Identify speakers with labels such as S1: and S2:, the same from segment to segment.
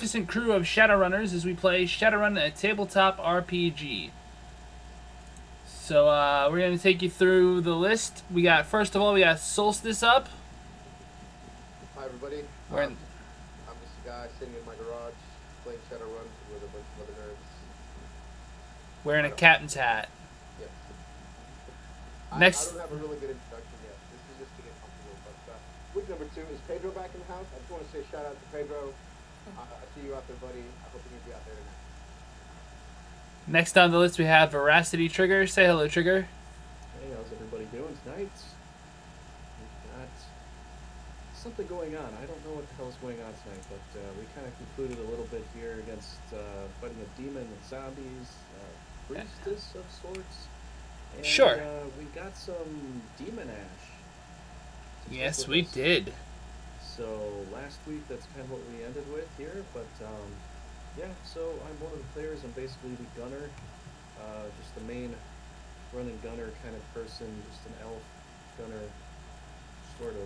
S1: magnificent crew of Shadowrunners as we play Shadowrun, a tabletop RPG. So we're going to take you through the list. We got, first of all, we got Solstice up.
S2: Hi everybody. I'm just a guy sitting in my garage playing Shadowrun with a bunch of other nerds.
S1: Wearing a captain's hat.
S2: Yes.
S1: Next.
S2: I don't have a really good introduction yet. This is just to get comfortable. But week number 2 is Pedro back in the house. I just want to say shout out to Pedro. I see you out there, buddy. I hope you're going to be out there tonight.
S1: Next on the list we have Veracity Trigger. Say hello, Trigger.
S3: Hey, how's everybody doing tonight? We've got something going on. I don't know what the hell's going on tonight, but we kind of concluded a little bit here against fighting a demon and zombies, priestess of sorts. And,
S1: sure.
S3: We got some demon ash.
S1: Yes, we did.
S3: So last week, that's kind of what we ended with here, but yeah, so I'm one of the players. I'm basically the gunner, just the main run and gunner kind of person, just an elf gunner sort of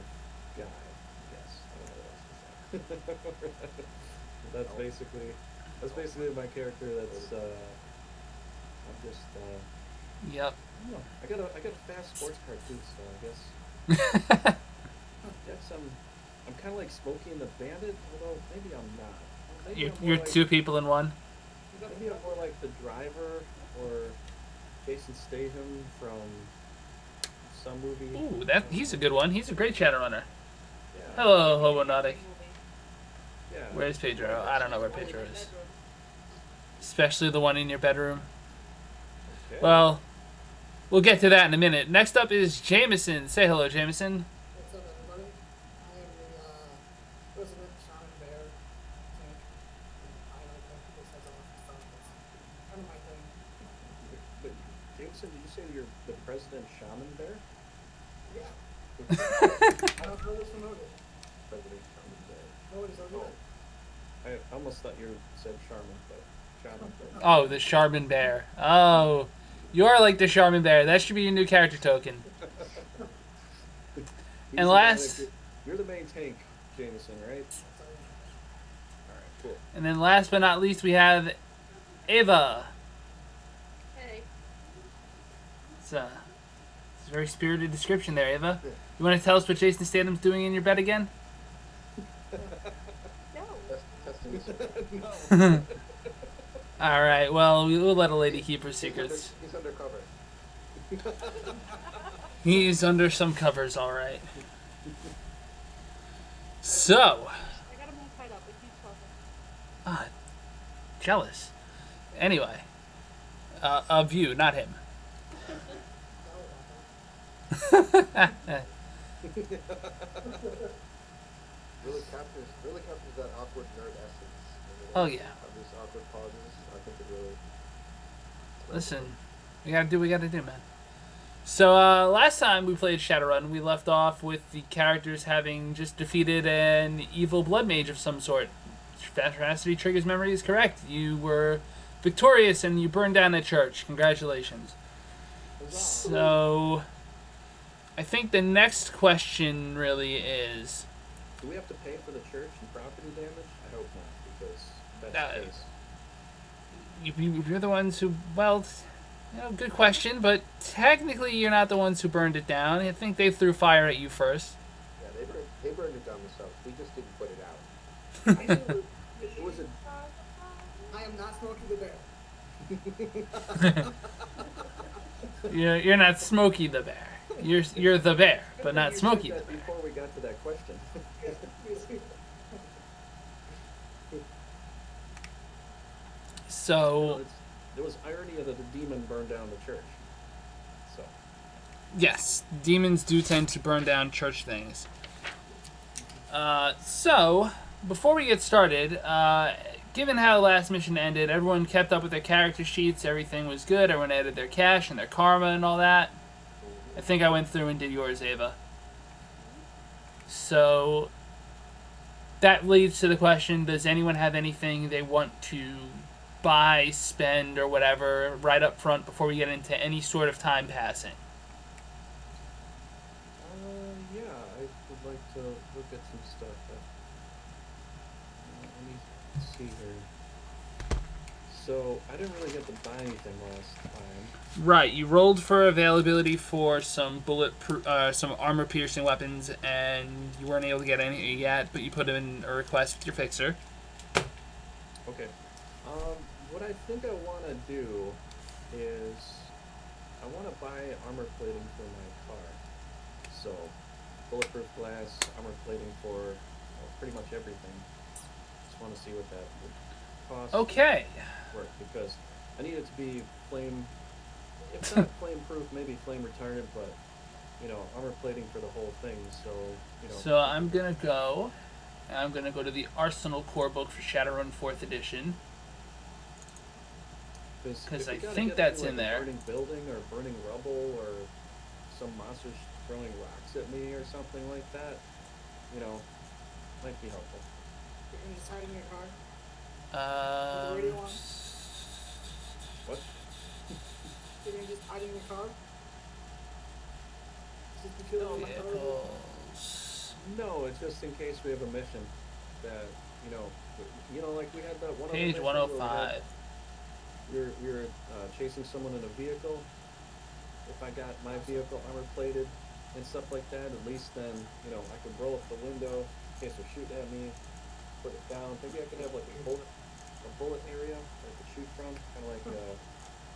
S3: guy, I guess. I don't know what else to say. That's basically my character. That's I'm just
S1: Yep.
S3: I don't know. I got a fast sports car too, so I guess I'm kind of like Smokey and the Bandit, although maybe I'm not.
S1: You're like, two people in one?
S3: Maybe I'm more like the driver or Jason Statham from some movie.
S1: Ooh, he's a good one. He's a great Shadowrunner.
S3: Yeah.
S1: Hello, Hobonautic.
S3: Yeah.
S1: Where's Pedro? I don't know where Pedro is. Especially the one in your bedroom.
S3: Okay.
S1: Well, we'll get to that in a minute. Next up is Jameson. Say hello, Jameson.
S4: What's up, everybody? I am the resident shaman bear tank. I like when people's heads off and stuff. It's kind of my thing.
S3: But Jameson, did you say you're the president shaman bear?
S4: Yeah. I don't know this promoted.
S3: President shaman bear.
S4: No, it's so good.
S3: I almost thought you said Charmin, but shaman bear.
S1: Oh, the Charmin Bear. Oh, you are like the Charmin Bear. That should be your new character token. And last...
S3: You're the main tank, Jameson, right? Alright, cool.
S1: And then last but not least, we have Ava.
S5: Hey.
S1: It's a very spirited description there, Ava. You want to tell us what Jason Statham's doing in your bed again?
S5: No.
S2: Testing this.
S1: All right, well, we'll let a lady keep her secrets.
S2: He's undercover.
S1: He's under some covers, all right. So,
S5: I got him all tied up, but he's talking.
S1: jealous. Anyway, of you, not him.
S2: Really captures that awkward nerd essence.
S1: Oh, yeah.
S2: Of these awkward pauses. I think it really...
S1: Listen, we gotta do what we gotta do, man. So, last time we played Shadowrun, we left off with the characters having just defeated an evil blood mage of some sort. Veracity Trigger's memory is correct. You were victorious and you burned down a church. Congratulations. So, I think the next question really is...
S3: Do we have to pay for the church and property damage? I hope not, because that's the case.
S1: You're the ones who, well, good question, but technically you're not the ones who burned it down. I think they threw fire at you first.
S2: Yeah, they burned it down themselves. We just didn't put it out.
S3: It was a...
S4: I am not Smokey the Bear.
S1: You're not Smokey the Bear. You're the bear, but not Smokey the Bear.
S3: Before we got to that question.
S1: So,
S3: There was irony that the demon burned down the church. So.
S1: yes, demons do tend to burn down church things. So, before we get started, given how last mission ended, everyone kept up with their character sheets, everything was good, everyone added their cash and their karma and all that. I think I went through and did yours, Ava. So, that leads to the question, does anyone have anything they want to buy, spend, or whatever right up front before we get into any sort of time passing?
S3: Yeah, I would like to look at some stuff. Let me see see here. So I didn't really get to buy anything last time.
S1: Right, you rolled for availability for some some armor-piercing weapons, and you weren't able to get any yet, but you put in a request with your fixer.
S3: Okay. What I think I want to do is I want to buy armor plating for my car. So bulletproof glass, armor plating for pretty much everything. Just want to see what that would cost.
S1: Okay.
S3: Work, because I need it to be flame, if not flame proof, maybe flame retardant, but you know, armor plating for the whole thing. So you know.
S1: So I'm gonna go to the Arsenal core book for Shadowrun 4th edition. Because I think that's in there.
S3: Burning building or burning rubble or some monsters throwing rocks at me or something like that, you know, might be helpful.
S4: You're gonna just hide in your car? With the radio on?
S3: What?
S4: You're gonna just hide in your car? Just to kill all my car?
S1: Vehicles.
S3: No, it's just in case we have a mission that, you know, like we had that one.
S1: Page 105.
S3: We were chasing someone in a vehicle. If I got my vehicle armor plated and stuff like that, at least then, you know, I could roll up the window in case they're shooting at me, put it down. Maybe I could have like a bullet area that I could shoot from, kind of like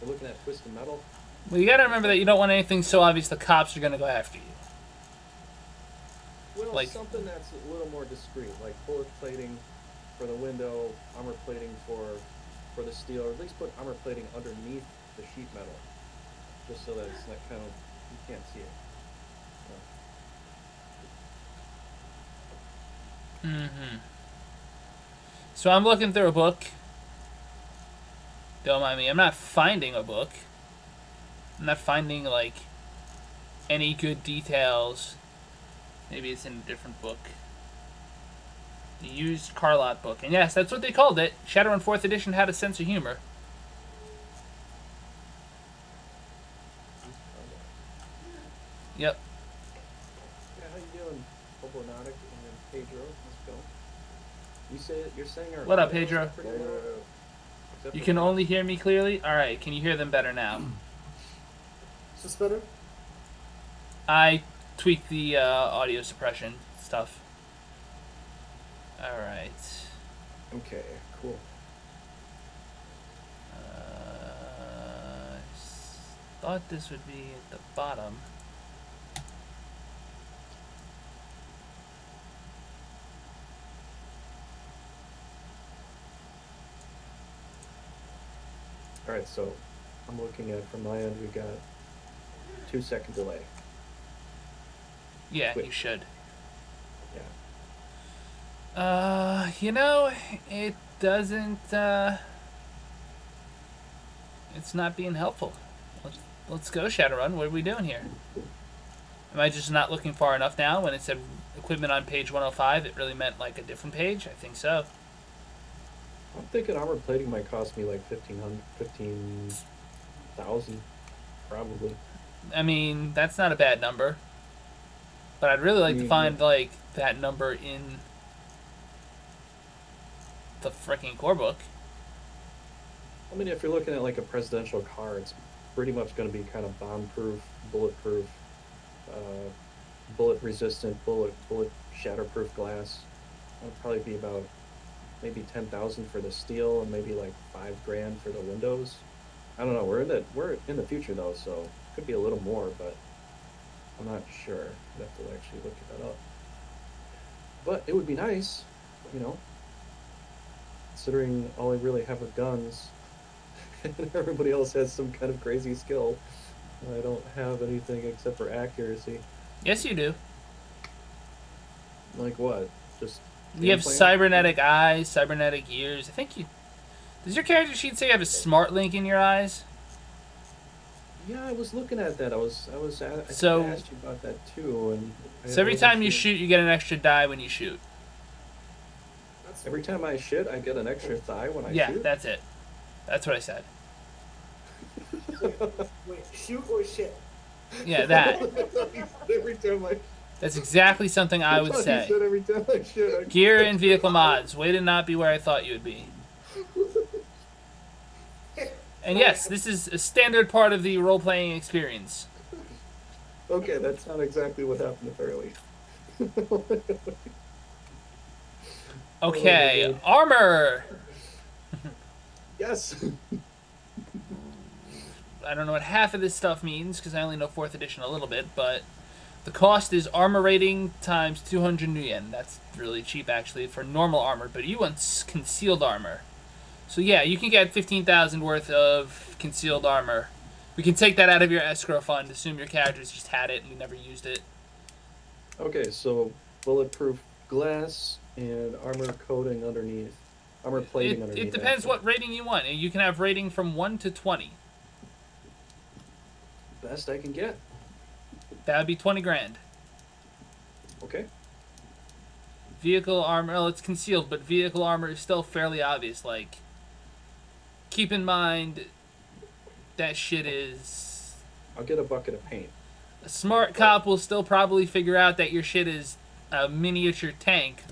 S3: we're looking at Twisted Metal.
S1: Well, you gotta remember that you don't want anything so obvious the cops are gonna go after you.
S3: Well,
S1: like
S3: something that's a little more discreet, like bullet plating for the window, armor plating for the steel, or at least put armor plating underneath the sheet metal, just so that it's not kind of, you can't see it.
S1: Mm-hmm. So I'm looking through a book. Don't mind me. I'm not finding a book. I'm not finding, like, any good details. Maybe it's in a different book. The used car lot book. And yes, that's what they called it. Shadowrun 4th edition had a sense of humor. Yep.
S3: Yeah, how you doing, Hobonautic and then Pedro? Let's go. You're saying our
S1: What up,
S3: audio is
S1: Pedro?
S3: pretty good? Except
S1: You
S3: for
S1: can
S3: mine.
S1: only hear me clearly? Alright, can you hear them better now?
S4: Is this better?
S1: I tweaked the audio suppression stuff. Alright.
S3: Okay, cool.
S1: Thought this would be at the bottom.
S3: Alright, so I'm looking at from my end, we got 2-second delay.
S1: Yeah,
S3: Quick.
S1: you should.
S3: Yeah.
S1: You know, it doesn't, it's not being helpful. Let's go, Shadowrun. What are we doing here? Am I just not looking far enough now? When it said equipment on page 105, it really meant like a different page? I think so.
S3: I'm thinking armor plating might cost me like 15,000, probably.
S1: I mean, that's not a bad number. But I'd really like to find, like, that number in the freaking core book.
S3: I mean, if you're looking at like a presidential car, it's pretty much going to be kind of bomb-proof, bulletproof, bullet-resistant, bullet shatterproof glass. It'll probably be about maybe 10,000 for the steel and maybe like $5,000 for the windows. I don't know. We're in the future though, so it could be a little more, but I'm not sure. I'd have to actually look that up. But it would be nice, you know, considering all I really have are guns, and everybody else has some kind of crazy skill. I don't have anything except for accuracy.
S1: Yes, you do.
S3: Like what? Just
S1: You have
S3: implant?
S1: cybernetic eyes, cybernetic ears. I think you... Does your character sheet say you have a smart link in your eyes?
S3: Yeah, I was looking at that. I
S1: So-
S3: asked you about that too, and
S1: So every time you shoot, you get an extra die when you shoot.
S4: That's
S3: every time I shoot, I get an extra thigh when I
S1: Yeah,
S3: shoot.
S1: that's it. That's what I said.
S4: Wait, shoot or shit?
S1: Yeah, that.
S3: Every time I
S1: That's exactly something I would
S3: thought you
S1: say.
S3: said every time I shoot.
S1: Gear and vehicle mods. Way to not be where I thought you would be. And yes, this is a standard part of the role-playing experience.
S3: Okay, that's not exactly what happened to Fairly.
S1: Okay,
S3: God.
S1: armor!
S3: Yes.
S1: I don't know what half of this stuff means, because I only know 4th edition a little bit, but the cost is armor rating times 200 new yen. That's really cheap, actually, for normal armor, but you want concealed armor. So yeah, you can get 15,000 worth of concealed armor. We can take that out of your escrow fund, assume your characters just had it and you never used it.
S3: Okay, so bulletproof glass and armor coating underneath. Armor plating underneath.
S1: It depends
S3: actually.
S1: what rating you want. You can have rating from 1 to 20.
S3: Best I can get.
S1: That would be 20 grand.
S3: Okay.
S1: Vehicle armor, well, it's concealed, but vehicle armor is still fairly obvious. Like, keep in mind that shit is...
S3: I'll get a bucket of paint.
S1: A smart cop will still probably figure out that your shit is a miniature tank,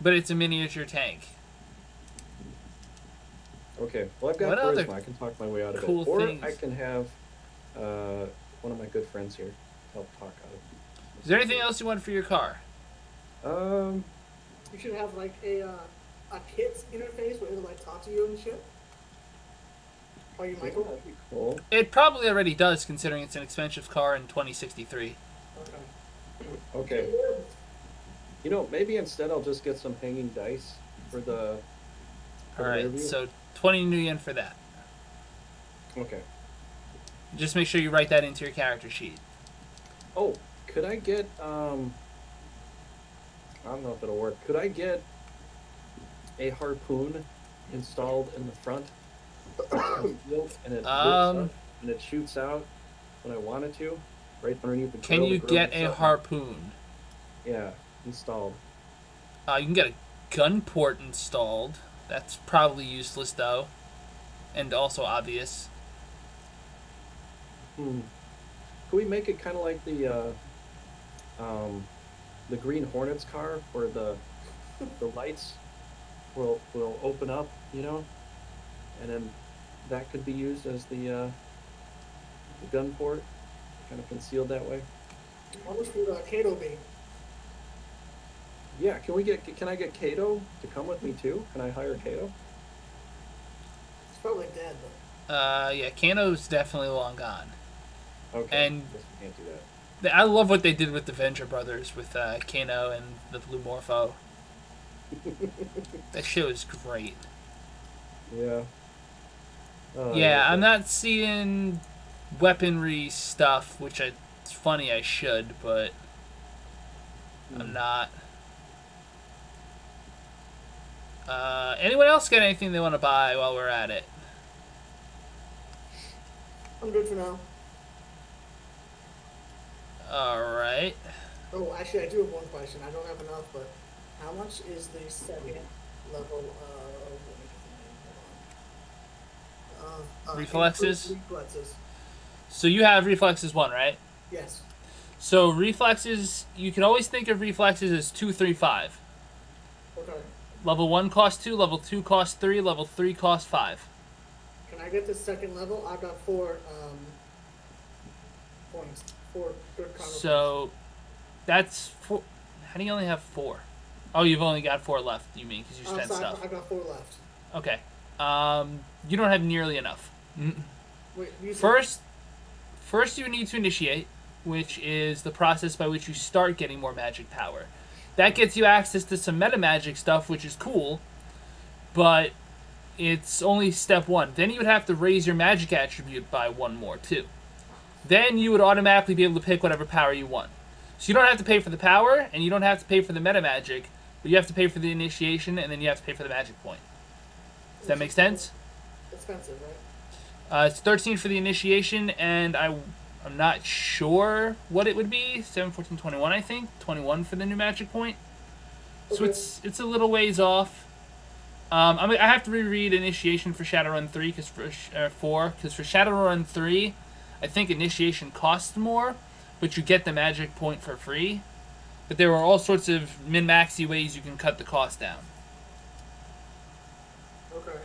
S1: but it's a miniature tank.
S3: Okay, well I've got
S1: What other
S3: charisma. I can talk my way out of
S1: cool
S3: it. Or
S1: things?
S3: I can have one of my good friends here help talk out of it.
S1: Is there anything else you want for your car?
S3: Um,
S4: You should have like a kit interface where it'll like talk to you and shit. Are you Michael?
S3: that'd be cool.
S1: It probably already does, considering it's an expensive car in 2063.
S4: Okay.
S3: Okay. You know, maybe instead I'll just get some hanging dice for the. For the rear
S1: Alright,
S3: view.
S1: so 20 new yen for that.
S3: Okay.
S1: Just make sure you write that into your character sheet.
S3: Oh, could I get I don't know if it'll work. Could I get a harpoon installed in the front? And it lifts up and it shoots out when I want it to, right underneath the grill.
S1: Can you
S3: the grill
S1: get a
S3: itself.
S1: harpoon?
S3: Yeah, installed.
S1: You can get a gun port installed. That's probably useless, though. And also obvious.
S3: Could we make it kind of like the Green Hornets car, where the lights will open up, you know, and then that could be used as the gun port, kind of concealed that way.
S4: How much would Kato be?
S3: Yeah, can I get Kato to come with me too? Can I hire Kato?
S4: It's probably dead though.
S1: Yeah, Kano's definitely long gone.
S3: Okay.
S1: And-
S3: guess we can't do that.
S1: I love what they did with the Venture Brothers, with Kano and the Blue Morpho. That shit was great.
S3: Yeah.
S1: Yeah, I'm not seeing weaponry stuff, which it's funny I should, but I'm not. Anyone else got anything they want to buy while we're at it?
S4: I'm good for now.
S1: Alright.
S4: Oh, actually, I do have one question. I don't have enough, but how much is the second level of
S1: Reflexes?
S4: Reflexes.
S1: So you have Reflexes 1, right?
S4: Yes.
S1: So Reflexes, you can always think of Reflexes as 2, 3, 5.
S4: Okay.
S1: Level 1 costs 2, level 2 costs 3, level 3 costs 5.
S4: Can I get the second level? I've got 4 points. 4 good combo points.
S1: So that's 4. How do you only have 4? Oh, you've only got 4 left, you mean, because you spent
S4: So
S1: stuff.
S4: I've got 4 left.
S1: Okay. You don't have nearly enough.
S4: Wait, you
S1: First you need to initiate, which is the process by which you start getting more magic power. That gets you access to some meta magic stuff, which is cool, but it's only step 1. Then you would have to raise your magic attribute by 1 more, too. Then you would automatically be able to pick whatever power you want. So you don't have to pay for the power, and you don't have to pay for the meta magic, but you have to pay for the initiation, and then you have to pay for the magic point. Does that make sense?
S4: expensive, right?
S1: It's 13 for the initiation, and I'm not sure what it would be. 7, 14, 21, I think. 21 for the new magic point. So
S4: Okay.
S1: it's a little ways off. I have to reread Initiation for Shadowrun 3, because for Shadowrun 3, I think Initiation costs more, but you get the magic point for free. But there are all sorts of min-maxy ways you can cut the cost down.
S4: Okay.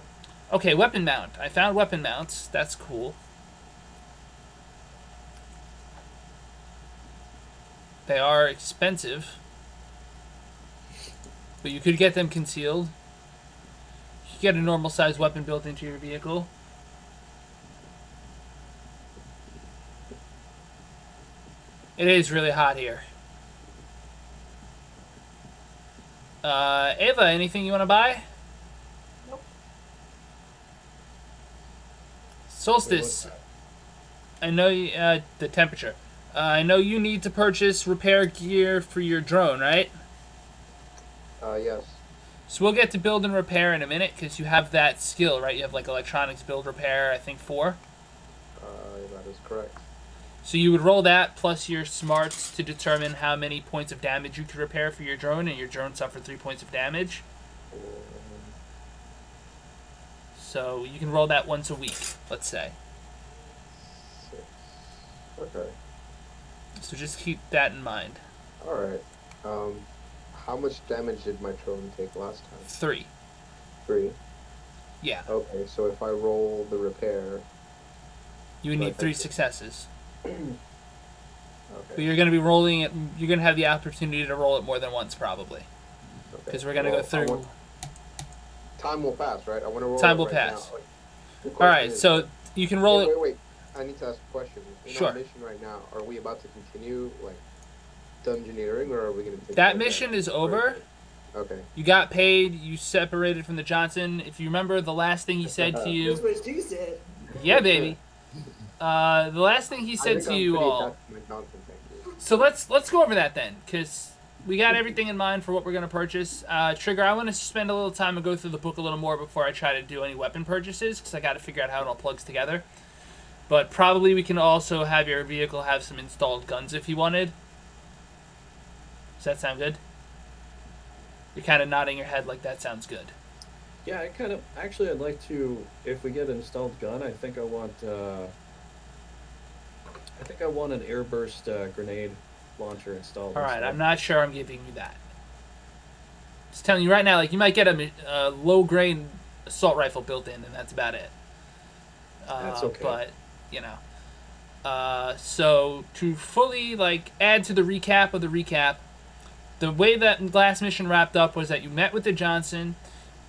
S1: Okay, weapon mount. I found weapon mounts. That's cool. They are expensive, but you could get them concealed. You could get a normal size weapon built into your vehicle. It is really hot here. Ava, anything you want to buy?
S5: Nope.
S1: Solstice. I know the temperature. I know you need to purchase repair gear for your drone, right?
S2: Yes.
S1: So we'll get to build and repair in a minute because you have that skill, right? You have like electronics build repair, I think 4.
S2: That is correct.
S1: So you would roll that plus your smarts to determine how many points of damage you could repair for your drone, and your drone suffered 3 points of damage. So you can roll that once a week, let's say.
S2: 6. Okay.
S1: So just keep that in mind.
S2: Alright. How much damage did my drone take last time?
S1: 3.
S2: 3.
S1: Yeah.
S2: Okay, so if I roll the repair...
S1: You would need
S2: Right.
S1: 3 successes. But
S2: Okay.
S1: you're going to be rolling it, you're going to have the opportunity to roll it more than once probably. Because we're going to go through...
S2: Time will pass, right? I want to roll
S1: Time
S2: it
S1: will
S2: right
S1: pass.
S2: now. Like, the question
S1: Alright,
S2: is-
S1: so you can roll it...
S2: Wait. I need to ask a question. In
S1: Sure.
S2: our mission right now, are we about to continue, like, dungeoneering, or are we going to take
S1: That
S2: care of
S1: mission is over.
S2: Okay.
S1: You got paid, you separated from the Johnson. If you remember the last thing he said to you...
S4: That's what she said.
S1: Yeah, baby. The last thing he said to you all... So let's go over that then, because we got everything in mind for what we're going to purchase. Trigger, I want to spend a little time and go through the book a little more before I try to do any weapon purchases, because I got to figure out how it all plugs together. But probably we can also have your vehicle have some installed guns if you wanted. Does that sound good? You're kind of nodding your head like that sounds good.
S3: Yeah, actually I'd like to, if we get an installed gun, I think I want an airburst grenade launcher installed.
S1: Alright, I'm not sure I'm giving you that. Just telling you right now, like, you might get a low-grade assault rifle built in, and that's about it.
S3: That's okay.
S1: But, you know. So, to fully, like, add to the recap of the recap, the way that last mission wrapped up was that you met with the Johnson.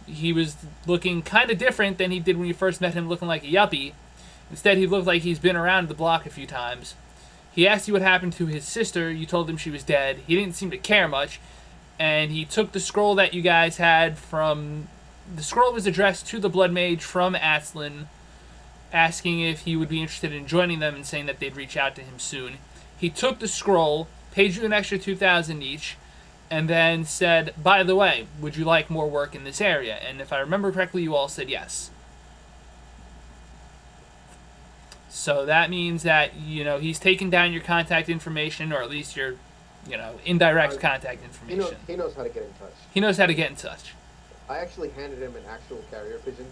S1: He was looking kind of different than he did when you first met him, looking like a yuppie. Instead, he looked like he's been around the block a few times. He asked you what happened to his sister. You told him she was dead. He didn't seem to care much. And he took the scroll that you guys had from... The scroll was addressed to the Blood Mage from Aslan, asking if he would be interested in joining them and saying that they'd reach out to him soon. He took the scroll, paid you an extra 2,000 each, and then said, by the way, would you like more work in this area? And if I remember correctly, you all said yes. So that means that, you know, he's taken down your contact information, or at least your, you know, indirect contact information.
S2: He knows how to get in touch.
S1: He knows how to get in touch.
S2: I actually handed him an actual carrier pigeon.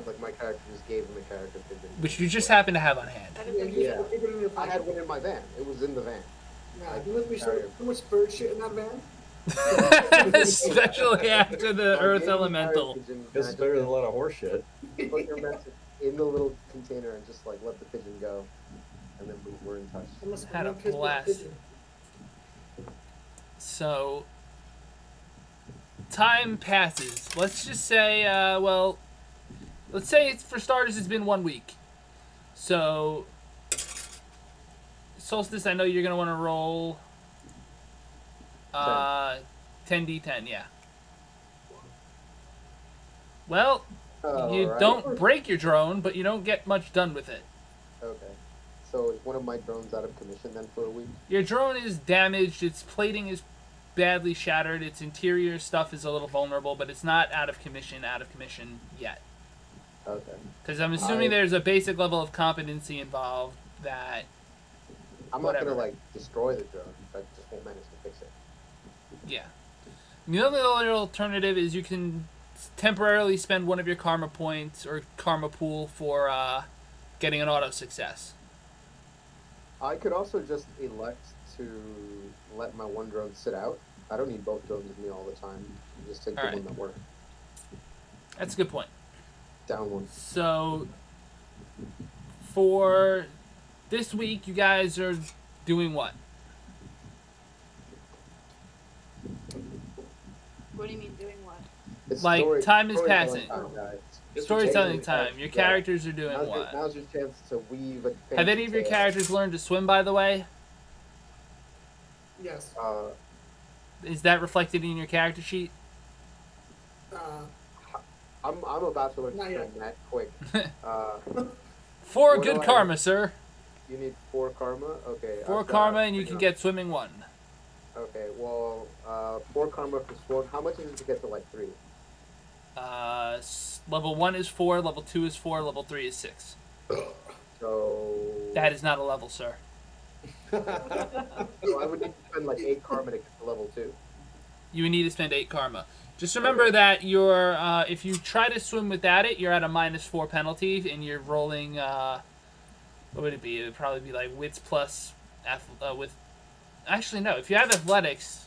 S2: Like, my character just gave him a character pigeon.
S1: Which you just happen to have on hand.
S4: Yeah,
S2: Yeah.
S4: keep it in your
S2: I
S4: pocket.
S2: had one in my van. It was in the van.
S4: Yeah, you must be so much bird shit in that van.
S1: Especially after the
S2: I
S1: Earth
S2: gave him a
S1: Elemental.
S2: carrier pigeon,
S3: This
S2: and
S3: is
S2: I
S3: better
S2: just
S3: than a lot of horse shit.
S2: put your message in the little container and just, like, let the pigeon go. And then we were in touch.
S4: I must have
S1: Had a
S4: been pissed with
S1: blast.
S4: pigeon.
S1: So, time passes. Let's just say, let's say it's, for starters, it's been 1 week. So, Solstice, I know you're going to want to roll 10d10, yeah. Well, you
S2: Alright.
S1: don't break your drone, but you don't get much done with it.
S2: Okay. So is one of my drones out of commission then for a week?
S1: Your drone is damaged, its plating is badly shattered, its interior stuff is a little vulnerable, but it's not out of commission yet.
S2: Okay.
S1: Because I'm assuming there's a basic level of competency involved that...
S2: I'm
S1: Whatever.
S2: not gonna, like, destroy the drone. I just won't manage to fix it.
S1: Yeah. The only other alternative is you can temporarily spend one of your karma points or karma pool for getting an auto success.
S2: I could also just elect to let my one drone sit out. I don't need both drones with me all the time. Just take the
S1: Alright.
S2: one that works.
S1: That's a good point.
S2: Down one.
S1: So, for this week, you guys are doing what?
S5: What do you mean doing what?
S2: It's
S1: Like, time is
S2: storytelling
S1: passing.
S2: time, guys.
S3: It's
S1: Storytelling
S3: taking-
S1: time. Your
S2: Yeah.
S1: characters are doing
S2: Now's
S1: what?
S2: now's your chance to weave a
S1: Have any of your
S2: tale.
S1: characters learned to swim, by the way?
S4: Yes.
S1: Is that reflected in your character sheet?
S2: I'm about to learn to
S4: Not
S2: swim
S4: yet.
S2: that quick.
S1: 4
S2: What
S1: good
S2: do I-
S1: karma, sir.
S2: You need 4 karma? Okay.
S1: 4
S2: I've got-
S1: karma, and you
S2: hang
S1: can
S2: on.
S1: get swimming 1.
S2: Okay, well, 4 karma for swim. How much is it to get to like 3?
S1: Level 1 is 4, level 2 is 4, level 3 is 6.
S2: So.
S1: That is not a level, sir.
S2: So I would need to spend like 8 karma to get to level 2.
S1: You would need to spend 8 karma. Just remember that you're, if you try to swim without it, you're at a -4 penalty, and you're rolling, what would it be? It would probably be like wits plus, with, actually no, if you have athletics,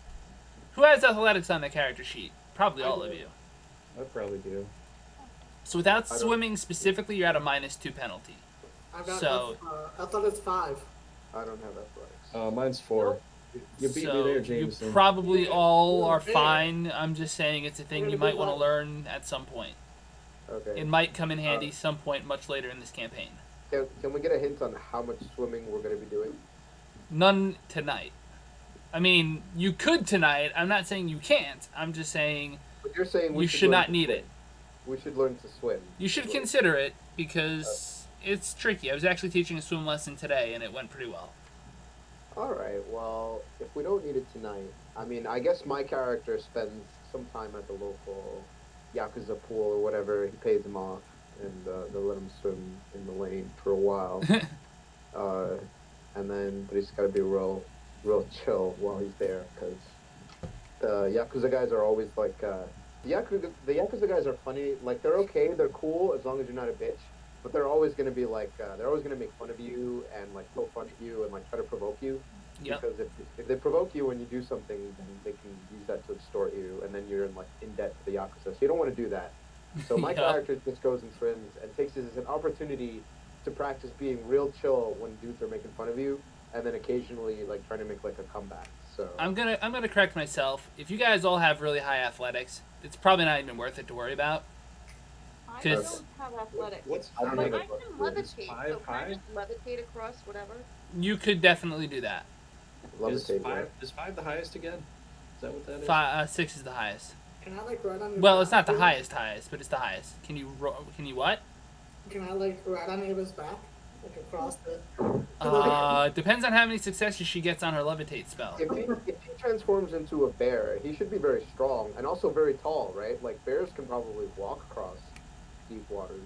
S1: who has athletics on their character sheet? Probably all of you.
S3: I probably do.
S1: So without
S2: I don't-
S1: swimming specifically, you're at a -2 penalty.
S4: I've got.
S1: So-
S4: I thought it's 5.
S2: I don't have athletics.
S3: Mine's 4. You beat
S1: So
S3: me there,
S1: you
S3: Jameson.
S1: probably all are
S4: Okay.
S1: fine. I'm just saying it's a thing you might want to
S4: Well-
S1: learn at some point.
S2: Okay.
S1: It might come in handy some point much later in this campaign.
S2: Can we get a hint on how much swimming we're going to be doing?
S1: None tonight. I mean, you could tonight. I'm not saying you can't. I'm just saying
S2: But you're saying we
S1: you should
S2: learn
S1: not
S2: to
S1: need
S2: swim.
S1: it.
S2: We should learn to swim.
S1: You should consider it because it's tricky. I was actually teaching a swim lesson today, and it went pretty well.
S2: Alright, well, if we don't need it tonight, I mean, I guess my character spends some time at the local Yakuza pool or whatever. He pays them off, and they'll let him swim in the lane for a while. And then, but he's got to be real chill while he's there, because the Yakuza guys are always like, the Yakuza guys are funny. Like, they're okay, they're cool, as long as you're not a bitch. But they're always going to be like, they're always going to make fun of you and like poke fun at you and like try to provoke you.
S1: Yep.
S2: Because if they provoke you when you do something, then they can use that to extort you, and then you're in like in debt to the Yakuza. So you don't want to do that. So my
S1: Yeah.
S2: character just goes and swims and takes this as an opportunity to practice being real chill when dudes are making fun of you, and then occasionally like trying to make like a comeback. So
S1: I'm gonna correct myself. If you guys all have really high athletics, it's probably not even worth it to worry about.
S5: I
S1: 'Cause-
S5: don't have athletics.
S3: What's
S2: I don't
S5: But
S2: know.
S5: I can levitate, so
S3: 5
S5: can I
S3: high?
S5: just levitate across whatever?
S1: You could definitely do that.
S3: Is
S2: levitate,
S3: 5,
S2: right?
S3: is 5 the highest again? Is that what that is?
S1: 6 is the highest.
S4: Can I like ride on your
S1: Well,
S4: back?
S1: it's not the
S4: too?
S1: highest, but it's the highest. Can you what?
S4: Can I like ride on Ava's back? Like across the.
S1: Depends on how many successes she gets on her levitate spell.
S2: If he transforms into a bear, he should be very strong and also very tall, right? Like bears can probably walk across deep waters,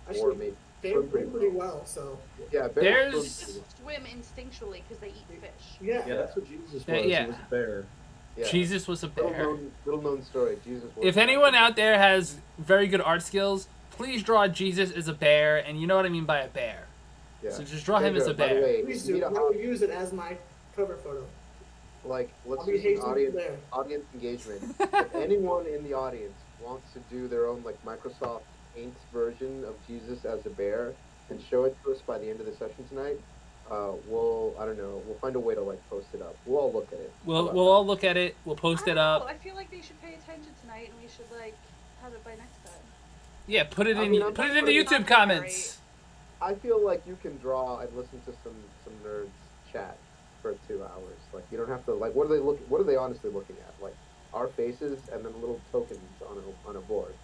S2: or
S4: Actually,
S2: maybe
S4: They
S2: swim
S4: play pretty well, so
S2: Yeah,
S1: Bears-
S2: swim
S5: Just swim instinctually because they eat fish.
S4: yeah.
S3: Yeah, that's what Jesus was.
S1: Yeah.
S3: He was a bear.
S2: yeah.
S1: Jesus was a bear.
S2: Little known story. Jesus. Was
S1: If anyone out there has very good art skills, please draw Jesus as a bear, and you know what I mean by a bear.
S2: yeah.
S1: So just draw him as a
S2: By the
S1: bear.
S2: way,
S4: Please
S2: if you
S4: do.
S2: need a
S4: I
S2: hot-
S4: will use it as my cover photo.
S2: like let's
S4: I'll
S2: do
S4: be
S2: some
S4: hasting there.
S2: audience engagement. If anyone in the audience wants to do their own like Microsoft Paint version of Jesus as a bear and show it to us by the end of the session tonight, we'll find a way to like post it up. We'll all look at it. How
S1: We'll
S2: about
S1: all look at it. We'll post
S5: I
S1: it
S5: don't
S1: up.
S5: know, I feel like they should pay attention tonight, and we should like have it by next time.
S1: Yeah, put it
S2: I
S1: in.
S2: mean, I'm
S1: Put
S2: not
S1: it in the
S2: putting
S1: YouTube
S5: it-
S1: comments.
S2: I feel like you can draw and listen to some nerds chat for 2 hours. Like you don't have to like what are they honestly looking at? Like our faces and then little tokens on a board.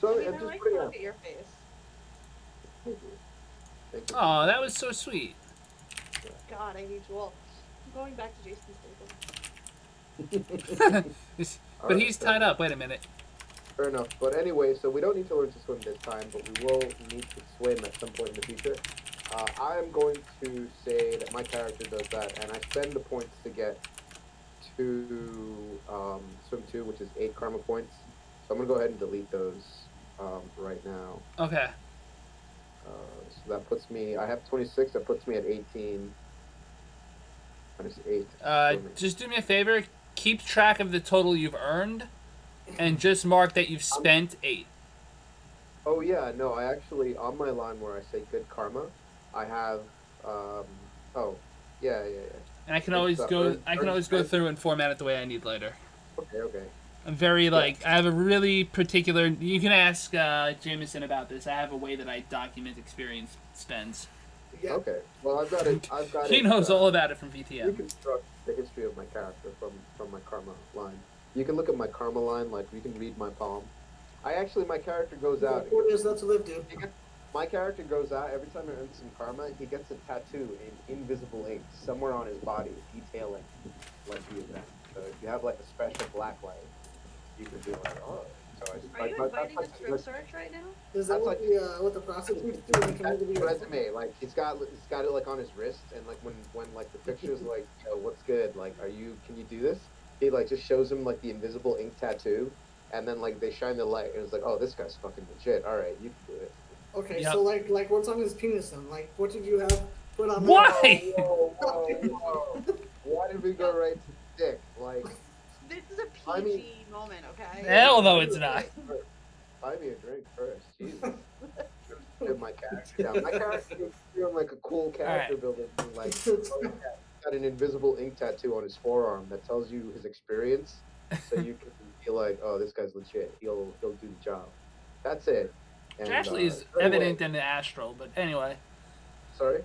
S2: So
S5: I mean,
S2: I'm
S5: I
S2: just
S5: like
S2: putting
S5: to
S2: out.
S5: look at your face.
S2: Thank you. Thank you.
S1: Oh, that was so sweet.
S5: God, I hate you all. I'm going back to Jason's table.
S1: But he's tied up. Wait a minute.
S2: Fair enough. But anyway, so we don't need to learn to swim this time, but we will need to swim at some point in the future. I am going to say that my character does that, and I spend the points to get to swim 2, which is 8 karma points. So I'm going to go ahead and delete those right now.
S1: Okay.
S2: So that puts me, I have 26, that puts me at 18. Minus 8. swimming.
S1: Just do me a favor. Keep track of the total you've earned, and just mark that you've spent 8.
S2: Oh yeah, no, I actually on my line where I say good karma, I have um oh yeah.
S1: And I can
S2: It's
S1: always go.
S2: earn
S1: I can
S2: earn
S1: always go
S2: strength.
S1: through and format it the way I need later.
S2: Okay.
S1: I'm very
S2: Yeah.
S1: I have a really particular. You can ask Jameson about this. I have a way that I document experience spends.
S4: Yeah.
S2: Okay. Well, I've got
S1: He
S2: it
S1: knows all about it from VTM.
S2: reconstruct the history of my character from my karma line. You can look at my karma line, like you can read my palm. My character goes out.
S4: 4 years left to live, dude.
S2: My character goes out every time he earns some karma. He gets a tattoo in invisible ink somewhere on his body, detailing like the event. So if you have like a special black light, you can be like, oh. So
S6: Are you inviting a strip search right now?
S4: Is that
S2: That's
S4: what the prostitutes do in the
S2: That's
S4: community?
S2: his resume. Like he's got it like on his wrist, and like when like the picture's like, yo, what's good? Like, can you do this? He like just shows him like the invisible ink tattoo, and then like they shine the light, and it's like, oh, this guy's fucking legit. All right, you can do it.
S4: Okay,
S1: Yep.
S4: so like what's on his penis then? Like what did you have put on?
S1: Why?
S2: Whoa. Why did we go right to dick? Like,
S6: This is a PG
S2: I mean-
S6: moment, okay?
S1: Hell no, it's not.
S2: buy me a drink first. Jesus. Get my character down. My character is feeling like a cool character building. Like, oh, yeah, he's got an invisible ink tattoo on his forearm that tells you his experience, so you can feel like, oh, this guy's legit. He'll do the job. That's it. And,
S1: Which actually is
S2: right away-
S1: evident in the astral, but anyway.
S2: Sorry.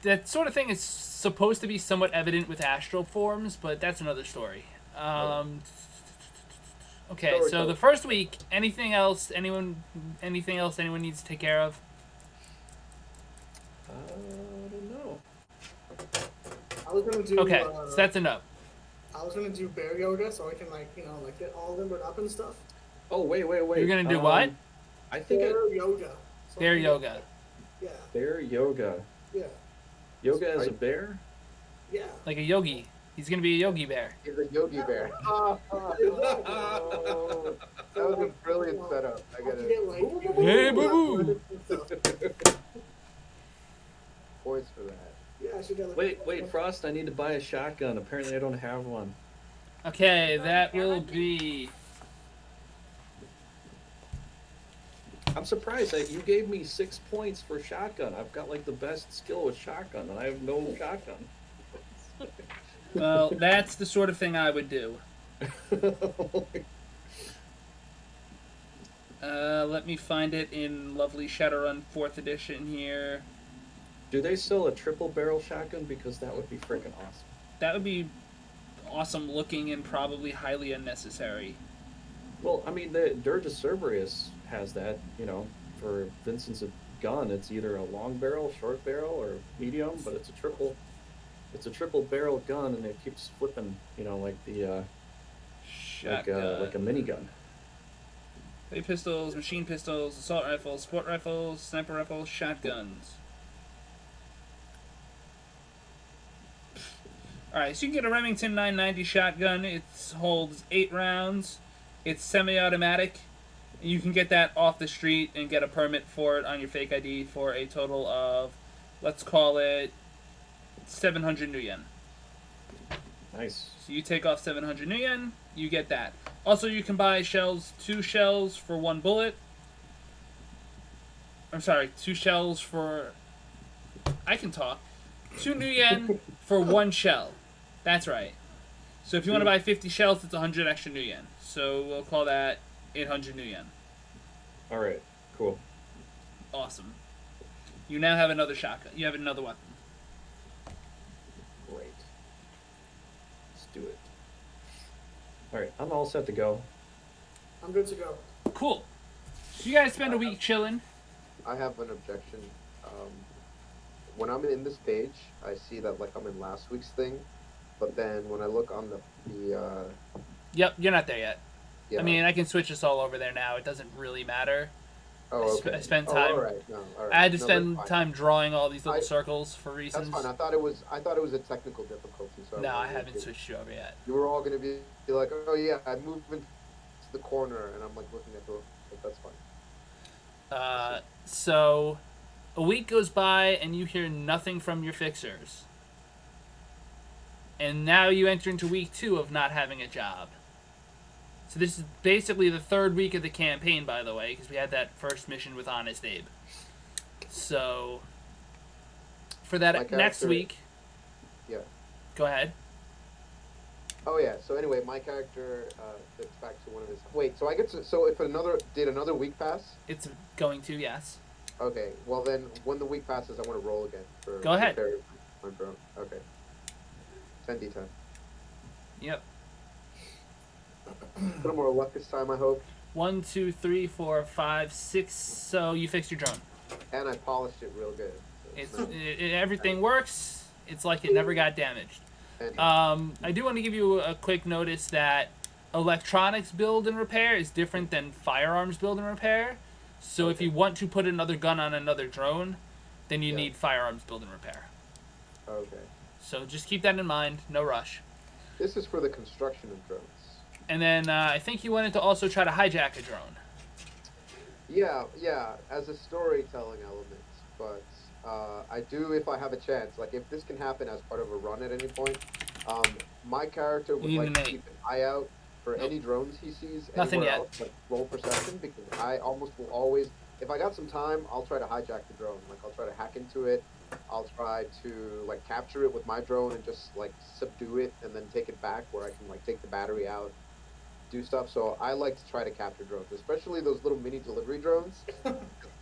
S1: That sort of thing is supposed to be somewhat evident with astral forms, but that's another story. Okay,
S2: Story
S1: so
S2: time.
S1: the first week, anything else anyone needs to take care of?
S3: I don't know.
S4: I was gonna do.
S1: Okay, so that's enough.
S4: I was gonna do bear yoga so I can get all limbered up and stuff.
S3: Oh wait.
S1: You're gonna do what?
S3: I think
S4: Bear yoga. So
S1: Bear
S4: I can-
S1: yoga.
S4: Yeah.
S3: bear yoga.
S4: Yeah.
S3: Yoga as a bear?
S4: Yeah.
S1: Like a yogi. He's gonna be a yogi bear.
S2: He's a Yogi Bear. That was a brilliant setup. I
S4: How'd
S2: gotta
S4: you get, like,
S1: Hey, boo-boo.
S2: points for that.
S4: Yeah, I should get like.
S3: Wait, Frost, I need to buy a shotgun. Apparently I don't have one.
S1: Okay, that will be.
S3: I'm surprised that you gave me 6 points for shotgun. I've got like the best skill with shotgun, and I have no shotgun.
S1: Well, that's the sort of thing I would do. Let me find it in lovely Shadowrun 4th edition here.
S3: Do they sell a triple barrel shotgun? Because that would be freaking awesome.
S1: That would be awesome looking and probably highly unnecessary.
S3: Well, I mean, the Dirge Cerberus has that, for Vincent's gun. It's either a long barrel, short barrel, or medium, but it's a triple barrel gun, and it keeps flipping, like the
S1: Shotgun.
S3: like a minigun.
S1: Heavy pistols, machine pistols, assault rifles, sport rifles, sniper rifles, shotguns. Alright, so you can get a Remington 990 shotgun. It holds 8 rounds. It's semi-automatic. You can get that off the street and get a permit for it on your fake ID for a total of, let's call it, 700 new yen.
S3: Nice.
S1: So you take off 700 new yen, you get that. Also, you can buy 2 shells for 1 bullet. I'm sorry, 2 shells for... I can talk. 2 new yen for 1 shell. That's right. So if you want to buy 50 shells, it's 100 extra new yen. So we'll call that 800 new yen.
S3: All right. Cool.
S1: Awesome. You now have another shotgun. You have another weapon.
S3: Great. Let's do it. All right. I'm all set to go.
S4: I'm good to go.
S1: Cool. So you guys spend a week chilling.
S2: I have an objection. When I'm in this page, I see that like I'm in last week's thing, but then when I look on the
S1: Yep, you're not there yet.
S2: yeah.
S1: I mean, I can switch this all over there now. It doesn't really matter.
S2: oh, okay.
S1: I spent
S2: Oh,
S1: time.
S2: all right. No, all right.
S1: I had to
S2: No,
S1: spend
S2: that's fine.
S1: time drawing all these little
S2: I-
S1: circles for reasons.
S2: That's fine. I thought it was a technical difficulty. So
S1: No, I
S2: wasn't
S1: haven't
S2: gonna-
S1: switched you over yet.
S2: You were all gonna be like, oh yeah, I moved into the corner, and I'm like looking at the. But that's fine.
S1: So a week goes by and you hear nothing from your fixers. And now you enter into week 2 of not having a job. So this is basically the third week of the campaign, by the way, because we had that first mission with Honest Abe. So for that next
S2: character-
S1: week,
S2: Yeah.
S1: go ahead.
S2: Oh yeah. So anyway, my character gets back to one of his. Wait. So I get to. So if another week pass.
S1: It's going to, yes.
S2: Okay. Well then, when the week passes, I want to roll again for.
S1: Go ahead.
S2: repair my drone. Okay. 10d10.
S1: Yep.
S2: A little more luck this time, I hope.
S1: 1, 2, 3, 4, 5, 6. So you fixed your drone.
S2: And I polished it real good. So
S1: Everything works. It's like it never got damaged.
S2: and,
S1: I do want to give you a quick notice that electronics build and repair is different than firearms build and repair. So if
S2: Okay.
S1: you want to put another gun on another drone, then you
S2: Yeah.
S1: need firearms build and repair.
S2: okay.
S1: So just keep that in mind. No rush.
S2: This is for the construction of drones.
S1: And then I think you wanted to also try to hijack a drone.
S2: Yeah, as a storytelling element, but I do if I have a chance. Like if this can happen as part of a run at any point, my character would
S1: You
S2: like
S1: need
S2: to
S1: an 8.
S2: keep an eye out for any drones he sees
S1: Nothing
S2: anywhere
S1: yet.
S2: else, like roll perception, because I almost will always, if I got some time, I'll try to hijack the drone. Like I'll try to hack into it. I'll try to like capture it with my drone and just like subdue it and then take it back where I can like take the battery out, do stuff. So I like to try to capture drones, especially those little mini delivery drones.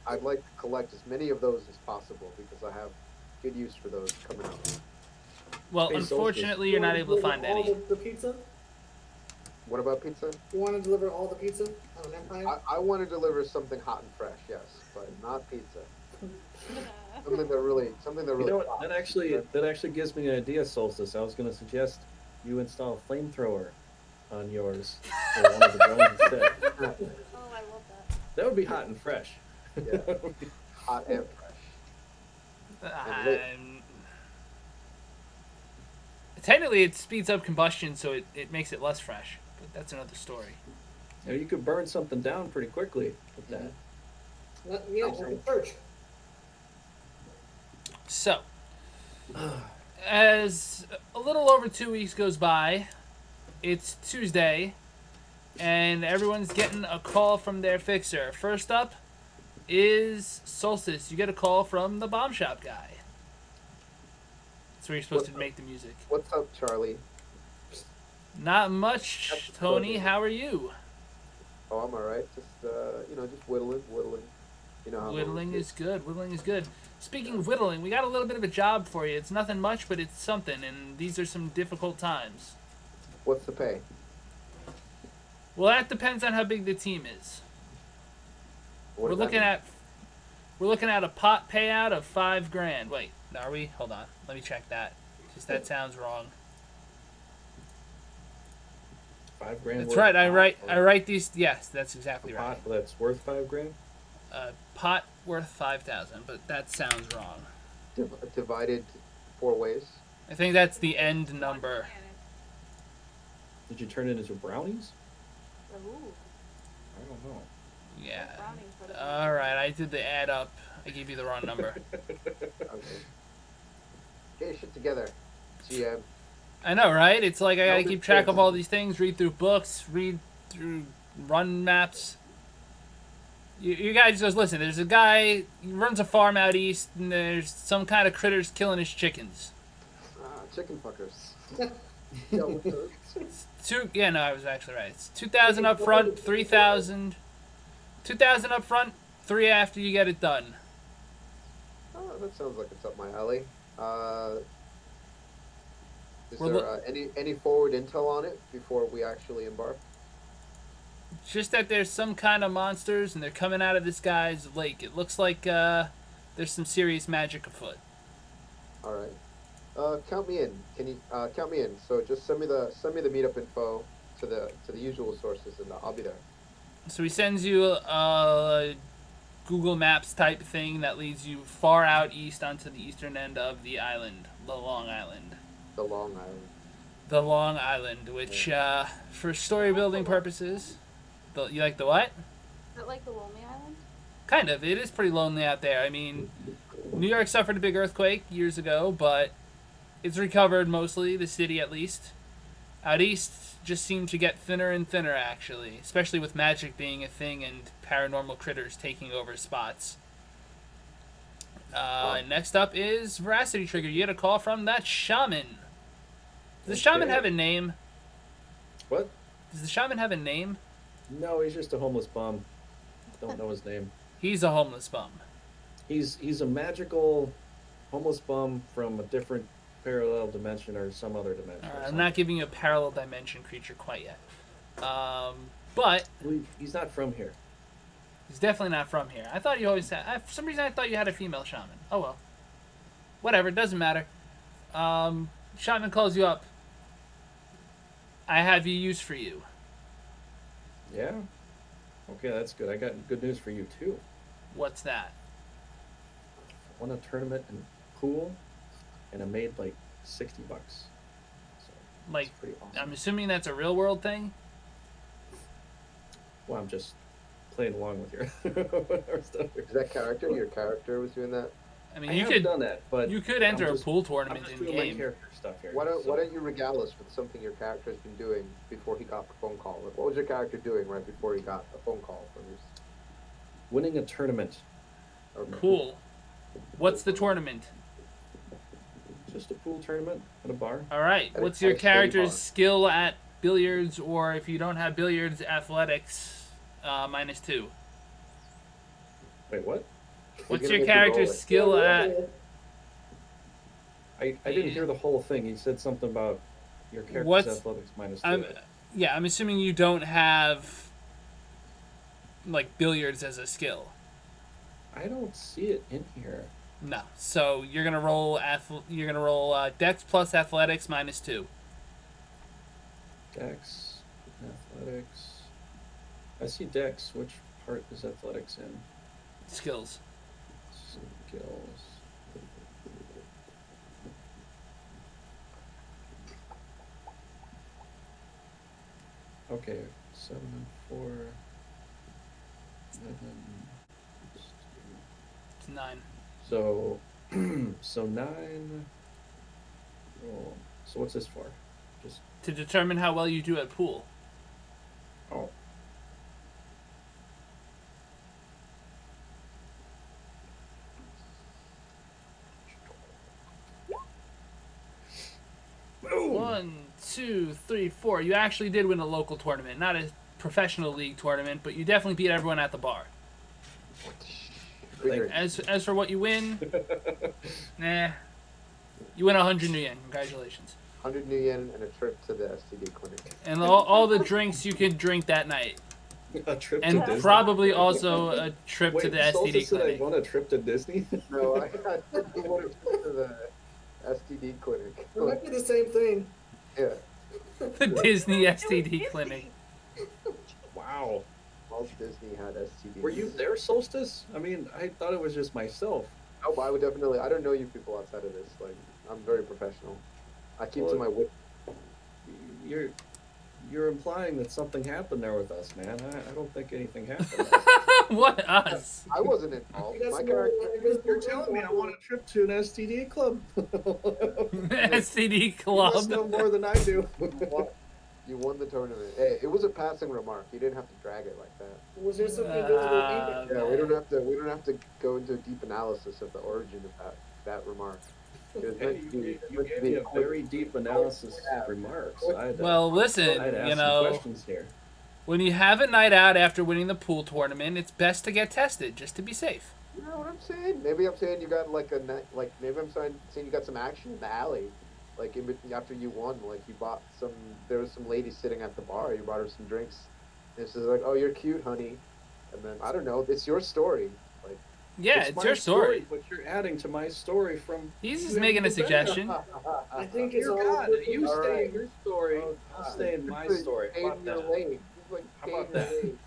S2: I'd like to collect as many of those as possible because I have good use for those coming up.
S1: Well,
S3: Hey, Solstice.
S1: unfortunately, you're not able to find
S4: all
S1: any.
S4: The pizza?
S2: What about pizza?
S4: You want to deliver all the pizza on an Empire?
S2: I want to deliver something hot and fresh, yes, but not pizza. Something that really.
S3: You know what? That actually gives me an idea, Solstice. I was going to suggest you install a flamethrower on yours or one of the drones instead.
S5: Oh, I love that.
S3: That would be hot and fresh.
S2: Yeah. Hot and fresh.
S1: Technically, it speeds up combustion, so it makes it less fresh. But that's another story.
S3: You know, you could burn something down pretty quickly with that.
S4: Yeah, it's a church.
S1: So, as a little over 2 weeks goes by, it's Tuesday, and everyone's getting a call from their fixer. First up is Solstice. You get a call from the bomb shop guy. That's where you're supposed to make the music.
S2: What's up, Charlie?
S1: Not much, Tony. How are you?
S2: Oh, I'm alright. Just just whittling. You know how
S1: Whittling
S2: it
S1: is good. Whittling is good. Speaking of whittling, we got a little bit of a job for you. It's nothing much, but it's something, and these are some difficult times.
S2: What's the pay?
S1: Well, that depends on how big the team is.
S2: What
S1: We're
S2: does that
S1: looking at a pot payout of $5,000. Wait, are we? Hold on. Let me check that, because that sounds wrong.
S3: $5,000.
S1: That's
S3: worth
S1: right.
S3: of pot,
S1: I write these. Yes, that's exactly
S3: a
S1: right.
S3: pot that's worth $5,000.
S1: Pot worth 5,000, but that sounds wrong.
S2: mean? Divided 4 ways.
S1: I think that's the end number.
S3: Did you turn it into brownies?
S5: Ooh,
S3: I don't know.
S1: Yeah.
S5: brownies for the
S1: All right. I did the add up. I gave you the wrong number.
S2: Okay. Get your shit together, GM.
S1: I know, right? It's like I gotta
S2: No,
S1: keep track of all these things, read through books, read through run maps. You guys just listen. There's a guy, he runs a farm out east, and there's some kind of critters killing his chickens.
S2: Chicken fuckers.
S1: Yeah, no, I was actually right. It's 2,000 up front, 3,000. 2,000 up front, 3 after you get it done.
S2: Oh, that sounds like it's up my alley. Is
S1: We're
S2: there any forward intel on it before we actually embark?
S1: Just that there's some kind of monsters, and they're coming out of this guy's lake. It looks like there's some serious magic afoot.
S2: All right. Count me in. Can you count me in? So just send me the meetup info to the usual sources, and I'll be there.
S1: So he sends you a Google Maps type thing that leads you far out east onto the eastern end of the island, the Long Island.
S2: The Long Island.
S1: The Long Island, which for story building purposes, you like the what?
S5: Is it like the Lonely Island?
S1: Kind of. It is pretty lonely out there. I mean, New York suffered a big earthquake years ago, but it's recovered mostly, the city at least. Out east just seem to get thinner and thinner, actually, especially with magic being a thing and paranormal critters taking over spots. Next up is Veracity Trigger. You get a call from that shaman. Does the shaman have a name?
S3: What?
S1: Does the shaman have a name?
S3: No, he's just a homeless bum. Don't know his name.
S1: He's a homeless bum.
S3: He's a magical homeless bum from a different parallel dimension or some other dimension.
S1: I'm not giving you a parallel dimension creature quite yet. But
S3: he's not from here.
S1: he's definitely not from here. I thought you always had... For some reason, I thought you had a female shaman. Oh, well. Whatever, it doesn't matter. Shaman calls you up. I have use for you.
S3: Yeah? Okay, that's good. I got good news for you, too.
S1: What's that?
S3: Won a tournament in pool, and I made like $60. So
S1: Like,
S3: it's pretty awesome.
S1: I'm assuming that's a real world thing?
S3: Well, I'm just playing along with your stuff here.
S2: Is that character? Your character was doing that?
S1: I mean,
S3: I
S1: you
S3: haven't
S1: could
S3: done that, but
S1: you could enter
S3: I'm
S1: a
S3: just-
S1: pool
S3: I'm
S1: tournament
S3: just
S1: in
S3: doing my
S1: game.
S3: character stuff here.
S2: Why don't
S3: so-
S2: Why don't you regale us with something your character's been doing before he got the phone call? Like, what was your character doing right before he got a phone call from his?
S3: Winning a tournament.
S2: Okay.
S1: Cool. What's the tournament?
S3: Just a pool tournament at a bar.
S1: All right.
S2: At a
S1: What's your
S2: nice shitty
S1: character's
S2: bar.
S1: skill at billiards, or if you don't have billiards, athletics, -2?
S3: Wait, what?
S1: What's
S2: gonna
S1: your
S2: make you
S1: character's
S2: roll it.
S1: skill at?
S3: I didn't hear the whole thing. You said something about your character's
S1: What's-
S3: athletics -2.
S1: I'm assuming you don't have like billiards as a skill.
S3: I don't see it in here.
S1: No. So you're gonna roll Dex plus athletics -2.
S3: Dex, athletics. I see Dex. Which part is athletics in?
S1: Skills.
S3: Skills. Okay, 7 and 4. 11.
S1: It's 9.
S3: So, so 9. Oh, so what's this for? Just
S1: To determine how well you do at pool.
S3: oh. Boom!
S1: 1, 2, 3, 4. You actually did win a local tournament, not a professional league tournament, but you definitely beat everyone at the bar.
S2: Figured.
S1: As for what you win, nah, you win 100 new yen. Congratulations.
S2: 100 new yen and a trip to the STD clinic.
S1: And all the drinks you can drink that night,
S3: A trip
S1: and
S3: to Disney.
S1: probably also a trip
S3: Wait,
S1: to the
S3: Solstice
S1: STD
S3: said I
S1: clinic.
S3: won a trip to Disney.
S2: No, I want to trip to the STD clinic.
S4: It might be the same thing.
S2: Yeah,
S1: The Disney STD clinic.
S3: Wow.
S2: Walt Disney had STD.
S3: Were you there, Solstice? I mean, I thought it was just myself.
S2: Oh, but I would definitely. I don't know you people outside of this. Like, I'm very professional. I keep to my wit.
S3: You're implying that something happened there with us, man. I don't think anything happened.
S1: What us?
S2: I wasn't involved.
S4: That's
S2: My
S4: more-
S2: character.
S3: You're telling me I want a trip to an STD club.
S1: STD
S3: You must
S1: club.
S3: know more than I do.
S2: You won the tournament. Hey, it was a passing remark. You didn't have to drag it like that.
S4: Was there some invisible
S1: Uh,
S4: ink?
S2: Yeah, we don't have to go into a deep analysis of the origin of that remark. It was meant to be-
S3: You gave me a very deep analysis
S2: Yeah.
S3: remarks.
S1: Well, listen,
S3: I'd ask
S1: you
S3: some
S1: know,
S3: questions here.
S1: when you have a night out after winning the pool tournament, it's best to get tested just to be safe.
S2: You know what I'm saying? Maybe I'm saying you got maybe I'm saying you got some action in the alley. Like after you won, like you bought some. There was some lady sitting at the bar. You bought her some drinks. And she's like, "Oh, you're cute, honey." And then I don't know. It's your story. Like
S1: Yeah, it's
S3: my
S1: your story.
S3: But you're adding to my story from.
S1: He's just
S3: you
S1: making a
S3: haven't been
S1: suggestion.
S4: I think it's
S3: Dear
S4: all.
S3: God, you
S2: All
S3: stay
S2: right.
S3: in your story.
S2: Oh,
S3: I'll
S2: God.
S3: stay in my story.
S2: Stay
S3: How
S2: in
S3: about
S2: your
S3: that?
S2: lane. Just like
S3: How
S2: stay
S3: about
S2: in your
S3: that?
S2: lane.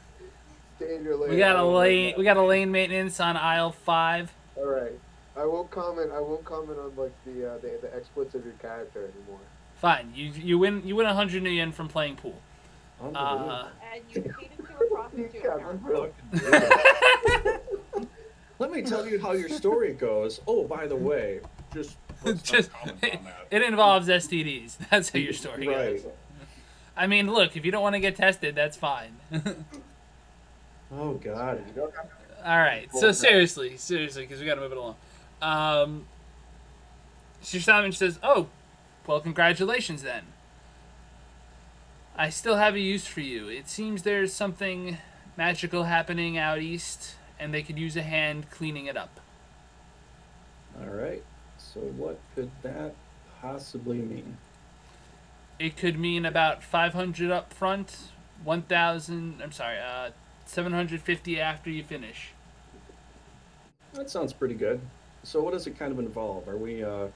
S2: Stay in your lane.
S1: We got a
S2: I don't
S1: lane.
S2: like
S1: We got a lane maintenance on aisle 5.
S2: that. All right. I won't comment on like the exploits of your character anymore.
S1: Fine. You win 100 new yen from playing pool.
S3: Unbelievable.
S5: And you feed it to a prostitute.
S2: Yeah,
S5: apparently.
S3: Let me tell you how your story goes. Oh, by the way, just let's not
S1: Just
S3: comment on that.
S1: it involves STDs. That's how your story
S3: Right.
S1: goes. I mean, look, if you don't want to get tested, that's fine.
S3: Oh God.
S2: You don't have to.
S1: All right. So seriously, because we got to move it along. Sir Simon says, "Oh, well, congratulations then. I still have a use for you. It seems there's something magical happening out east, and they could use a hand cleaning it up."
S3: All right. So what could that possibly mean?
S1: It could mean about 500 up front, 1,000. I'm sorry, 750 after you finish.
S3: That sounds pretty good. So what does it kind of involve? Are we on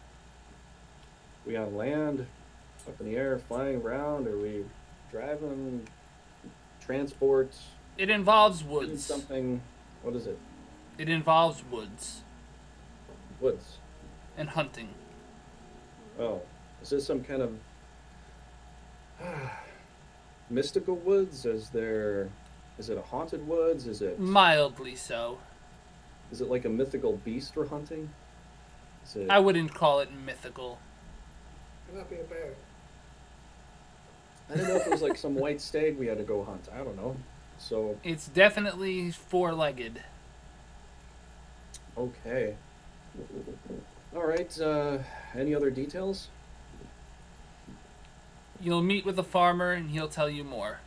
S3: land, up in the air, flying around? Are we driving, transport,
S1: It involves
S3: doing
S1: woods.
S3: something? What is it?
S1: It involves woods
S3: Woods.
S1: and hunting.
S3: Oh, is this some kind of mystical woods? Is it a haunted woods? Is it
S1: Mildly so.
S3: like a mythical beast we're hunting? Is it
S1: I wouldn't call it mythical.
S4: Could not be a bear.
S3: I don't know if it was like some white stag we had to go hunt. I don't know. So
S1: It's definitely four-legged.
S3: okay. All right. Any other details?
S1: You'll meet with a farmer and he'll tell you more.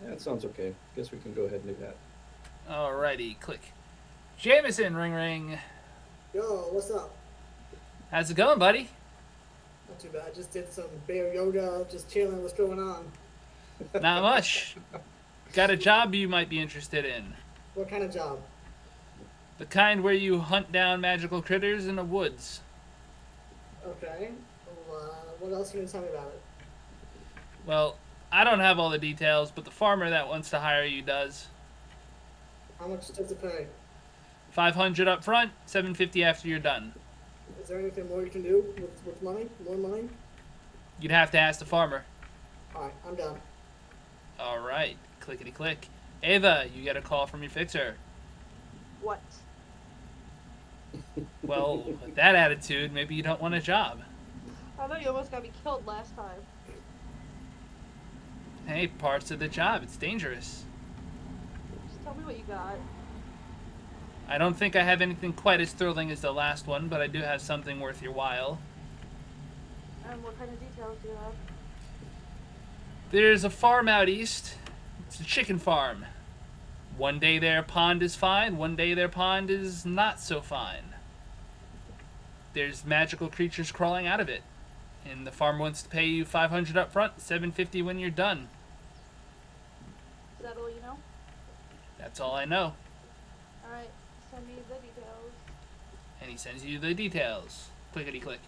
S3: Yeah, that sounds okay. Guess we can go ahead and do that.
S1: Alrighty, click. Jameson, ring ring.
S4: Yo, what's up?
S1: How's it going, buddy?
S4: Not too bad. Just did some bear yoga, just chilling. What's going on?
S1: Not much. Got a job you might be interested in.
S4: What kind of job?
S1: The kind where you hunt down magical critters in the woods.
S4: Okay. Well, what else can you tell me about it?
S1: Well, I don't have all the details, but the farmer that wants to hire you does.
S4: How much does it pay?
S1: 500 up front, 750 after you're done.
S4: Is there anything more you can do with money? More money?
S1: You'd have to ask the farmer.
S4: Alright, I'm down.
S1: Alright, clickety click. Ava, you get a call from your fixer.
S6: What?
S1: Well, with that attitude, maybe you don't want a job.
S6: I thought you almost got me killed last time.
S1: Hey, parts of the job, it's dangerous.
S6: Just tell me what you got.
S1: I don't think I have anything quite as thrilling as the last one, but I do have something worth your while.
S6: And what kind of details do you have?
S1: There's a farm out east. It's a chicken farm. One day their pond is fine, one day their pond is not so fine. There's magical creatures crawling out of it. And the farm wants to pay you 500 up front, 750 when you're done.
S6: Is that all you know?
S1: That's all I know.
S6: Alright, send me the details.
S1: And he sends you the details. Clickety click.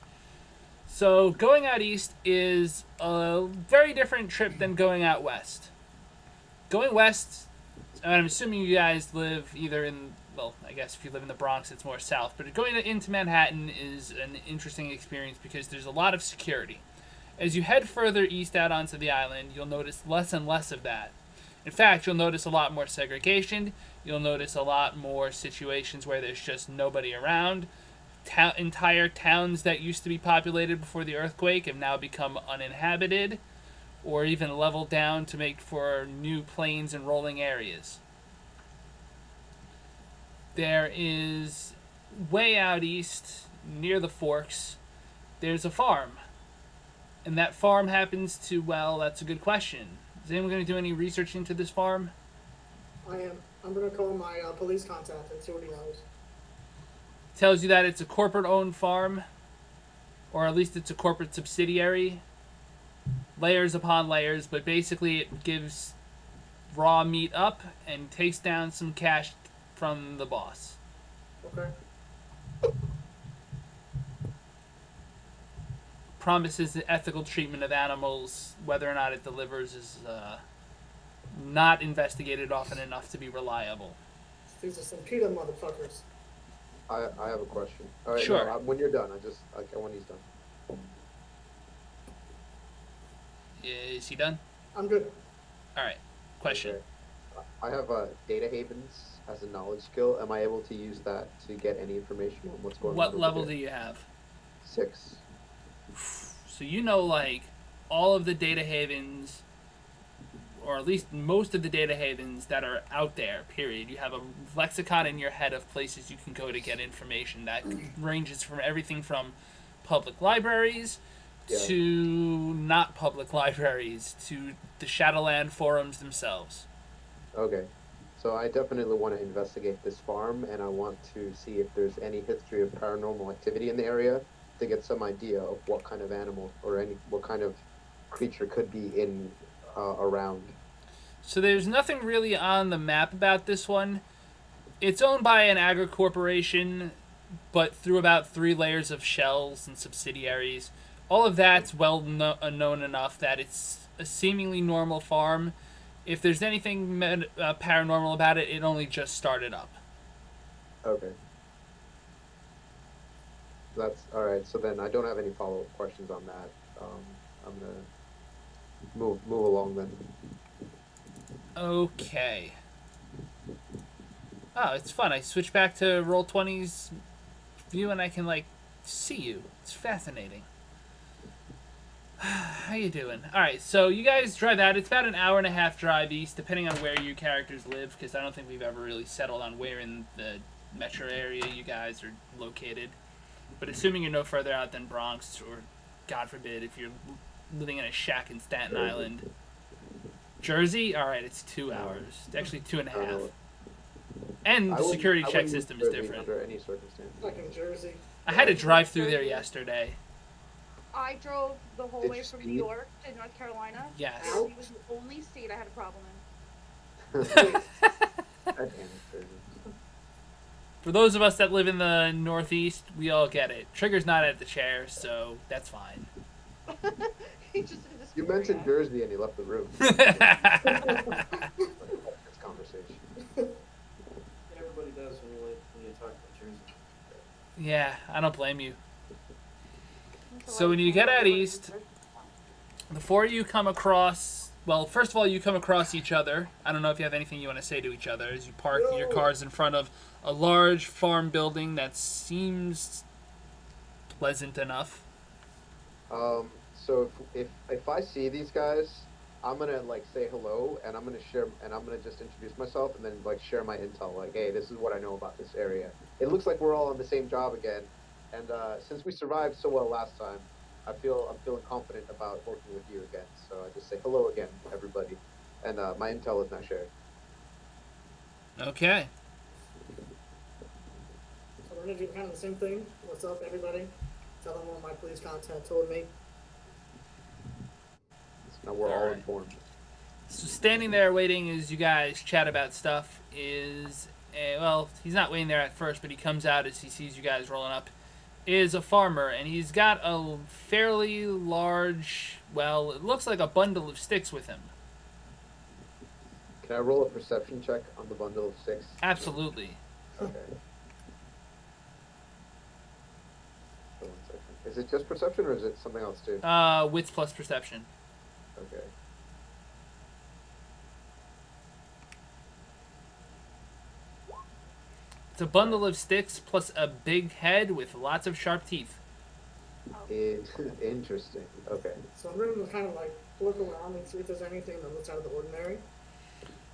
S1: So going out east is a very different trip than going out west. Going west, and I'm assuming you guys live either in, well, I guess if you live in the Bronx, it's more south, but going into Manhattan is an interesting experience because there's a lot of security. As you head further east out onto the island, you'll notice less and less of that. In fact, you'll notice a lot more segregation. You'll notice a lot more situations where there's just nobody around. Entire towns that used to be populated before the earthquake have now become uninhabited, or even leveled down to make for new plains and rolling areas. There is, way out east, near the forks, there's a farm. And that farm happens to, well, that's a good question. Is anyone going to do any research into this farm?
S4: I am. I'm gonna call my police contact and see what he knows.
S1: Tells you that it's a corporate-owned farm, or at least it's a corporate subsidiary. Layers upon layers, but basically it gives raw meat up and takes down some cash from the boss.
S4: Okay.
S1: Promises the ethical treatment of animals. Whether or not it delivers is not investigated often enough to be reliable.
S4: These are some PETA motherfuckers.
S2: I have a question. All right,
S1: Sure.
S2: No, when you're done, when he's done.
S1: Is he done?
S4: I'm good.
S1: All right. Question.
S2: Okay. I have data havens as a knowledge skill. Am I able to use that to get any information on what's going on?
S1: What level do you have?
S2: 6.
S1: So you know like all of the data havens, or at least most of the data havens that are out there, period. You have a lexicon in your head of places you can go to get information that ranges from everything from public libraries to not public libraries to the Shadowland forums themselves.
S2: Okay. So I definitely want to investigate this farm, and I want to see if there's any history of paranormal activity in the area to get some idea of what kind of animal or what kind of creature could be in around.
S1: So there's nothing really on the map about this one. It's owned by an agri corporation, but through about 3 layers of shells and subsidiaries. All of that's known enough that it's a seemingly normal farm. If there's anything paranormal about it, it only just started up.
S2: Okay. That's all right. So then I don't have any follow-up questions on that. I'm gonna move along then.
S1: Okay. Oh, it's fun. I switch back to Roll20's view and I can, like, see you. It's fascinating. How you doing? Alright, so you guys drive out. It's about an hour and a half drive east, depending on where your characters live, because I don't think we've ever really settled on where in the metro area you guys are located. But assuming you're no further out than Bronx, or, God forbid, if you're living in a shack in Staten Island. Jersey? Alright, it's 2 hours. It's actually 2.5. And the security check system is different.
S2: Under any circumstance.
S4: Like in Jersey.
S1: I had to drive through there yesterday.
S6: I drove the whole
S2: Did
S6: way
S2: you
S6: from
S2: speed?
S6: New York to North Carolina.
S1: Yes.
S6: And it was the only state I had a problem in.
S2: God damn it, Jersey.
S1: For those of us that live in the Northeast, we all get it. Trigger's not at the chair, so that's fine.
S6: He just
S2: You mentioned Jersey and he left the room.
S1: Yeah,
S2: This conversation.
S3: Everybody does when you talk about Jersey.
S1: I don't blame you. So when you get out east, the 4 of you come across... Well, first of all, you come across each other. I don't know if you have anything you want to say to each other as you park your cars in front of a large farm building that seems pleasant enough.
S2: So if I see these guys, I'm gonna like say hello, and I'm gonna just introduce myself, and then like share my intel. Like, hey, this is what I know about this area. It looks like we're all on the same job again, and since we survived so well last time, I'm feeling confident about working with you again. So I just say hello again, everybody, and my intel is now shared.
S1: Okay.
S4: So we're gonna do kind of the same thing. What's up, everybody? Tell them what my police contact told me.
S2: So now we're all
S1: Alright.
S2: informed.
S1: So standing there waiting as you guys chat about stuff is... well, he's not waiting there at first, but he comes out as he sees you guys rolling up. Is a farmer, and he's got a fairly large, well, it looks like a bundle of sticks with him.
S2: Can I roll a perception check on the bundle of sticks?
S1: Absolutely.
S2: Okay. So 1 second. Is it just perception or is it something else too?
S1: Wits plus perception.
S2: Okay.
S1: It's a bundle of sticks plus a big head with lots of sharp teeth.
S2: Interesting. Okay.
S4: So I'm going to kind of like look around and see if there's anything that looks out of the ordinary.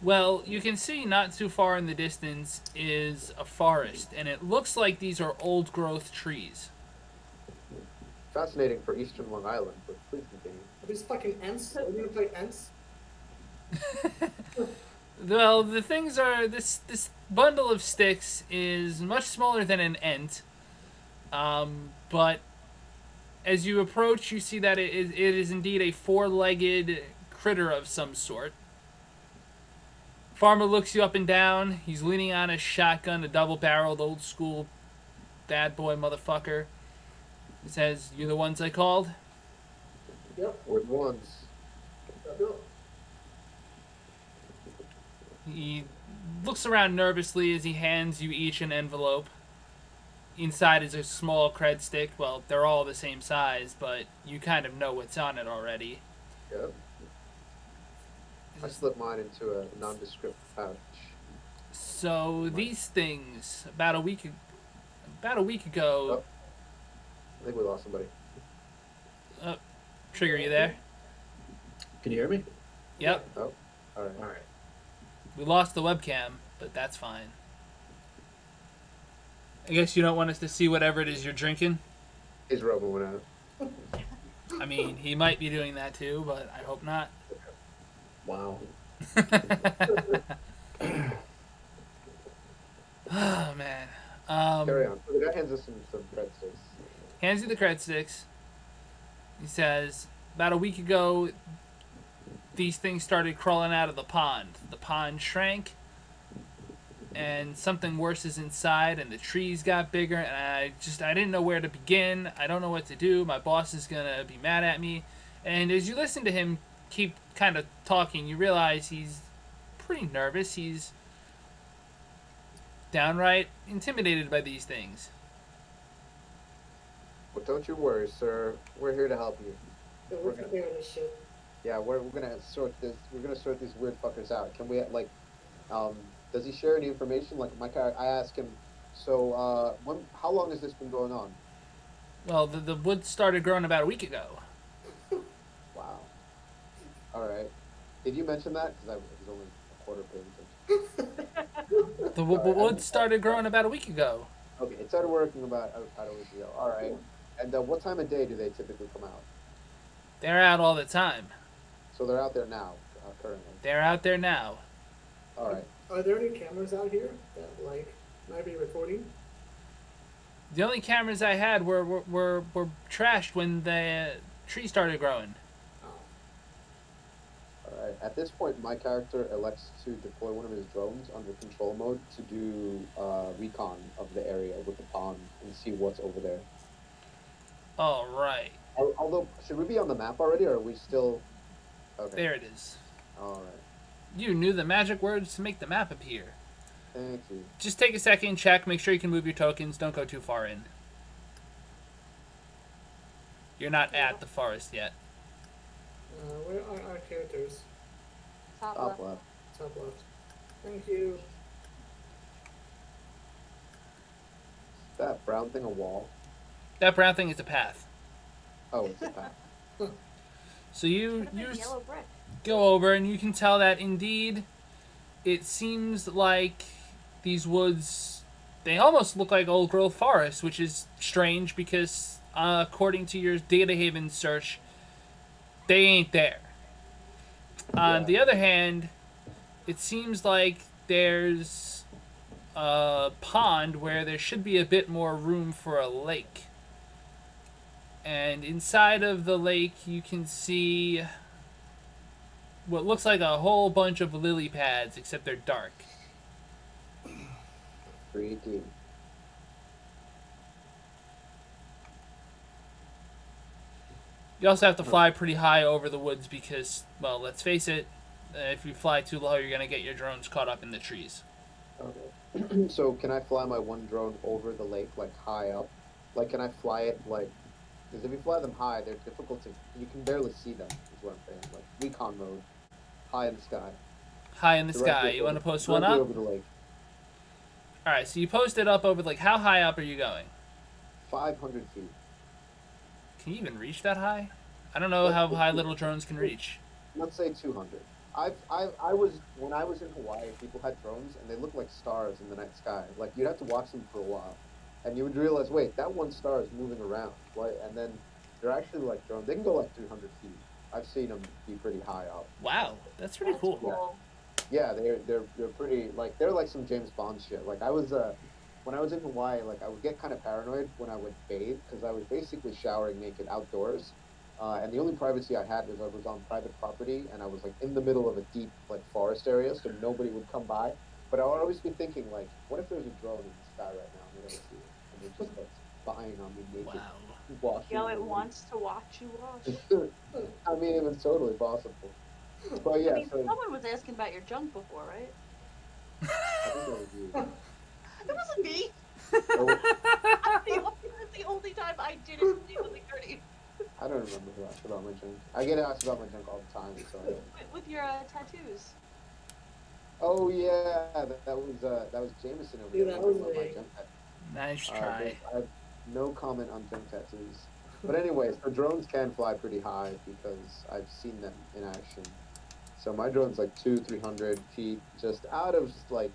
S1: Well, you can see not too far in the distance is a forest, and it looks like these are old-growth trees.
S2: Fascinating for Eastern Long Island, but please continue.
S4: Are these fucking Ents? Are we going to play Ents?
S1: Well, the things are... This bundle of sticks is much smaller than an ent, but as you approach, you see that it is indeed a 4-legged critter of some sort. Farmer looks you up and down. He's leaning on a shotgun, a double-barreled, old-school bad boy motherfucker. He says, "You the ones I called?"
S4: Yep.
S2: We're the ones.
S4: Yep.
S1: He looks around nervously as he hands you each an envelope. Inside is a small cred stick. Well, they're all the same size, but you kind of know what's on it already.
S2: Yep. I slipped mine into a nondescript pouch.
S1: So these things, about a week ago...
S2: I think we lost somebody.
S1: Trigger, you there?
S3: Can you hear me?
S1: Yep.
S2: Oh, all right.
S3: All right.
S1: We lost the webcam, but that's fine. I guess you don't want us to see whatever it is you're drinking?
S2: His robo went out.
S1: I mean, he might be doing that too, but I hope not.
S3: Wow.
S1: Oh, man.
S2: Carry on. So the guy hands us some breadsticks.
S1: Hands you the cred sticks. He says, about a week ago, these things started crawling out of the pond. The pond shrank, and something worse is inside, and the trees got bigger, and I didn't know where to begin. I don't know what to do. My boss is going to be mad at me. And as you listen to him keep kind of talking, you realize he's pretty nervous. He's downright intimidated by these things.
S2: Well, don't you worry, sir. We're here to help you.
S4: Yeah, we're preparing this shit.
S2: Yeah, we're gonna sort this. We're gonna sort these weird fuckers out. Can we like, does he share any information? Like I asked him. So, how long has this been going on?
S1: Well, the wood started growing about a week ago.
S2: Wow. All right. Did you mention that? Because I was only a quarter paying attention.
S1: The wood started growing about a week ago.
S2: Okay, it started working about a week ago. All right. And what time of day do they typically come out?
S1: They're out all the time.
S2: So they're out there now, currently.
S1: They're out there now.
S2: All right.
S4: Are there any cameras out here that might be recording?
S1: The only cameras I had were trashed when the tree started growing.
S4: Oh.
S2: All right. At this point, my character elects to deploy one of his drones under control mode to do recon of the area with the pond and see what's over there.
S1: All right.
S2: Although, should we be on the map already, or are we still? Okay.
S1: There it is.
S2: All right.
S1: You knew the magic words to make the map appear.
S2: Thank you.
S1: Just take a second, check, make sure you can move your tokens. Don't go too far in. You're not at the forest yet.
S4: Where are our characters?
S6: Top
S2: Top
S6: left.
S2: left.
S4: Top left. Thank you.
S2: Is that brown thing a wall?
S1: That brown thing is a path.
S2: Oh, it's a path.
S1: So you
S6: Look at the yellow brick.
S1: go over and you can tell that indeed it seems like these woods, they almost look like old growth forests, which is strange because according to your Data Haven search, they ain't there. On the other hand, it seems like there's a pond where there should be a bit more room for a lake. And inside of the lake, you can see what looks like a whole bunch of lily pads, except they're dark.
S2: Freaky.
S1: You also have to fly pretty high over the woods because, well, let's face it, if you fly too low, you're going to get your drones caught up in the trees.
S2: Okay. So can I fly my one drone over the lake, like high up? Like, can I fly it like? Because if you fly them high, they're difficult to. You can barely see them. Is what I'm saying. Like recon mode, high in the sky.
S1: High in the
S2: Directly
S1: sky. You
S2: over-
S1: want to post one
S2: directly
S1: up?
S2: over the lake.
S1: All right, so you post it up over, like, how high up are you going?
S2: 500 feet.
S1: Can you even reach that high? I don't know how high little drones can reach.
S2: Let's say 200. I was when I was in Hawaii, people had drones and they looked like stars in the night sky. Like you'd have to watch them for a while, and you would realize, wait, that one star is moving around. What? And then they're actually like drones. They can go like 300 feet. I've seen them be pretty high up.
S1: Wow, that's pretty
S6: That's
S1: cool.
S6: cool.
S2: Yeah, they're pretty like they're like some James Bond shit. Like I was when I was in Hawaii, like I would get kind of paranoid when I would bathe because I was basically showering naked outdoors. And the only privacy I had was I was on private property and I was like in the middle of a deep like forest area, so nobody would come by. But I would always be thinking like, what if there's a drone in the sky right now and we don't see it, and they're just like spying on me naked,
S1: Wow.
S2: watching.
S6: You know, it
S2: me.
S6: wants to watch you wash.
S2: I mean, it was totally possible. But yeah,
S6: I mean,
S2: so
S6: someone was asking about your junk before, right?
S2: I think that was you.
S6: It wasn't me.
S2: Oh,
S6: That's the only time I didn't see something dirty.
S2: I don't remember who asked about my junk. I get asked about my junk all the time. So.
S6: With your tattoos.
S2: Oh yeah, that was Jameson over
S4: Yeah,
S2: there.
S4: that was
S2: about my
S4: me.
S2: junk tat-
S1: Nice try.
S2: I have no comment on junk tattoos. But anyways, the drones can fly pretty high because I've seen them in action. So my drone's like 300 feet, just out of just like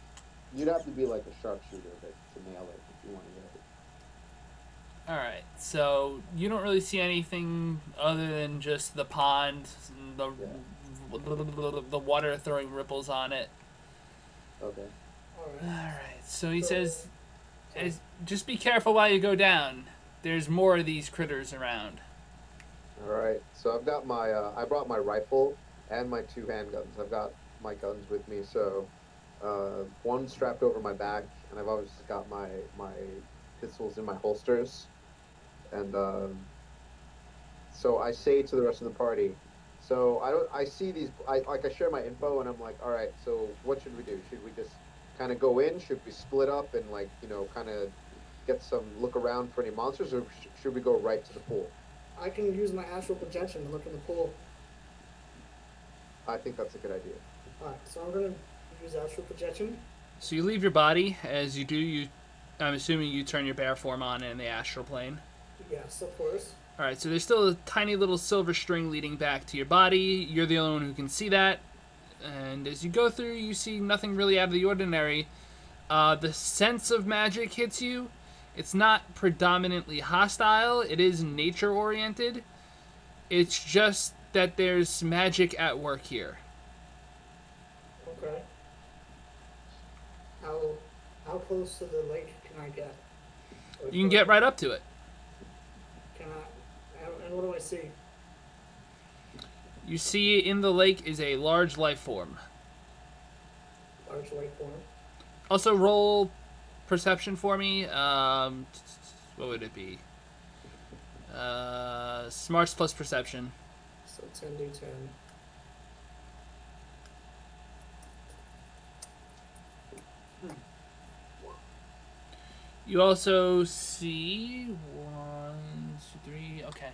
S2: you'd have to be like a sharpshooter to nail it if you want to hit it.
S1: All right. So you don't really see anything other than just the pond, and the water throwing ripples on it.
S2: Okay.
S1: All
S4: Alright.
S1: right. So he
S4: So-
S1: says, "Just be careful while you go down. There's more of these critters around."
S2: All right. So I've got my I brought my rifle and my 2 handguns. I've got my guns with me. So one strapped over my back, and I've always got my pistols in my holsters. And so I say to the rest of the party, so I see these, I share my info, and I'm like, all right, so what should we do? Should we just kind of go in? Should we split up and like, kind of get some look around for any monsters, or should we go right to the pool?
S4: I can use my astral projection to look in the pool.
S2: I think that's a good idea.
S4: Alright, so I'm gonna use astral projection.
S1: So you leave your body. As you do, I'm assuming you turn your bear form on in the astral plane.
S4: Yes, of course.
S1: All right, so there's still a tiny little silver string leading back to your body. You're the only one who can see that. And as you go through, you see nothing really out of the ordinary. The sense of magic hits you. It's not predominantly hostile. It is nature-oriented. It's just that there's magic at work here.
S4: Okay. How close to the lake can I get?
S1: You can get right up to it.
S4: Can I? And what do I see?
S1: You see in the lake is a large life form.
S4: Large light form.
S1: Also, roll perception for me. What would it be? Smarts plus perception.
S4: So 10d10.
S1: You also see 1, 2, 3. Okay.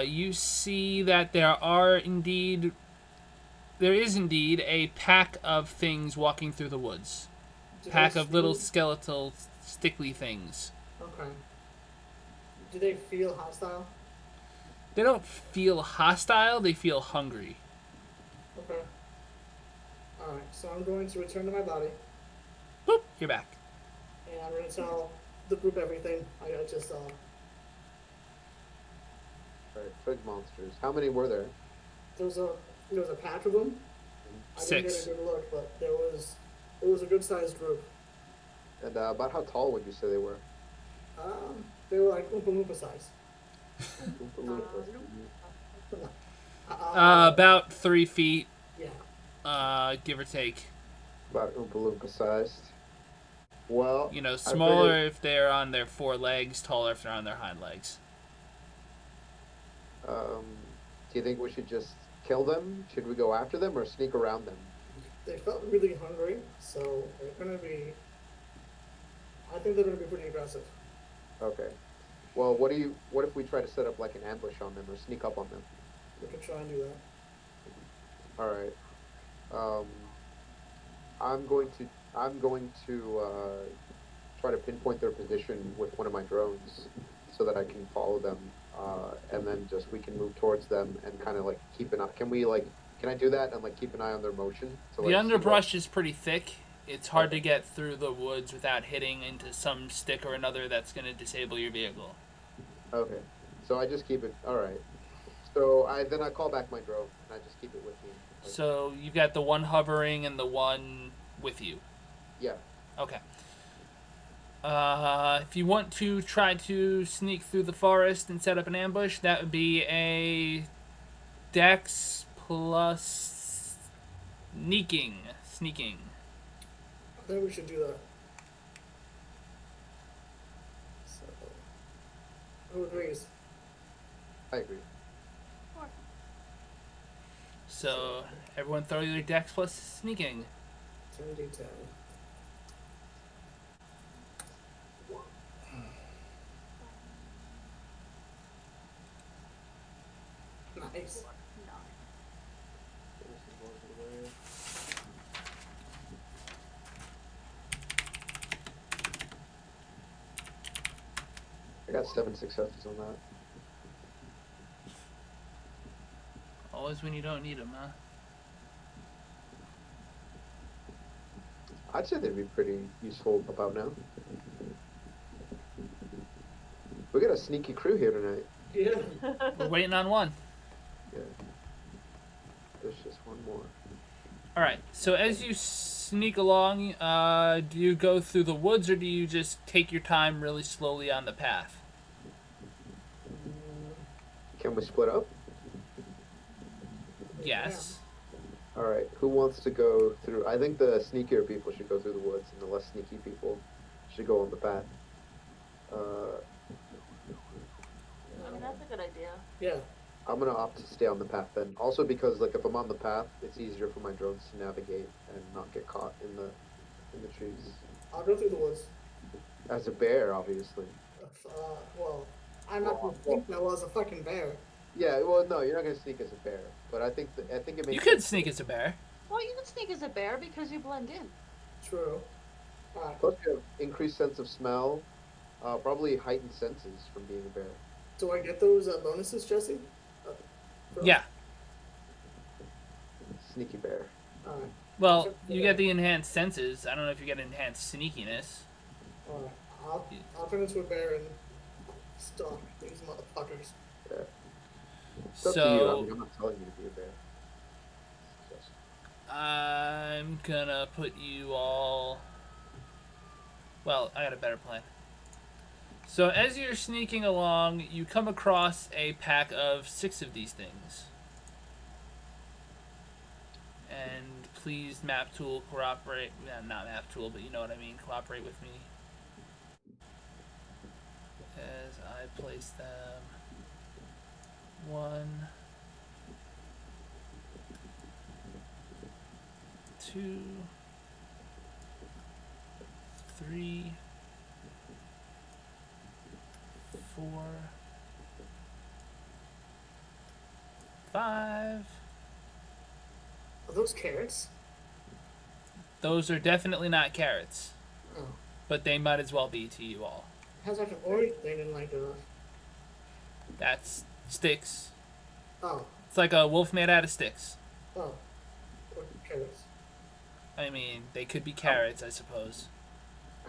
S1: You see that there is indeed a pack of things walking through the woods. Pack of little skeletal, stickly things.
S4: Okay. Do they feel hostile?
S1: They don't feel hostile. They feel hungry.
S4: Okay. Alright, so I'm going to return to my body,
S1: Boop, you're back.
S4: and I'm going to tell the group everything I just saw.
S2: All right, twig monsters. How many were there?
S4: There was a patch of them. I didn't
S1: 6.
S4: get a good look, but it was a good sized group.
S2: And about how tall would you say they were?
S4: They were like Oompa Loompa size.
S1: About 3 feet,
S4: Yeah.
S1: give or take.
S2: About Oompa Loompa sized. Well,
S1: You know,
S2: I
S1: smaller
S2: figured-
S1: if they're on their 4 legs, taller if they're on their hind legs.
S2: Do you think we should just kill them? Should we go after them or sneak around them?
S4: They felt really hungry, so they're gonna be. I think they're gonna be pretty aggressive.
S2: Okay. Well, what if we try to set up like an ambush on them or sneak up on them?
S4: We can try and do that.
S2: All right. I'm going to try to pinpoint their position with one of my drones so that I can follow them, and then we can move towards them and kind of like keep an eye. Can I do that and like keep an eye on their motion? To,
S1: The
S2: like, see
S1: underbrush is pretty thick. It's hard to get through the woods without hitting into some stick or another that's going to disable your vehicle.
S2: Okay. So I just keep it. All right. So I call back my drone and I just keep it with me. Like,
S1: So you've got the one hovering and the one with you.
S2: yeah.
S1: Okay. If you want to try to sneak through the forest and set up an ambush, that would be a Dex plus sneaking.
S4: I think we should do that. So, who agrees?
S2: I agree.
S1: So everyone throw your Dex plus sneaking.
S4: 10d10. Nice.
S2: I got 7 successes on that.
S1: Always when you don't need them, huh?
S2: I'd say they'd be pretty useful about now. We got a sneaky crew here tonight.
S4: Yeah.
S1: We're waiting on one.
S2: Yeah. There's just one more.
S1: All right. So as you sneak along, do you go through the woods or do you just take your time really slowly on the path?
S2: Can we split up?
S1: Yes.
S2: All right. Who wants to go through? I think the sneakier people should go through the woods, and the less sneaky people should go on the path.
S5: I mean, that's a good idea.
S4: Yeah.
S2: I'm gonna opt to stay on the path then. Also because like if I'm on the path, it's easier for my drones to navigate and not get caught in the trees.
S4: I'll go through the woods.
S2: As a bear, obviously.
S4: Well, I'm not gonna think that was a fucking bear.
S2: Yeah. Well, no, you're not gonna sneak as a bear, but I think it makes.
S1: You could sneak as a bear.
S5: Well, you can sneak as a bear because you blend in.
S4: True. Alright.
S2: Plus, you have increased sense of smell, probably heightened senses from being a bear.
S4: Do I get those bonuses, Jesse?
S1: Yeah.
S2: Sneaky bear.
S4: Alright.
S1: Well, you get the enhanced senses. I don't know if you get enhanced sneakiness.
S4: Alright. I'll turn into a bear and stalk these motherfuckers.
S2: Yeah. It's up to you. I mean, I'm not telling you to be a bear. Just-
S1: I'm gonna put you all... Well, I got a better plan. So as you're sneaking along, you come across a pack of 6 of these things. And please, map tool, cooperate. Not map tool, but you know what I mean. Cooperate with me. As I place them. 1, 2, 3, 4, 5.
S4: Are those carrots?
S1: Those are definitely not carrots,
S4: Oh.
S1: but they might as well be to you all.
S4: It has like an orange thing and like a...
S1: That's sticks.
S4: Oh.
S1: It's like a wolf made out of sticks.
S4: Oh. Or carrots.
S1: I mean, they could be carrots, I suppose.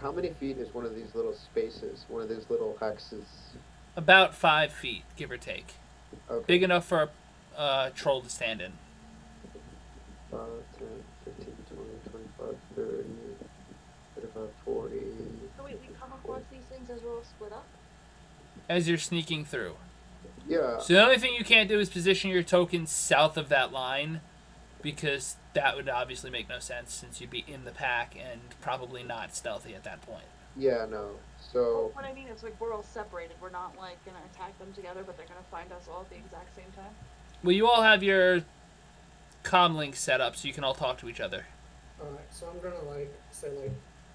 S2: How many feet is one of these little spaces? One of these little hexes?
S1: About 5 feet, give or take.
S2: Okay.
S1: Big enough for a troll to stand in.
S2: 5, 10, 15, 20, 25, 30, 35, 40.
S5: So wait, we come across these things as we're all split up?
S1: As you're sneaking through.
S2: Yeah.
S1: So the only thing you can't do is position your tokens south of that line, because that would obviously make no sense since you'd be in the pack and probably not stealthy at that point.
S2: Yeah, no.
S5: Well,
S2: So,
S5: what I mean is, like, we're all separated. We're not, like, gonna attack them together, but they're gonna find us all at the exact same time.
S1: Well, you all have your comm links set up so you can all talk to each other.
S4: Alright, so I'm gonna like say like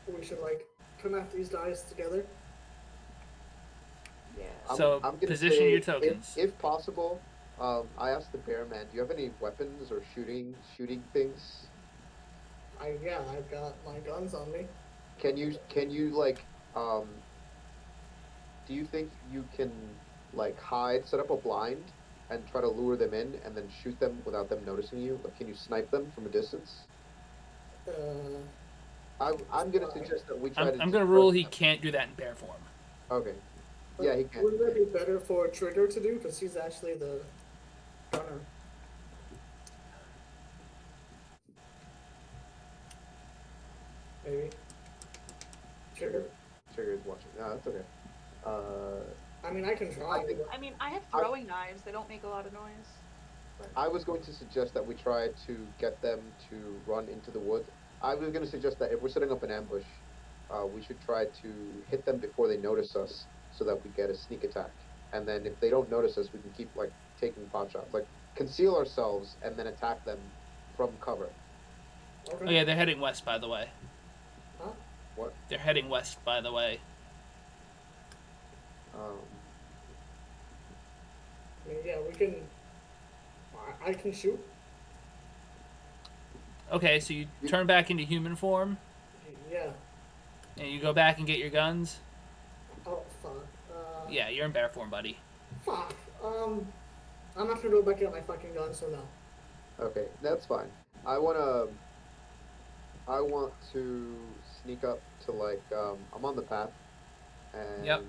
S4: we should like come at these guys together.
S5: Yeah.
S1: So,
S2: I'm gonna
S1: position
S2: say,
S1: your tokens.
S2: If possible, I asked the bear man, do you have any weapons or shooting things?
S4: Yeah, I've got my guns on me.
S2: Can you like, do you think you can like set up a blind and try to lure them in and then shoot them without them noticing you? Like, can you snipe them from a distance? I'm gonna suggest that we try to.
S1: I'm gonna rule he can't do that in bear form.
S2: Okay. Yeah, he can.
S4: Wouldn't that be better for Trigger to do? Because he's actually the gunner. Maybe. Trigger.
S2: Trigger's watching. No, that's okay.
S4: I mean, I can try.
S5: I mean, I have throwing knives. They don't make a lot of noise. But...
S2: I was going to suggest that we try to get them to run into the woods. I was going to suggest that if we're setting up an ambush, we should try to hit them before they notice us, so that we get a sneak attack. And then if they don't notice us, we can keep like taking pot shots, like conceal ourselves and then attack them from cover.
S4: Okay.
S1: Oh yeah, they're heading west, by the way.
S4: Huh?
S2: What?
S1: They're heading west, by the way.
S4: I mean, yeah, we can. I can shoot.
S1: Okay, so you turn back into human form,
S4: Yeah.
S1: and you go back and get your guns.
S4: Oh fuck.
S1: Yeah, you're in bear form, buddy.
S4: Fuck. I'm not gonna go back and get my fucking gun, so no.
S2: Okay, that's fine. I want to sneak up to like I'm on the path, and
S1: Yep.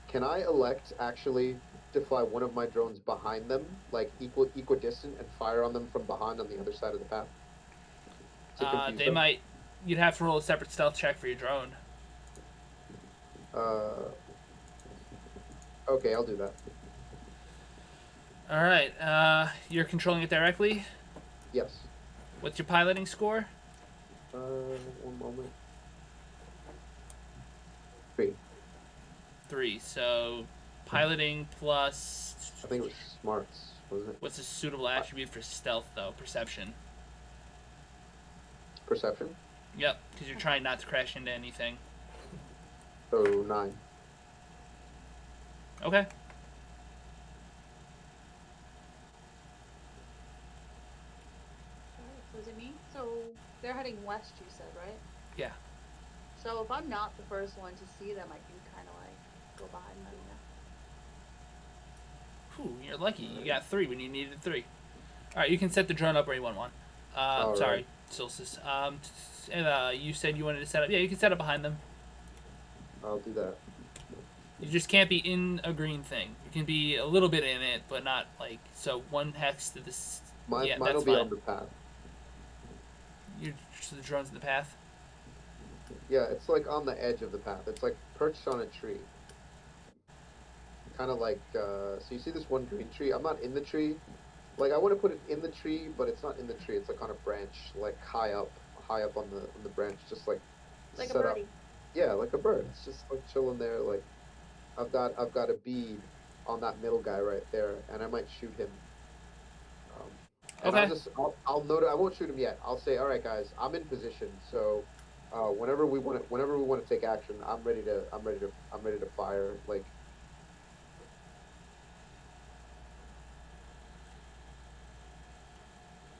S2: can I elect actually to fly one of my drones behind them, like equidistant, and fire on them from behind on the other side of the path? To confuse
S1: They
S2: them?
S1: might. You'd have to roll a separate stealth check for your drone.
S2: Okay, I'll do that.
S1: All right. You're controlling it directly.
S2: Yes.
S1: What's your piloting score?
S2: One moment. 3.
S1: 3. So, piloting plus.
S2: I think it was smarts, wasn't it?
S1: What's a suitable attribute for stealth, though? Perception.
S2: Perception?
S1: Yep, because you're trying not to crash into anything.
S2: So 9.
S1: Okay.
S5: So is it me? So they're heading west, you said, right?
S1: Yeah.
S5: So if I'm not the first one to see them, I can kind of like go behind them. Yeah.
S1: Whew, you're lucky. You got 3 when you needed 3. All right, you can set the drone up where you want one.
S2: All
S1: Sorry,
S2: right.
S1: Solstice. You said you wanted to set up. Yeah, you can set up behind them.
S2: I'll do that.
S1: You just can't be in a green thing. You can be a little bit in it, but not like so. 1 hex to this.
S2: Mine
S1: yeah,
S2: will
S1: that's
S2: be
S1: fine.
S2: on the path.
S1: So the drone's in the path.
S2: Yeah, it's like on the edge of the path. It's like perched on a tree. Kind of like, so you see this one green tree? I'm not in the tree. Like, I want to put it in the tree, but it's not in the tree. It's like on a branch, like high up on the branch, just like
S5: Like a
S2: set up.
S5: birdie.
S2: Yeah, like a bird. It's just like chilling there. Like, I've got a bead on that middle guy right there, and I might shoot him. And
S1: Okay.
S2: I'll note. I won't shoot him yet. I'll say, all right, guys, I'm in position. So, whenever we want to take action, I'm ready to fire. Like,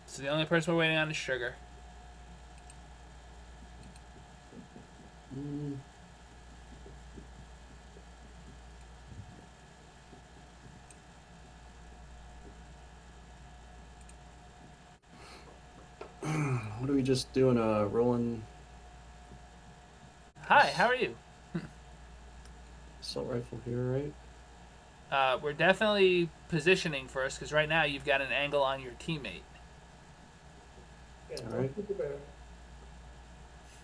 S1: So the only person we're waiting on is Sugar.
S3: What are we just doing? Rolling
S1: Hi, how are you?
S3: assault rifle here, right?
S1: We're definitely positioning first because right now you've got an angle on your teammate.
S4: Yeah,
S3: All
S4: don't
S3: right.
S4: keep the bear.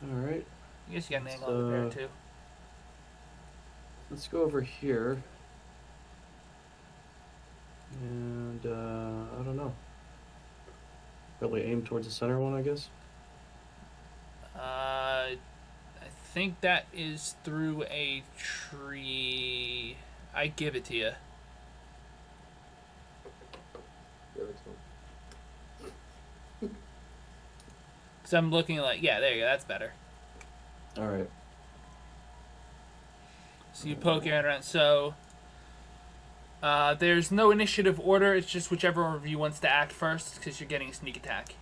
S3: All right.
S1: I guess you got an angle on the bear too.
S3: Let's go over here. And I don't know. Probably aim towards the center one, I guess.
S1: I think that is through a tree. I give it to you.
S2: give it to him.
S1: Because I'm looking like, yeah, there you go. That's better.
S3: All right.
S1: So you poke your head around. So there's no initiative order. It's just whichever of you wants to act first because you're getting a sneak attack.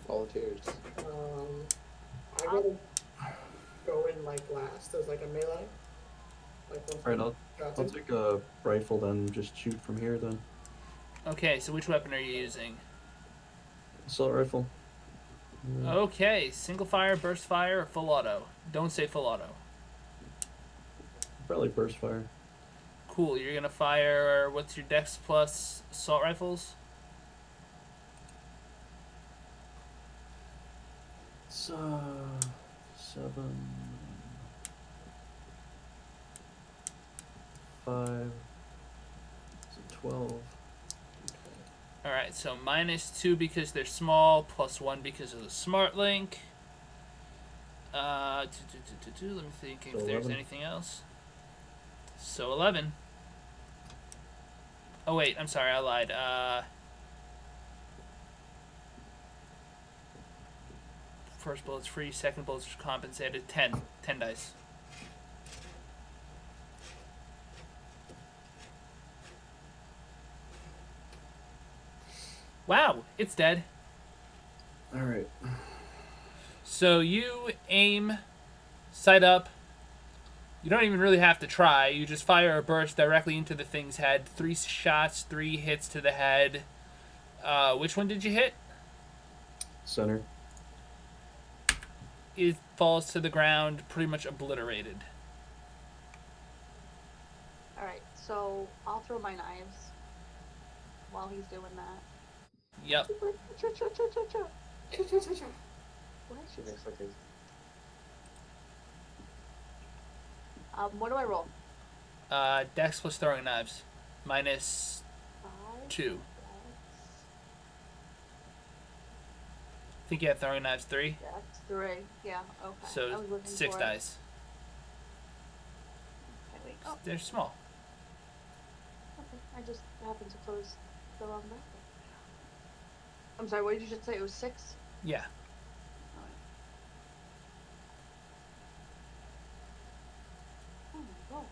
S2: Volunteers.
S4: I gotta go in like last as like a melee. Like once
S3: All right.
S4: I'm
S3: I'll
S4: shot
S3: take a rifle then. Just shoot from here then.
S1: Okay, so which weapon are you using?
S3: Assault rifle.
S1: Okay, single fire, burst fire, or full auto. Don't say full auto.
S3: Probably burst fire.
S1: Cool, you're gonna fire, what's your dex plus assault rifles?
S3: It's 7, 5, it's 12.
S1: Alright, so -2 because they're small, +1 because of the smart link. Let me think if
S3: So
S1: there's
S3: 11.
S1: anything else. So 11. Oh wait, I'm sorry, I lied. First bullet's free, second bullet's compensated. 10 dice. Wow, it's dead.
S3: All right.
S1: So you aim, sight up, You don't even really have to try. You just fire a burst directly into the thing's head. 3 shots, 3 hits to the head. Which one did you hit?
S3: Center.
S1: It falls to the ground, pretty much obliterated.
S5: Alright, so I'll throw my knives while he's doing that.
S1: Yep.
S5: Cha-cha-cha-cha-cha.
S4: Cha-cha-cha-cha.
S2: She makes like
S5: What do I roll?
S1: Dex plus throwing knives. Minus
S5: 5.
S1: 2. I think you have throwing knives 3.
S5: That's 3. Yeah, okay. I
S1: So
S5: was looking
S1: 6
S5: for it.
S1: dice.
S5: Okay, wait. Oh,
S1: They're small.
S5: okay. I just happened to close the wrong bracket. I'm sorry, what did you just say? It was 6?
S1: Yeah.
S5: Oh my god.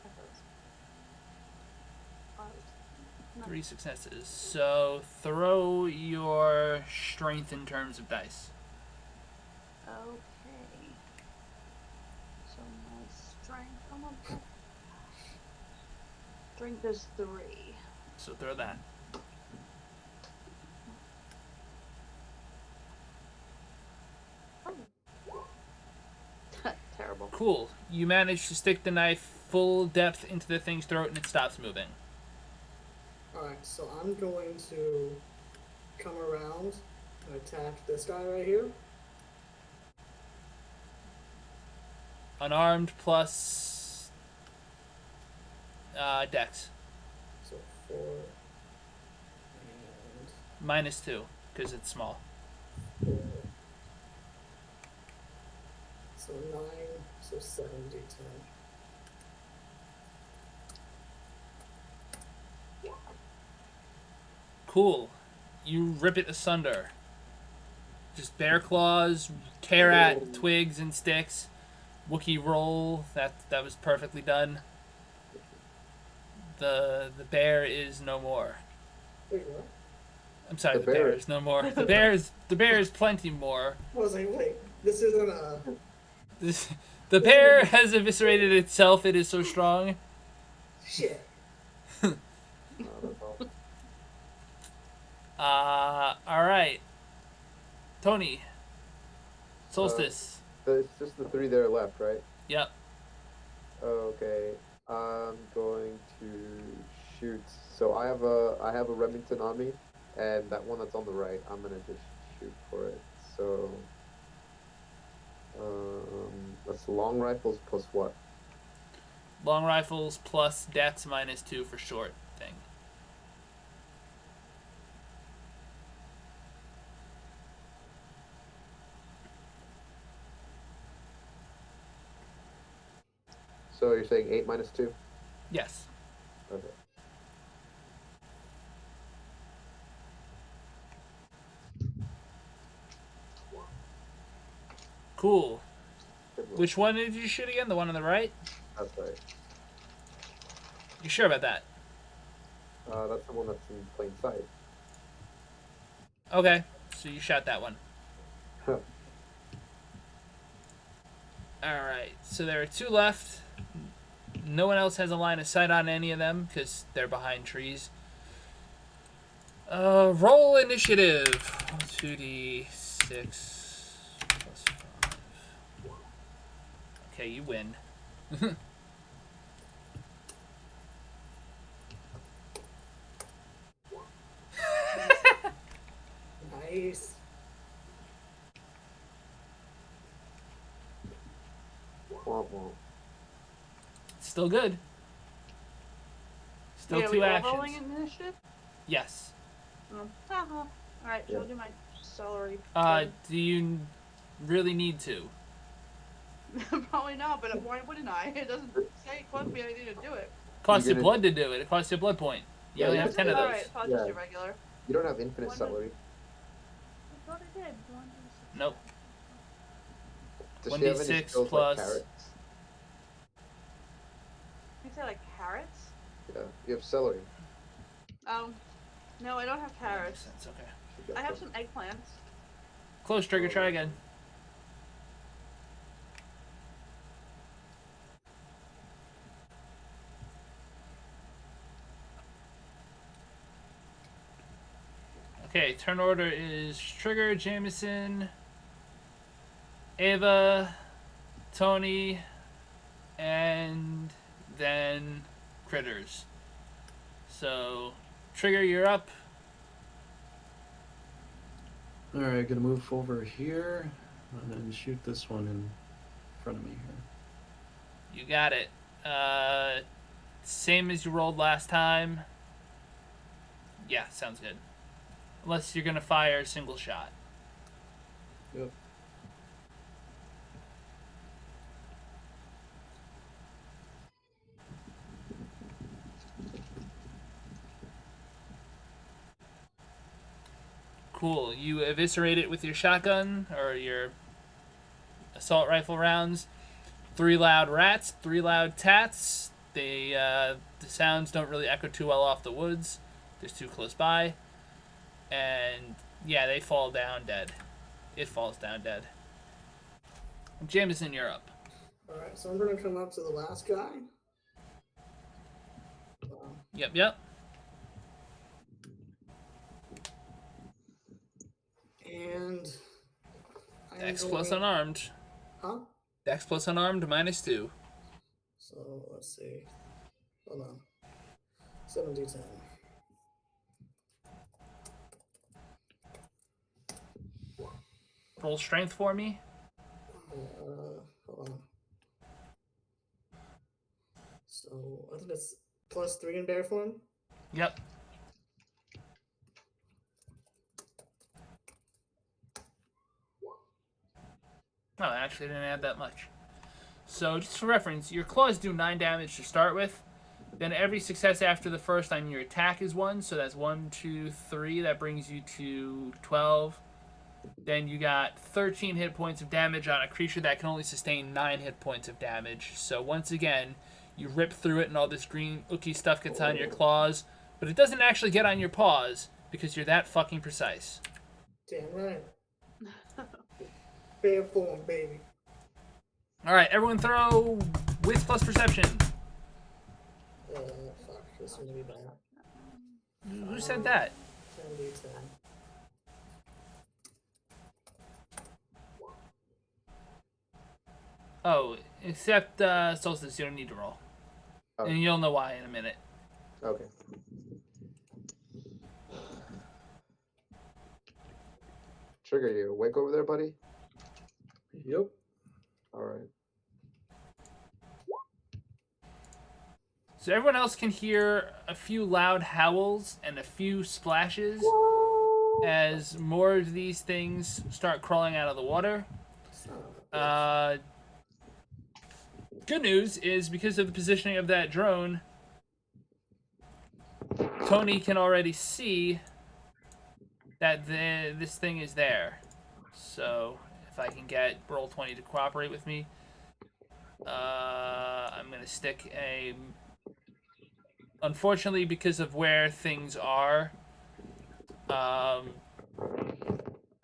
S5: That goes.
S1: 3 successes. So throw your strength in terms of dice.
S5: Okay. So my strength. Come on. Strength is 3.
S1: So throw that.
S5: Terrible.
S1: Cool. You manage to stick the knife full depth into the thing's throat and it stops moving.
S4: Alright, so I'm going to come around and attack this guy right here.
S1: Unarmed plus dex.
S4: So 4 and
S1: Minus 2, because it's small.
S4: 4. So 9, so 7d10.
S1: Cool. You rip it asunder. Just bear claws, tear at twigs and sticks. Wookiee roll. That was perfectly done. The bear is no more.
S4: Wait, what?
S1: I'm sorry,
S2: The
S1: the bear
S2: bear.
S1: is no more. The bear is plenty more.
S4: I was like, wait, this isn't a...
S1: The bear has eviscerated itself. It is so strong.
S4: Shit.
S2: that's all.
S1: All right. Tony. Solstice.
S2: It's just the 3 there left, right?
S1: Yep.
S2: Okay. I'm going to shoot. So I have a Remington on me, and that one that's on the right, I'm gonna just shoot for it. So that's long rifles plus what?
S1: Long rifles plus dex minus 2 for short thing.
S2: So you're saying 8 minus 2?
S1: Yes.
S2: Okay.
S1: Cool.
S2: Good roll.
S1: Which one did you shoot again? The one on the right?
S2: That's right.
S1: You sure about that?
S2: That's the one that's in plain sight.
S1: Okay. So you shot that one.
S2: Huh.
S1: Alright. So there are 2 left. No one else has a line of sight on any of them because they're behind trees. Roll initiative. 2d6 plus 5. Okay, you win.
S4: Nice.
S2: Womp womp.
S1: Still good. Still
S5: Wait, are we
S1: 2
S5: all
S1: actions.
S5: rolling initiative?
S1: Yes.
S5: Alright, so I'll do my celery.
S1: Do you really need to?
S5: Probably not, but why wouldn't I? It doesn't say it costs me anything to do it.
S1: Costs you
S2: You're
S1: blood to do it. It costs you a blood point. You
S2: Yeah,
S1: only
S2: you
S1: have 10 of those.
S5: Alright, so I'll just
S2: Yeah.
S5: do regular.
S2: You don't have infinite
S5: Why not?
S2: celery.
S5: I thought I did.
S1: Nope.
S2: Does she have any
S1: 1d6
S2: skills
S1: plus-
S2: like carrots?
S5: You say like carrots?
S2: Yeah, you have celery.
S5: No, I don't have
S1: Makes
S5: carrots.
S1: sense. Okay.
S2: Should
S5: I
S2: get
S5: have
S2: some.
S5: some eggplants.
S1: Close trigger. Try again. Okay, turn order is Trigger, Jameson, Ava, Tony, and then Critters. So, Trigger, you're up.
S3: Alright, gonna move over here and then shoot this one in front of me here.
S1: You got it. Same as you rolled last time. Yeah, sounds good. Unless you're gonna fire a single shot.
S3: Yep.
S1: Cool. You eviscerate it with your shotgun or your assault rifle rounds. 3 loud rats, 3 loud tats. The sounds don't really echo too well off the woods. They're too close by. And yeah, they fall down dead. It falls down dead. Jameson, you're up.
S4: Alright, so I'm gonna come up to the last guy.
S1: Yep.
S4: And
S1: Dex plus unarmed.
S4: Huh?
S1: Dex plus unarmed -2.
S4: So let's see. Hold on. 7d10.
S1: Roll strength for me.
S4: Hold on. So I think that's +3 in bear form.
S1: Yep. Oh, I actually didn't add that much. So, just for reference, your claws do 9 damage to start with. Then every success after the first on your attack is 1. So that's 1, 2, 3. That brings you to 12. Then you got 13 hit points of damage on a creature that can only sustain 9 hit points of damage. So once again, you rip through it and all this green ooky stuff gets on your claws. But it doesn't actually get on your paws because you're that fucking precise.
S4: Damn right. Bear form, baby.
S1: Alright, everyone throw with plus perception.
S4: Fuck. This is gonna be bad.
S1: Who said that?
S4: 10d10.
S1: Oh, except Solstice, you don't need to roll.
S2: Oh.
S1: And you'll know why in a minute.
S2: Okay. Trigger, you awake over there, buddy?
S3: Yep.
S2: All right.
S1: So everyone else can hear a few loud howls and a few splashes as more of these things start crawling out of the water. Good news is because of the positioning of that drone, Tony can already see that this thing is there. So if I can get roll 20 to cooperate with me, I'm gonna stick a. Unfortunately, because of where things are, I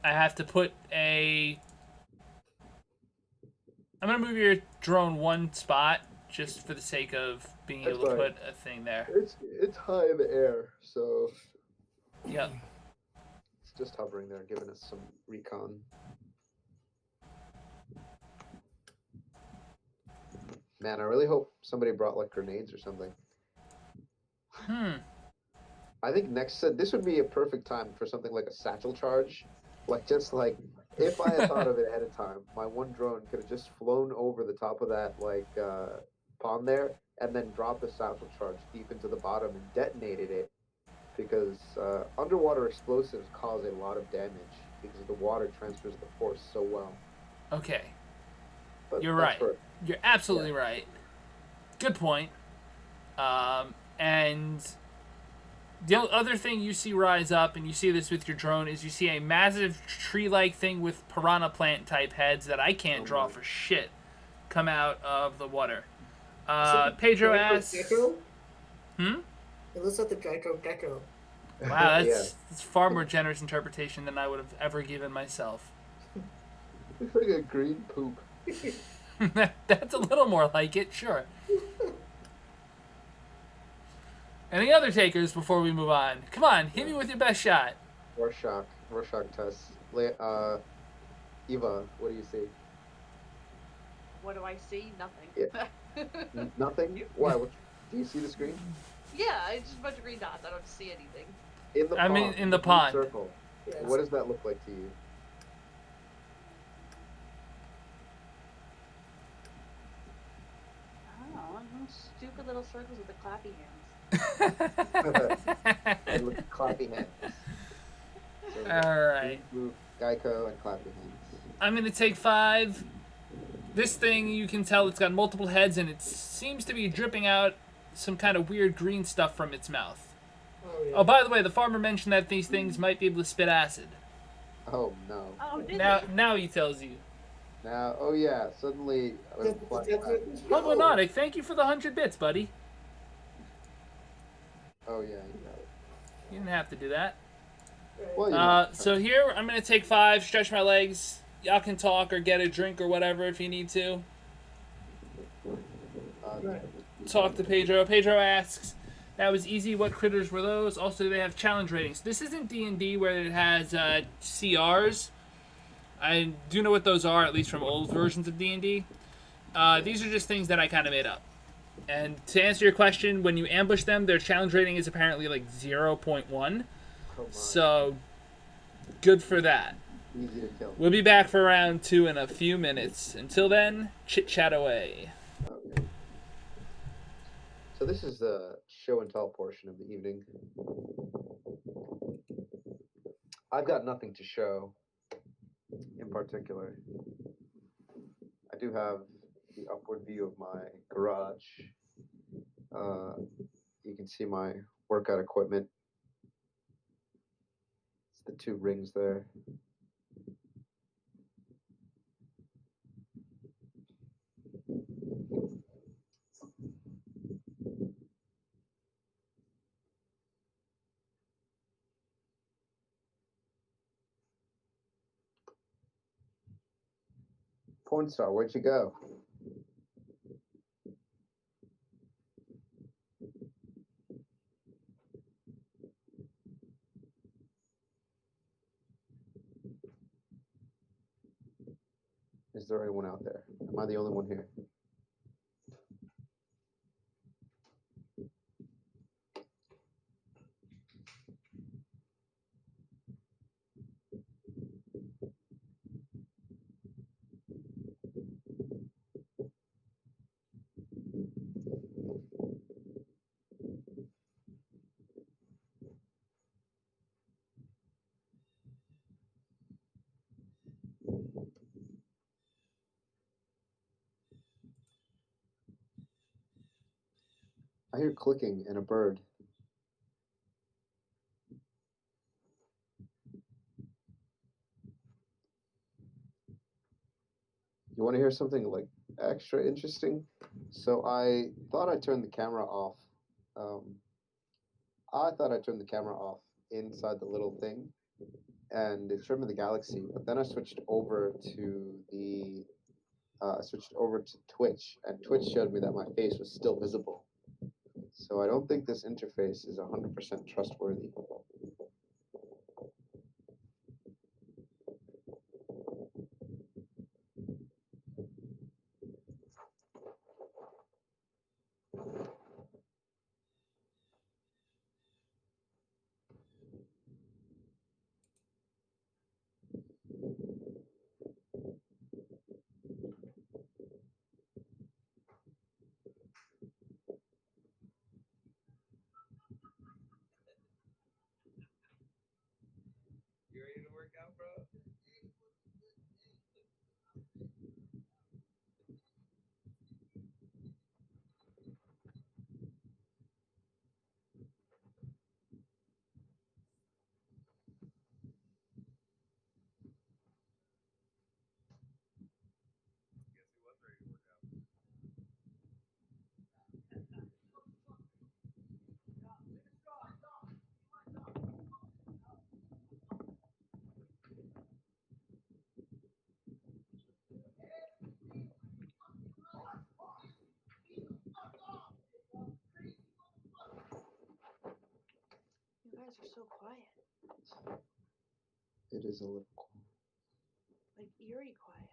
S1: have to put a. I'm gonna move your drone 1 spot just for the sake of being
S2: That's
S1: able to
S2: fine.
S1: put a thing there.
S2: It's high in the air, so
S1: Yep.
S2: it's just hovering there, giving us some recon. Man, I really hope somebody brought like grenades or something. I think this would be a perfect time for something like a satchel charge. Like, just like, if I had thought of it ahead of time, my one drone could have just flown over the top of that, like, pond there, and then dropped the satchel charge deep into the bottom and detonated it. Because underwater explosives cause a lot of damage because the water transfers the force so well.
S1: Okay.
S2: But
S1: You're
S2: that's
S1: right. You're absolutely right. Good point. And the other thing you see rise up, and you see this with your drone, is you see a massive tree-like thing with piranha plant type heads that I can't draw for shit come out of the water. Pedro asks...
S4: Gecko?
S1: Hmm?
S4: It looks like the Gecko.
S1: Wow,
S2: Yeah.
S1: that's far more generous interpretation than I would have ever given myself.
S2: It's like a green poop.
S1: That's a little more like it, sure. Any other takers before we move on? Come on, hit me with your best shot.
S2: Rorschach test. Eva, what do you see?
S5: What do I see? Nothing.
S2: Nothing. Why? Do you see the screen?
S5: Yeah, it's just a bunch of green dots. I don't see anything.
S2: In the
S1: I
S2: pond.
S1: mean, in the
S2: blue
S1: pond.
S2: circle.
S4: Yes.
S2: What does that look like to you?
S5: Oh, stupid little circles with the clappy hands.
S2: And look at clappy hands. So
S1: All right.
S2: blue, Geico, and clappy hands.
S1: I'm gonna take 5. This thing, you can tell it's got multiple heads, and it seems to be dripping out some kind of weird green stuff from its mouth.
S4: Oh, yeah.
S1: Oh, by the way, the farmer mentioned that these things might be able to spit acid.
S2: Oh no.
S5: Oh, did
S1: Now he tells you.
S2: Now, oh yeah, suddenly.
S1: Hoglononic, thank you for the 100 bits, buddy.
S2: Oh yeah, you got it.
S1: You didn't have to do that.
S2: Well, you know.
S1: So here, I'm gonna take 5, stretch my legs. Y'all can talk or get a drink or whatever if you need to.
S4: Right.
S1: Talk to Pedro. Pedro asks, that was easy, what critters were those? Also, they have challenge ratings. This isn't D&D where it has CRs. I do know what those are, at least from old versions of D&D. These are just things that I kind of made up. And to answer your question, when you ambush them, their challenge rating is apparently like 0.1.
S2: Oh, my.
S1: So, good for that.
S2: Easy to kill.
S1: We'll be back for round 2 in a few minutes. Until then, chit-chat away.
S2: Okay. So this is the show and tell portion of the evening. I've got nothing to show in particular. I do have the upward view of my garage. You can see my workout equipment. It's the 2 rings there. Porn star, where'd you go? Is there anyone out there? Am I the only one here? I hear clicking and a bird. You want to hear something like extra interesting? So I thought I turned the camera off. I thought I turned the camera off inside the little thing, and it showed me the galaxy. But then I switched over to Twitch, and Twitch showed me that my face was still visible. So I don't think this interface is 100% trustworthy.
S7: You ready to work out, bro? Guess he was ready to work out.
S5: You guys are so quiet.
S2: It is a little cool.
S5: Like eerie quiet.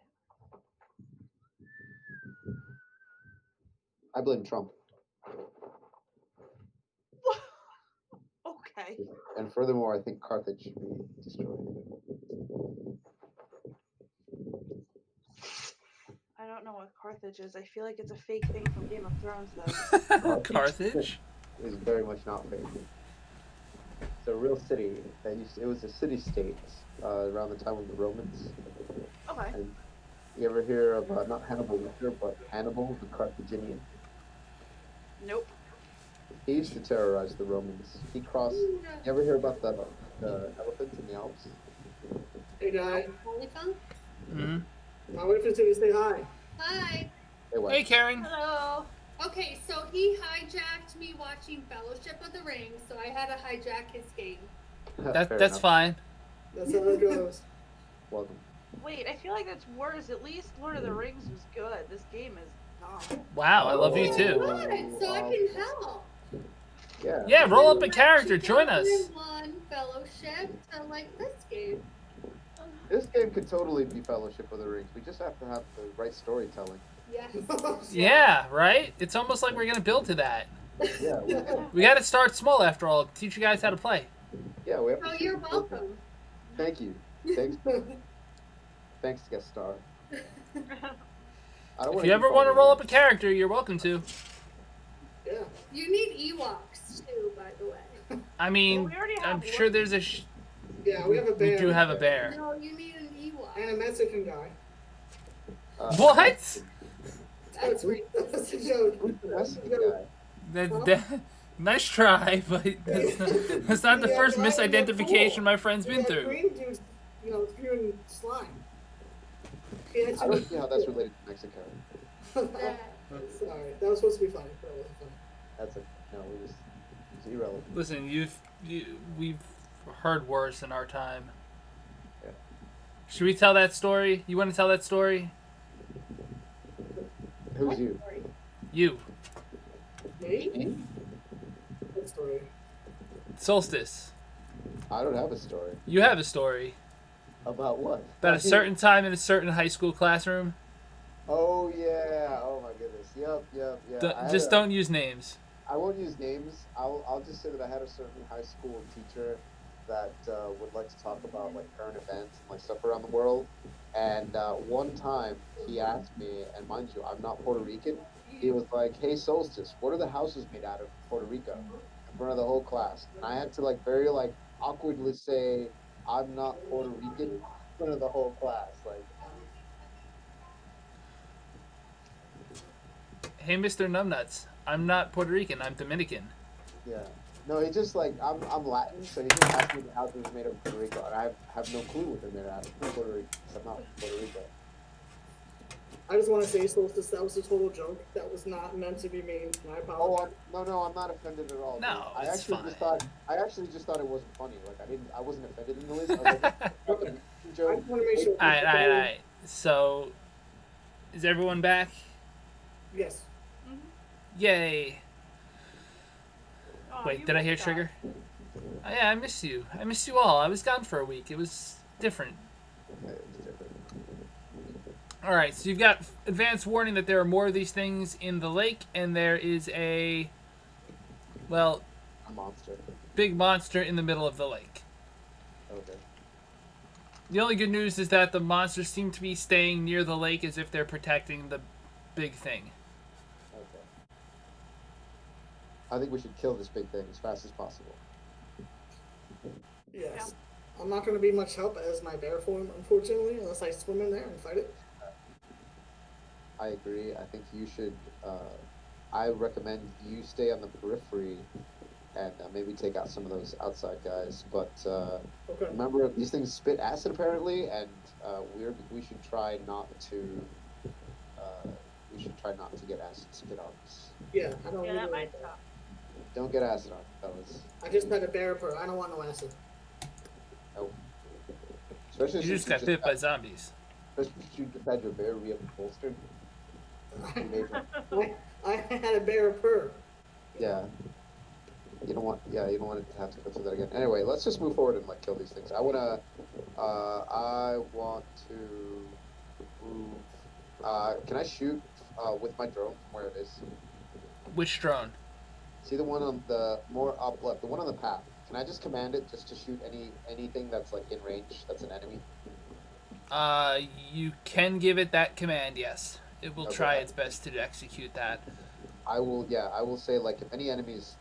S2: I blame Trump.
S5: Okay.
S2: And furthermore, I think Carthage should be destroyed.
S5: I don't know what Carthage is. I feel like it's a fake thing from Game of Thrones, though.
S1: Carthage?
S2: Is very much not fake. It's a real city. It was a city-state around the time of the Romans.
S5: Okay.
S2: And you ever hear of not Hannibal Lecter, but Hannibal the Carthaginian?
S5: Nope.
S2: He used to terrorize the Romans. He crossed. You ever hear about the elephants in the Alps?
S4: Hey, guy.
S1: Mm-hmm.
S4: My wife is here to say hi.
S8: Hi.
S2: They went.
S1: Hey, Karen.
S5: Hello.
S8: Okay, so he hijacked me watching Fellowship of the Ring, so I had to hijack his game.
S2: Fair
S1: That's
S2: enough.
S1: fine.
S4: That's how it goes.
S2: Welcome.
S5: Wait, I feel like that's worse. At least Lord of the Rings was good. This game is not.
S1: Wow, I love you too.
S8: Good, so I can help.
S2: Yeah.
S1: Yeah, roll up a
S8: From
S1: character. Join us.
S8: 2001 Fellowship to like this game.
S2: This game could totally be Fellowship of the Rings. We just have to have the right storytelling.
S8: Yes.
S1: Yeah, right? It's almost like we're going to build to that.
S2: Yeah.
S1: We got to start small after all. Teach you guys how to play.
S2: Yeah. We have to
S8: Oh,
S2: shoot
S8: you're
S2: the children.
S8: welcome.
S2: Thank you. Thanks, guest star. I don't
S1: If
S2: wanna
S1: you ever
S2: keep
S1: want to
S2: on
S1: roll
S2: going.
S1: up a character, you're welcome to.
S4: Yeah.
S8: You need Ewoks too, by the way.
S1: I mean,
S5: Well, we already
S1: I'm
S5: have
S1: sure
S5: one.
S1: there's a...
S4: Yeah, we have a bear.
S1: We do have a bear.
S8: No, you need an Ewok.
S4: And a Mexican guy.
S1: What?
S8: That's right.
S4: That's a joke.
S2: Who's the Mexican guy?
S1: That, nice try, but that's not the
S4: Yeah,
S1: first
S4: right,
S1: misidentification
S4: cool.
S1: my friend's been
S4: That
S1: through.
S4: green dude's, spewing slime. Yeah,
S2: I don't see how that's related to Mexico.
S4: Sorry, that was supposed to be funny, but it wasn't funny.
S2: That's it's irrelevant.
S1: Listen, we've heard worse in our time.
S2: Yeah.
S1: Should we tell that story? You want to tell that story?
S2: Who's you?
S1: You.
S4: Me? Good story.
S1: Solstice.
S2: I don't have a story.
S1: You have a story
S2: About what?
S1: about a certain time in a certain high school classroom.
S2: Oh yeah. Oh my goodness. Yep. Yeah.
S1: Just don't use names.
S2: I won't use names. I'll just say that I had a certain high school teacher that would like to talk about like current events and like stuff around the world. And one time he asked me, and mind you, I'm not Puerto Rican. He was like, "Hey, Solstice, what are the houses made out of Puerto Rico?" In front of the whole class, and I had to like very like awkwardly say, "I'm not Puerto Rican," in front of the whole class. Like,
S1: Hey, Mr. Numbnuts. I'm not Puerto Rican. I'm Dominican.
S2: yeah. No, he just like I'm Latin, so he just asked me the houses made of Puerto Rico, and I have no clue what they're made out of Puerto Rico. I'm not Puerto Rico.
S4: I just want to say, Solstice, that was a total joke. That was not meant to be mean. My apologies.
S2: No, I'm not offended at all.
S1: No,
S2: dude. I
S1: it's
S2: actually
S1: fine.
S2: I actually just thought it wasn't funny. Like I wasn't offended in the least. I was like, fucking
S4: I
S2: joke.
S4: just want to make sure.
S1: All right. So, is everyone back?
S4: Yes.
S1: Yay.
S5: Oh,
S1: Wait,
S5: you
S1: did I hear
S5: missed that.
S1: Trigger? Oh, yeah, I miss you. I miss you all. I was gone for a week. It was different.
S2: It's different.
S1: All right, so you've got advance warning that there are more of these things in the lake, and there is a, well,
S2: A monster.
S1: big monster in the middle of the lake.
S2: Okay.
S1: The only good news is that the monsters seem to be staying near the lake as if they're protecting the big thing.
S2: Okay. I think we should kill this big thing as fast as possible.
S4: Yes. I'm not going to be much help as my bear form, unfortunately, unless I swim in there and fight it.
S2: I agree. I think you should. I recommend you stay on the periphery and maybe take out some of those outside guys. But
S4: Okay.
S2: remember, these things spit acid apparently, and we should try not to. We should try not to get acid spit on us.
S4: Yeah, I don't
S5: Yeah,
S4: need
S5: that
S4: it.
S5: might stop.
S2: Don't get acid on, fellas.
S4: I just had a bear purr. I don't want no acid.
S2: No. Especially
S1: You
S2: since
S1: just got bit by zombies.
S2: Especially since you just had your bear reupholstered.
S4: I had a bear purr.
S2: Yeah. You don't want, yeah, you don't want it to have to go through that again. Anyway, let's just move forward and like kill these things. I want to move. Can I shoot with my drone from where it is?
S1: Which drone?
S2: See the one on the more up left, the one on the path. Can I just command it just to shoot anything that's like in range that's an enemy?
S1: You can give it that command, yes. It will
S2: Okay.
S1: try its best to execute that.
S2: I will say like if any enemies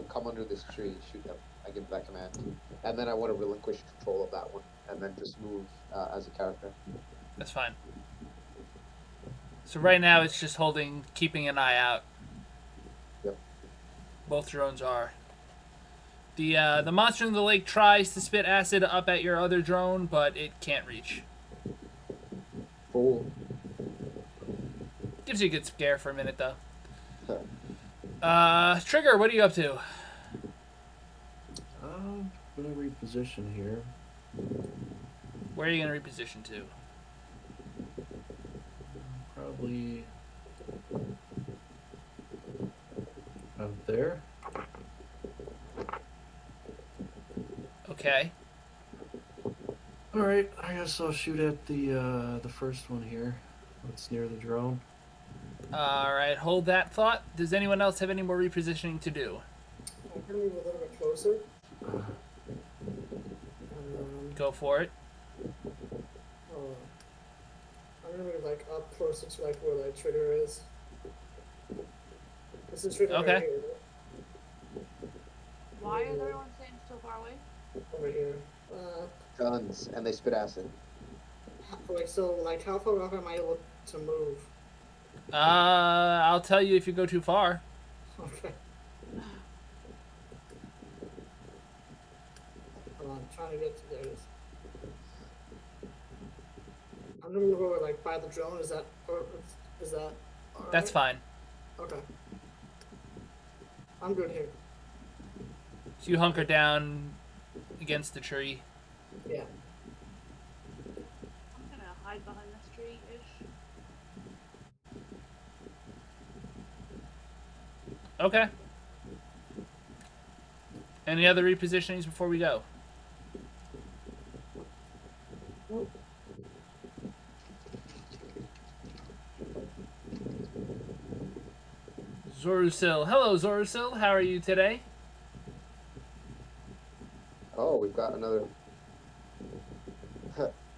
S2: come under this tree, shoot them. I give that command, and then I want to relinquish control of that one, and then just move as a character.
S1: That's fine. So right now it's just keeping an eye out.
S2: Yep.
S1: Both drones are. The monster in the lake tries to spit acid up at your other drone, but it can't reach.
S2: Fool.
S1: Gives you a good scare for a minute though. Trigger, what are you up to?
S3: I'm gonna reposition here.
S1: Where are you gonna reposition to?
S3: Probably out there.
S1: Okay.
S3: All right, I guess I'll shoot at the first one here. That's near the drone.
S1: Alright, hold that thought. Does anyone else have any more repositioning to do?
S4: I'm gonna move a little bit closer.
S1: Go for it.
S4: I'm gonna move like up closer to like where the trigger is. This is trigger
S1: Okay.
S4: right here.
S5: Why is everyone staying so far away?
S4: Over here.
S2: Guns, and they spit acid.
S4: Like so, like how far up am I able to move?
S1: I'll tell you if you go too far.
S4: Okay. Hold on, I'm trying to get to there. It is. I'm gonna move over like by the drone. Is that all
S1: That's
S4: right?
S1: fine.
S4: Okay. I'm good here.
S1: So you hunker down against the tree.
S4: Yeah.
S5: I'm gonna hide behind this tree-ish.
S1: Okay. Any other repositionings before we go? Zorusil. Hello, Zorusil. How are you today?
S2: Oh, we've got another.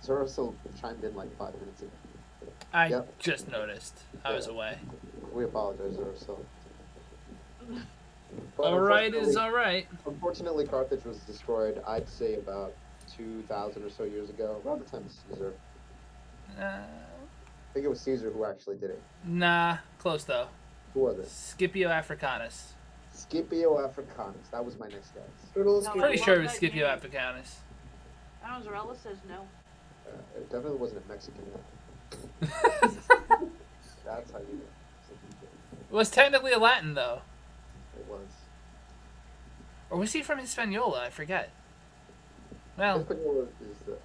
S2: Zorosil chimed in like 5 minutes ago.
S1: I
S2: Yep.
S1: just noticed. I was away.
S2: We apologize, Zorosil.
S1: Alright is alright.
S2: Unfortunately, Carthage was destroyed, I'd say about 2,000 or so years ago, around the time of Caesar. I think it was Caesar who actually did it.
S1: Nah, close though.
S2: Who was it?
S1: Scipio Africanus.
S2: Scipio Africanus. That was my next guess.
S4: Good old
S5: No,
S4: Scipio.
S1: Pretty
S5: love
S1: sure it was
S5: that
S1: Scipio
S5: name.
S1: Africanus.
S5: Zarella says no.
S2: It definitely wasn't a Mexican name. That's how you know.
S1: It was technically a Latin though.
S2: It was.
S1: Or was he from Hispaniola? I forget. Well,
S2: Hispaniola is the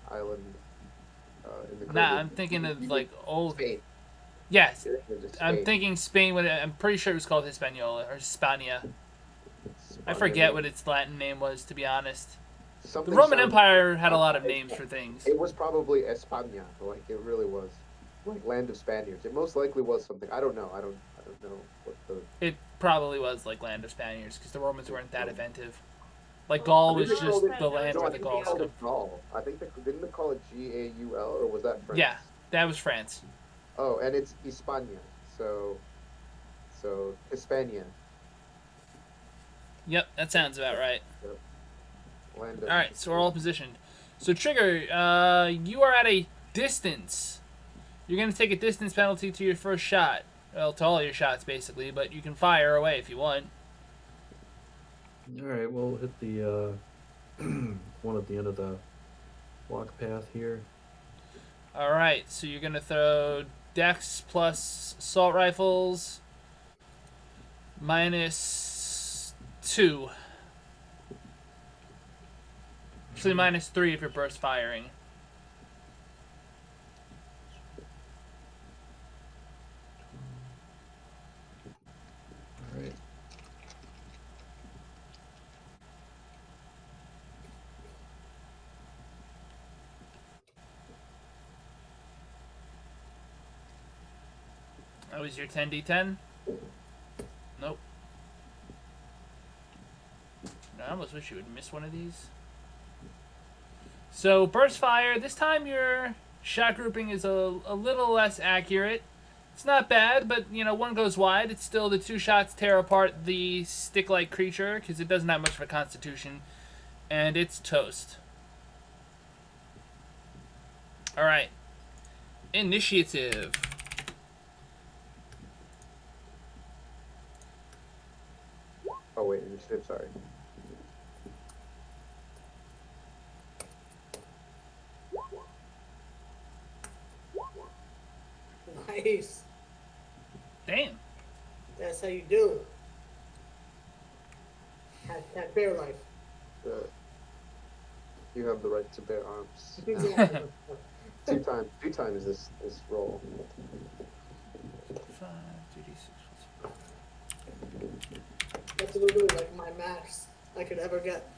S2: island in the
S1: nah,
S2: Caribbean.
S1: I'm thinking of like old.
S2: Spain.
S1: Yes,
S2: Just
S1: I'm
S2: Spain.
S1: thinking Spain. I'm pretty sure it was called Hispaniola or Hispania. I
S2: Spaniard.
S1: forget what its Latin name was, to be honest. The
S2: Something
S1: Roman
S2: sounds-
S1: Empire had a lot of names for things.
S2: It was probably España, like it really was, like land of Spaniards. It most likely was something. I don't know. I don't know what the.
S1: It probably was like land of Spaniards because the Romans weren't that inventive. Like Gaul was
S2: Didn't they
S1: just
S2: call it-
S1: the land
S2: No,
S1: where
S2: I
S1: the
S2: think they
S1: Gauls
S2: called
S1: come.
S2: it Gaul. I think didn't they call it Gaul or was that French?
S1: Yeah, that was France.
S2: Oh, and it's Hispania, so Hispania.
S1: Yep, that sounds about right.
S2: Land of.
S1: All right, so we're all positioned. So Trigger, you are at a distance. You're gonna take a distance penalty to your first shot. Well, to all your shots basically, but you can fire away if you want.
S3: All right, we'll hit the one at the end of the walk path here.
S1: All right, so you're gonna throw Dex plus assault rifles -2. Actually, -3 if you're burst firing.
S3: All right.
S1: That was your 10d10? Nope. I almost wish you would miss one of these. So, burst fire. This time your shot grouping is a little less accurate. It's not bad, but, you know, one goes wide. It's still the 2 shots tear apart the stick-like creature, because it doesn't have much of a constitution. And it's toast. Alright. Initiative.
S2: Oh wait, initiative. Sorry.
S4: Nice.
S1: Damn.
S4: That's how you do it. Have bear life.
S2: You have the right to bear arms. Now.
S4: Exactly.
S2: Two times this roll.
S1: 5, 2d6 plus 4.
S4: That's literally like my max I could ever get.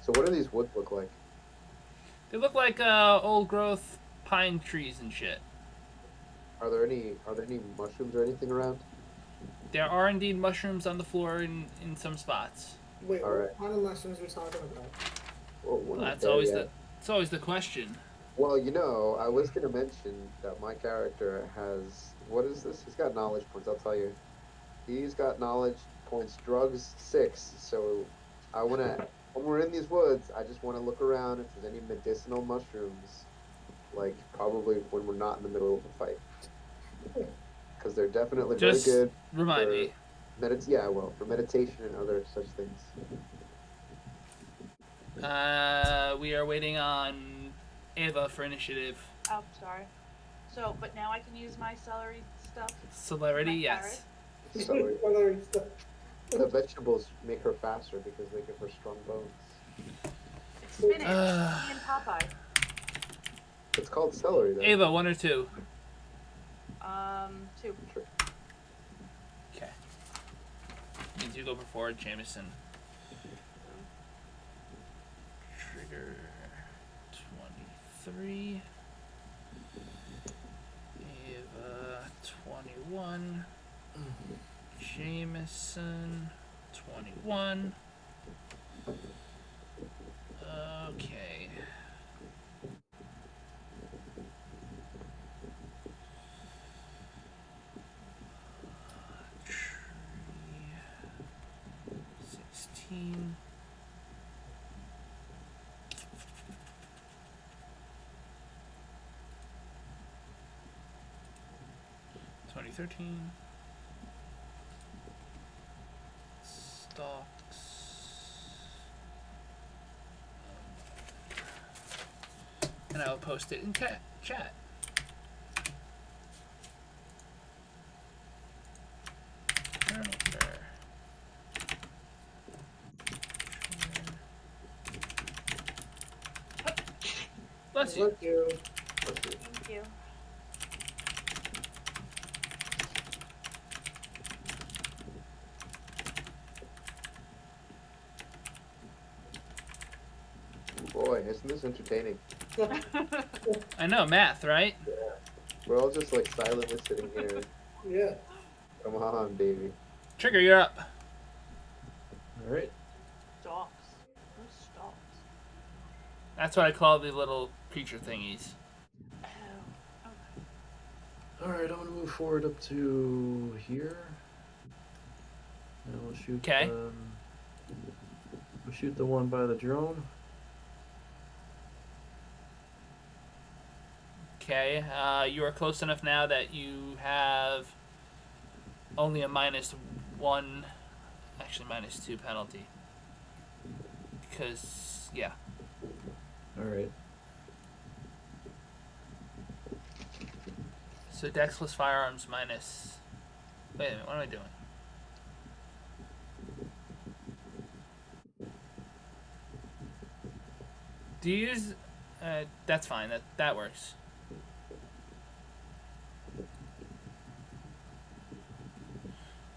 S2: So what do these woods look like?
S1: They look like old growth pine trees and shit.
S2: Are there any mushrooms or anything around?
S1: There are indeed mushrooms on the floor in some spots.
S4: Wait,
S2: All
S4: what
S2: right.
S4: kind of mushrooms are we talking about?
S2: Well, we're not
S1: That's
S2: there
S1: always
S2: yet.
S1: it's always the question.
S2: Well, you know, I was gonna mention that my character has, what is this? He's got knowledge points. I'll tell you. He's got knowledge points. Drugs 6. So I wanna, when we're in these woods, I just wanna look around if there's any medicinal mushrooms. Like probably when we're not in the middle of a fight. Because they're definitely
S1: Just
S2: very good.
S1: remind me.
S2: Yeah, well, for meditation and other such things.
S1: We are waiting on Ava for initiative.
S6: Oh, sorry. So, but now I can use my celery stuff.
S1: Celerity,
S6: My
S1: yes.
S2: Celery.
S4: Coloring stuff.
S2: The vegetables make her faster because they give her strong bones.
S6: It's spinach. Me and Popeye.
S2: It's called celery, though.
S1: Ava, 1 or 2?
S6: 2.
S2: Sure.
S1: Okay. Means you go before Jameson. Trigger 23. Ava 21. Jameson 21. Okay. Tree 16. $2013. Stocks. And I will post it in chat. Bless you.
S4: Thank you.
S6: Thank you.
S2: Boy, isn't this entertaining?
S1: I know, math, right?
S2: Yeah. We're all just like silently sitting here.
S4: Yeah.
S2: Come on, baby.
S1: Trigger, you're up.
S3: Alright.
S6: Stalks. Who's stalks?
S1: That's what I call the little creature thingies.
S6: Oh. Okay.
S3: Alright, I'm gonna move forward up to here. And we'll shoot.
S1: Okay.
S3: We'll shoot the one by the drone.
S1: Okay, you are close enough now that you have only a -1, actually -2 penalty. Because, yeah.
S3: Alright.
S1: So Dex plus firearms minus... Wait a minute, what am I doing? Do you use... that's fine, that works.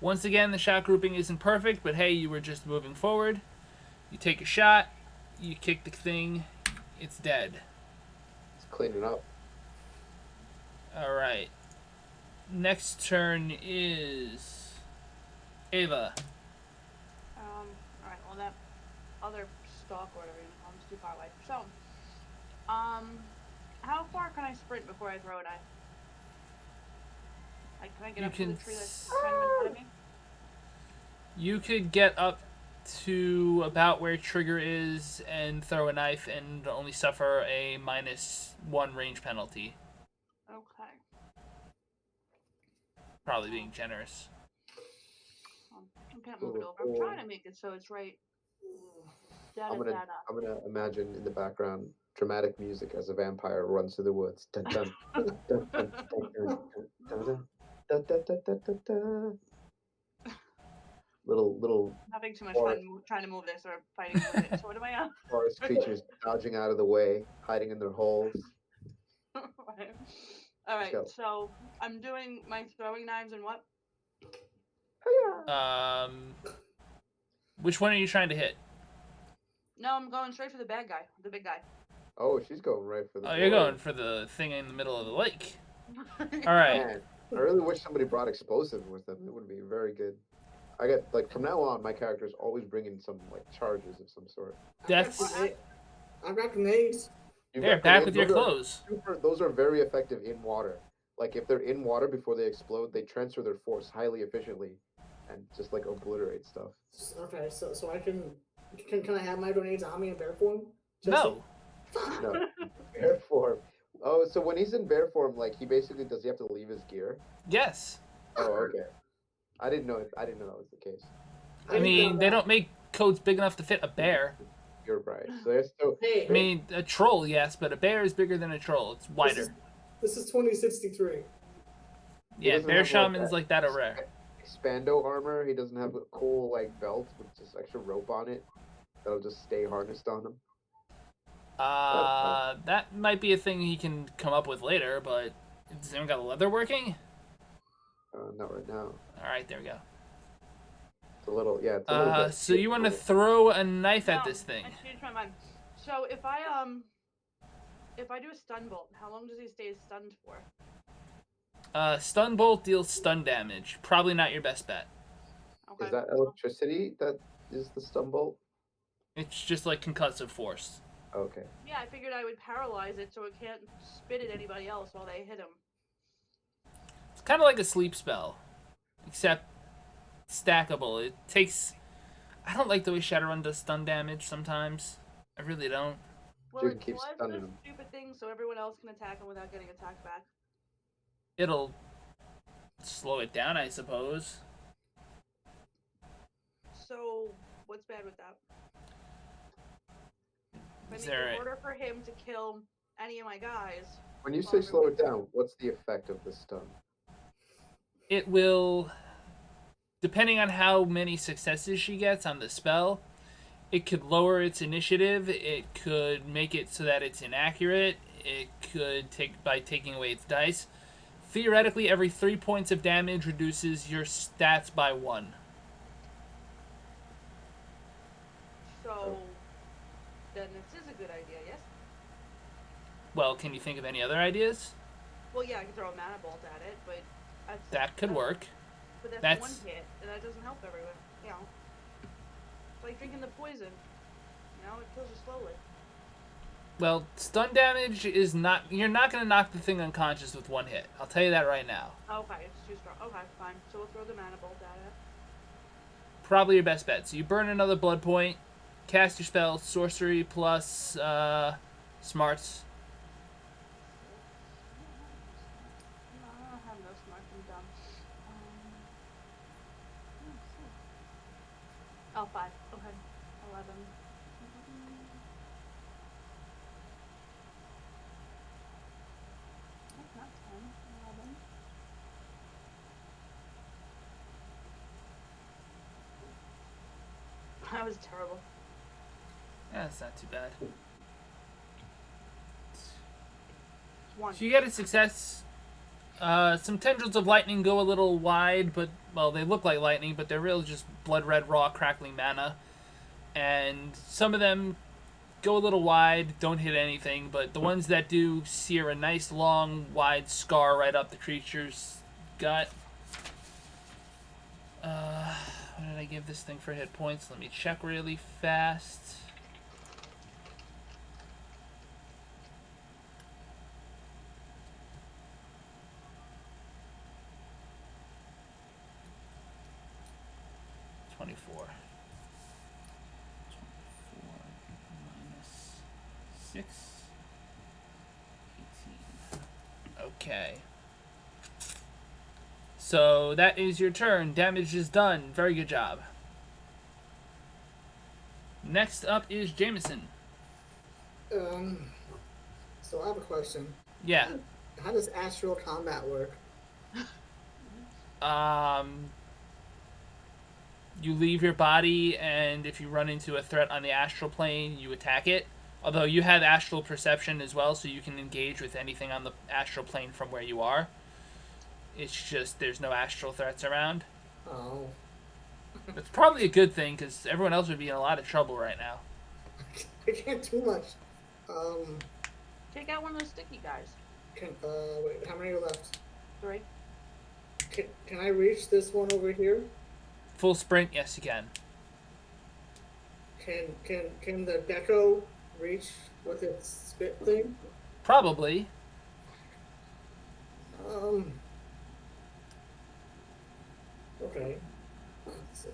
S1: Once again, the shot grouping isn't perfect, but hey, you were just moving forward. You take a shot, you kick the thing, it's dead.
S2: Let's clean it up.
S1: All right. Next turn is Ava.
S5: Alright, well that other stalk or whatever you call him is too far away. So, how far can I sprint before I throw a knife? Like, can I get
S1: You
S5: up to the
S1: can
S5: tree that's kind of in front of me?
S1: You could get up to about where Trigger is and throw a knife and only suffer a -1 range penalty.
S5: Okay.
S1: Probably being generous.
S5: I can't move it over. I'm trying to make it so it's right.
S2: I'm gonna imagine in the background dramatic music as a vampire runs through the woods. Dun, dun, dun, dun, dun, dun, dun, dun, dun, dun, dun, dun, dun. Little
S5: I'm having too much
S2: Or-
S5: fun trying to move this or fighting with it. So what am I on?
S2: forest creatures dodging out of the way, hiding in their holes.
S5: Right. All right.
S2: go.
S5: So I'm doing my throwing knives and what?
S1: Which one are you trying to hit?
S5: No, I'm going straight for the bad guy, the big guy.
S2: Oh, she's going right for the.
S1: Oh, you're
S2: boy.
S1: going for the thing in the middle of the lake. All right.
S2: Man, I really wish somebody brought explosive with them. It would be very good. I get like from now on, my character's always bringing some like charges of some sort.
S1: That's
S4: I've got grenades.
S2: You've
S1: there.
S2: got
S1: Back
S2: grenades.
S1: with your
S2: Those are
S1: clothes.
S2: those are very effective in water. Like if they're in water before they explode, they transfer their force highly efficiently, and just like obliterate stuff.
S4: Okay, so I can I have my grenades on me in bear form?
S1: No.
S2: No, bear form. Oh, so when he's in bear form, like he basically does he have to leave his gear?
S1: Yes.
S2: Oh, okay. I didn't know that was the case.
S1: I mean, they don't make coats big enough to fit a bear.
S2: You're right. So there's still.
S4: Hey,
S1: I mean, a troll, yes, but a bear is bigger than a troll. It's wider.
S4: This is 2063.
S1: Yeah,
S2: doesn't
S1: bear
S2: have, like,
S1: shamans
S2: that-
S1: like that are rare.
S2: Expando armor. He doesn't have a cool like belt with just extra rope on it that'll just stay harnessed on him.
S1: That might be a thing he can come up with later, but does anyone got leather working?
S2: Not right now.
S1: All right, there we go.
S2: It's a little, yeah. It's a little bit.
S1: So you want to throw a knife at
S5: No,
S1: this thing?
S5: I changed my mind. So if I do a stun bolt, how long does he stay stunned for?
S1: Stun bolt deals stun damage. Probably not your best bet.
S5: Okay.
S2: Is that electricity that is the stun bolt?
S1: It's just like concussive force.
S2: Okay.
S5: Yeah, I figured I would paralyze it so it can't spit at anybody else while they hit him.
S1: It's kind of like a sleep spell, except stackable. It takes. I don't like the way Shadowrun does stun damage sometimes. I really don't.
S5: Well,
S2: You
S5: it
S2: can keep
S5: was
S2: stunning
S5: the
S2: him.
S5: stupid thing so everyone else can attack him without getting attacked back.
S1: It'll slow it down, I suppose.
S5: So, what's bad with that?
S1: Is
S5: I mean,
S1: there
S5: in
S1: a-
S5: order for him to kill any of my guys,
S2: When you say slow it down, what's the effect of the stun?
S1: It will, depending on how many successes she gets on the spell, it could lower its initiative. It could make it so that it's inaccurate. It could by taking away its dice. Theoretically, every 3 points of damage reduces your stats by 1.
S5: so then this is a good idea, yes?
S1: Well, can you think of any other ideas?
S5: Well, yeah, I can throw a mana bolt at it, but
S1: That could work.
S5: But that's
S1: That's-
S5: one hit, and that doesn't help everyone. You know, it's like drinking the poison. You know, it kills you slowly.
S1: Well, stun damage is not. You're not going to knock the thing unconscious with 1 hit. I'll tell you that right now.
S5: Okay, it's too strong. Okay, fine. So we'll throw the mana bolt at it.
S1: Probably your best bet. So you burn another blood point, cast your spell, sorcery plus smarts.
S5: No, I don't have no smart. I'm dumb. Let's see. Oh, 5. Okay. 11. That's not 10. 11. That was terrible.
S1: Yeah, that's not too bad.
S5: 1.
S1: So you get a success. Some tendrils of lightning go a little wide, but, well, they look like lightning, but they're really just blood red, raw, crackling mana. And some of them go a little wide, don't hit anything, but the ones that do sear a nice long wide scar right up the creature's gut. What did I give this thing for hit points? Let me check really fast. $24 minus 6, 18. Okay. So that is your turn. Damage is done. Very good job. Next up is Jameson.
S4: So I have a question.
S1: Yeah.
S4: How does astral combat work?
S1: You leave your body, and if you run into a threat on the astral plane, you attack it. Although you have astral perception as well, so you can engage with anything on the astral plane from where you are. It's just there's no astral threats around.
S4: Oh.
S1: It's probably a good thing, because everyone else would be in a lot of trouble right now.
S4: I can't do much.
S5: Take out one of those sticky guys.
S4: Wait, how many are left?
S5: 3.
S4: Can I reach this one over here?
S1: Full sprint, yes you can.
S4: Can the gecko reach with its spit thing?
S1: Probably.
S4: Okay. Let's see.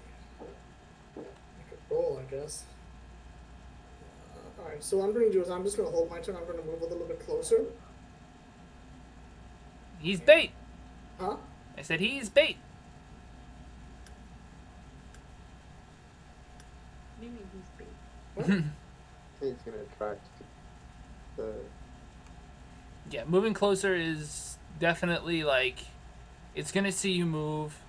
S4: I could roll, I guess. Alright, so what I'm going to do is I'm just going to hold my turn. I'm going to move a little bit closer.
S1: He's bait.
S4: Huh?
S1: I said he's bait.
S5: What do you mean he's big?
S4: What?
S2: He's gonna attract the.
S1: Yeah, moving closer is definitely like, it's going to see you move.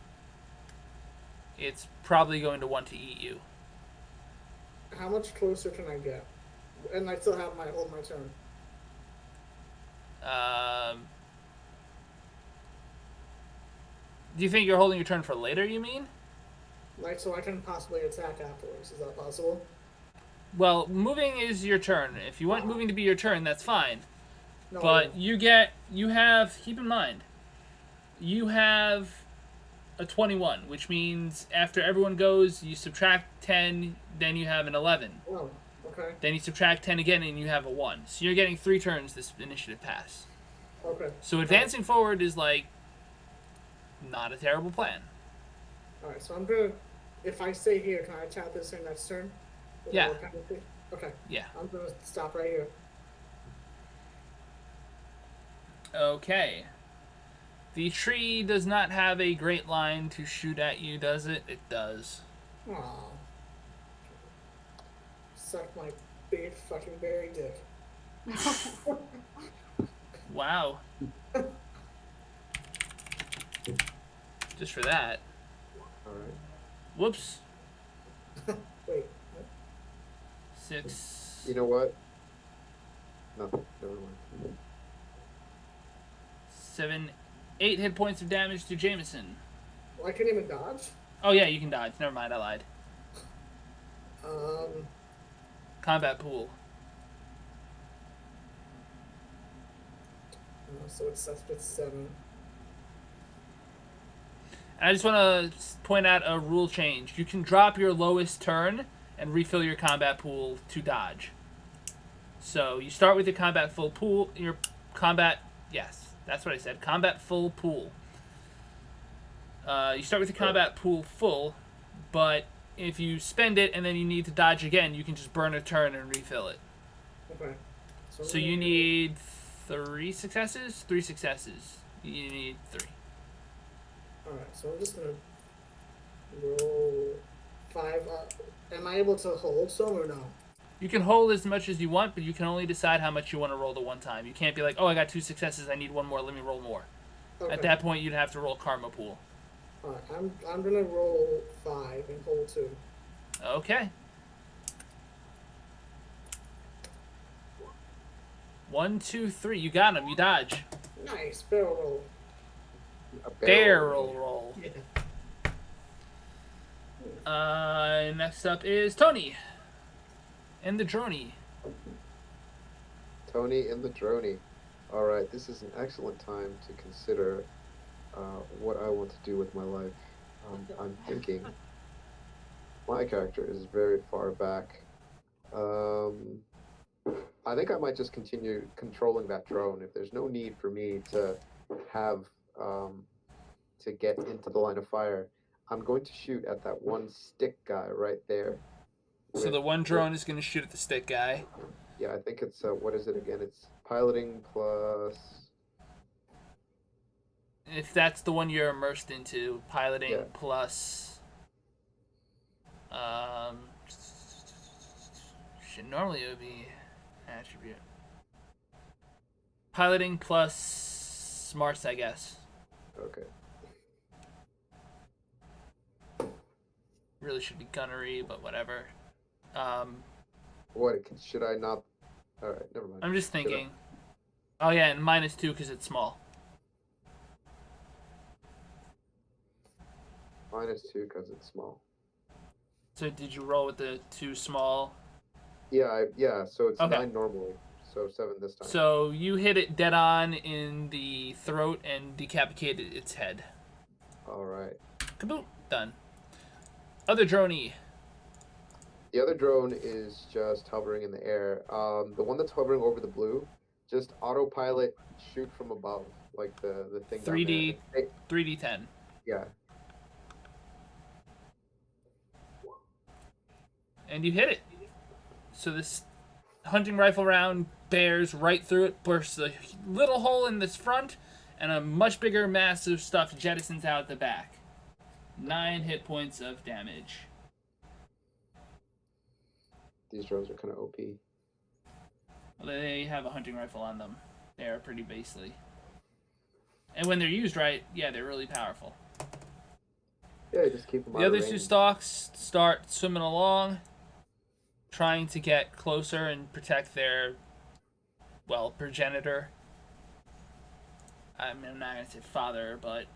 S1: It's probably going to want to eat you.
S4: How much closer can I get? And I still have hold my turn.
S1: Do you think you're holding your turn for later, you mean?
S4: Like, so I can possibly attack afterwards. Is that possible?
S1: Well, moving is your turn. If you want moving to be your turn, that's fine.
S4: No.
S1: But you have, keep in mind, you have a 21, which means after everyone goes, you subtract 10, then you have an 11.
S4: Oh, okay.
S1: Then you subtract 10 again, and you have a 1. So you're getting 3 turns this initiative pass.
S4: Okay.
S1: So advancing forward is, like, not a terrible plan.
S4: Alright, so I'm gonna. If I stay here, can I attack this thing next turn?
S1: Yeah.
S4: Without penalty? Okay.
S1: Yeah.
S4: I'm gonna stop right here.
S1: Okay. The tree does not have a great line to shoot at you, does it? It does.
S4: Aww. Suck my big fucking berry dick.
S1: Wow. Just for that.
S2: Alright.
S1: Whoops.
S4: Wait.
S1: 6.
S2: You know what? Nothing. Never mind.
S1: 7, 8 hit points of damage to Jameson.
S4: Well, I can't even dodge?
S1: Oh yeah, you can dodge. Never mind, I lied. Combat pool.
S4: So it's 7.
S1: And I just want to point out a rule change. You can drop your lowest turn and refill your combat pool to dodge. So you start with your combat full pool. Your combat, yes, that's what I said. Combat full pool. You start with your combat pool full, but if you spend it and then you need to dodge again, you can just burn a turn and refill it.
S4: Okay.
S1: So you need 3 successes? 3 successes. You need 3.
S4: Alright, so I'm just gonna roll 5. Am I able to hold some or no?
S1: You can hold as much as you want, but you can only decide how much you want to roll the one time. You can't be like, oh, I got 2 successes, I need 1 more, let me roll more.
S4: Okay.
S1: At that point, you'd have to roll karma pool.
S4: Alright, I'm gonna roll 5 and hold 2.
S1: Okay. 1, 2, 3. You got him. You dodge.
S4: Nice, barrel roll.
S2: A
S1: Barrel roll.
S4: Yeah.
S1: Next up is Tony. And the droney.
S2: Tony and the Droney. All right, this is an excellent time to consider what I want to do with my life. I'm thinking my character is very far back. I think I might just continue controlling that drone. If there's no need for me to have to get into the line of fire, I'm going to shoot at that one stick guy right there.
S1: So the one drone is going to shoot at the stick guy.
S2: Yeah, I think it's what is it again? It's piloting plus.
S1: If that's the one you're immersed into, piloting
S2: Yeah.
S1: plus. Shit, normally it would be attribute. Piloting plus smarts, I guess.
S2: Okay.
S1: Really should be gunnery, but whatever.
S2: What should I not? All right, never mind.
S1: I'm just
S2: Should I-
S1: thinking. Oh yeah, and -2 because it's small.
S2: -2 because it's small.
S1: So did you roll with the 2 small?
S2: Yeah, yeah. So it's
S1: Okay.
S2: 9 normally. So 7 this time.
S1: So you hit it dead on in the throat and decapitated its head.
S2: All right.
S1: Kaboom! Done. Other droney.
S2: The other drone is just hovering in the air. The one that's hovering over the blue, just autopilot shoot from above, like the thing.
S1: 3D,
S2: down there.
S1: 3D10.
S2: Yeah.
S1: And you hit it. So this hunting rifle round bears right through it, bursts a little hole in this front, and a much bigger mass of stuff jettisons out the back. 9 hit points of damage.
S2: These drones are kind of OP.
S1: Well, they have a hunting rifle on them. They are pretty basely. And when they're used right, yeah, they're really powerful.
S2: Yeah, you just keep them out
S1: The
S2: of
S1: other 2
S2: range.
S1: stalks start swimming along, trying to get closer and protect their, well, progenitor. I mean, I'm not going to say father, but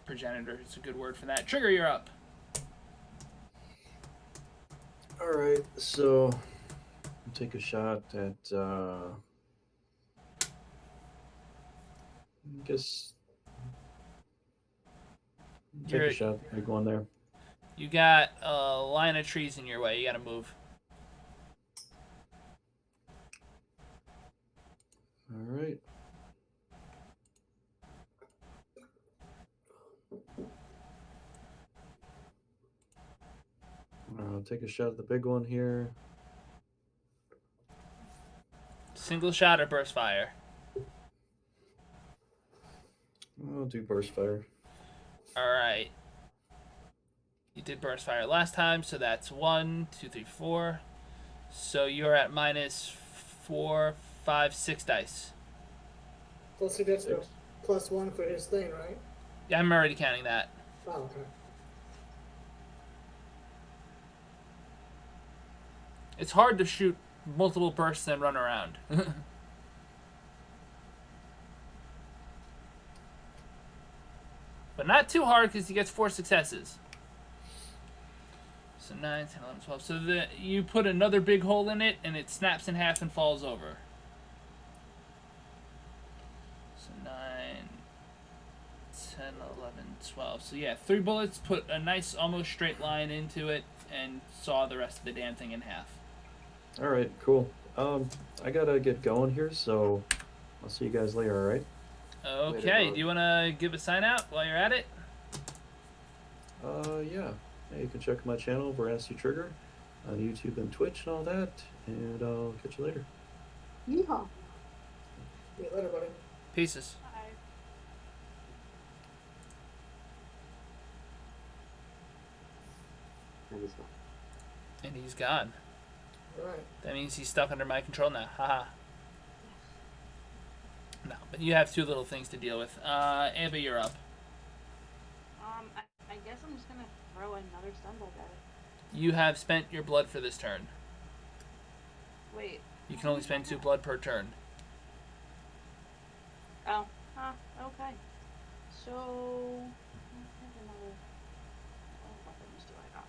S1: progenitor is a good word for that. Trigger, you're up.
S3: All right, so I'll take a shot at. I guess. Take
S1: You're-
S3: a shot at the big one there.
S1: You got a line of trees in your way. You got to move.
S3: All right. I'll take a shot at the big one here.
S1: Single shot or burst fire.
S3: I'll do burst fire.
S1: All right. You did burst fire last time, so that's 1, 2, 3, 4. So you're at -4, 5, 6 dice.
S4: Plus he gets a
S3: Six.
S4: +1 for his thing, right?
S1: Yeah, I'm already counting that.
S4: Oh, okay.
S1: It's hard to shoot multiple bursts and run around. But not too hard because he gets 4 successes. So 9, 10, 11, 12. So you put another big hole in it and it snaps in half and falls over. So 9, 10, 11, 12. So yeah, 3 bullets put a nice almost straight line into it and saw the rest of the damn thing in half.
S3: All right, cool. I gotta get going here, so I'll see you guys later. All right.
S1: Okay, do you want to give a sign out while you're at it?
S3: Yeah. Yeah, you can check my channel, Veracity Trigger, on YouTube and Twitch and all that, and I'll catch you later.
S5: Yeehaw.
S4: Yeah, later, buddy.
S1: Pieces.
S2: And it's not.
S1: And he's gone.
S4: Alright.
S1: That means he's stuck under my control now. Haha. No, but you have 2 little things to deal with. Ava, you're up.
S5: I guess I'm just gonna throw another stumble at it.
S1: You have spent your blood for this turn.
S5: Wait.
S1: You can only spend 2 blood per turn.
S5: Oh. Okay. So. What weapons do I got?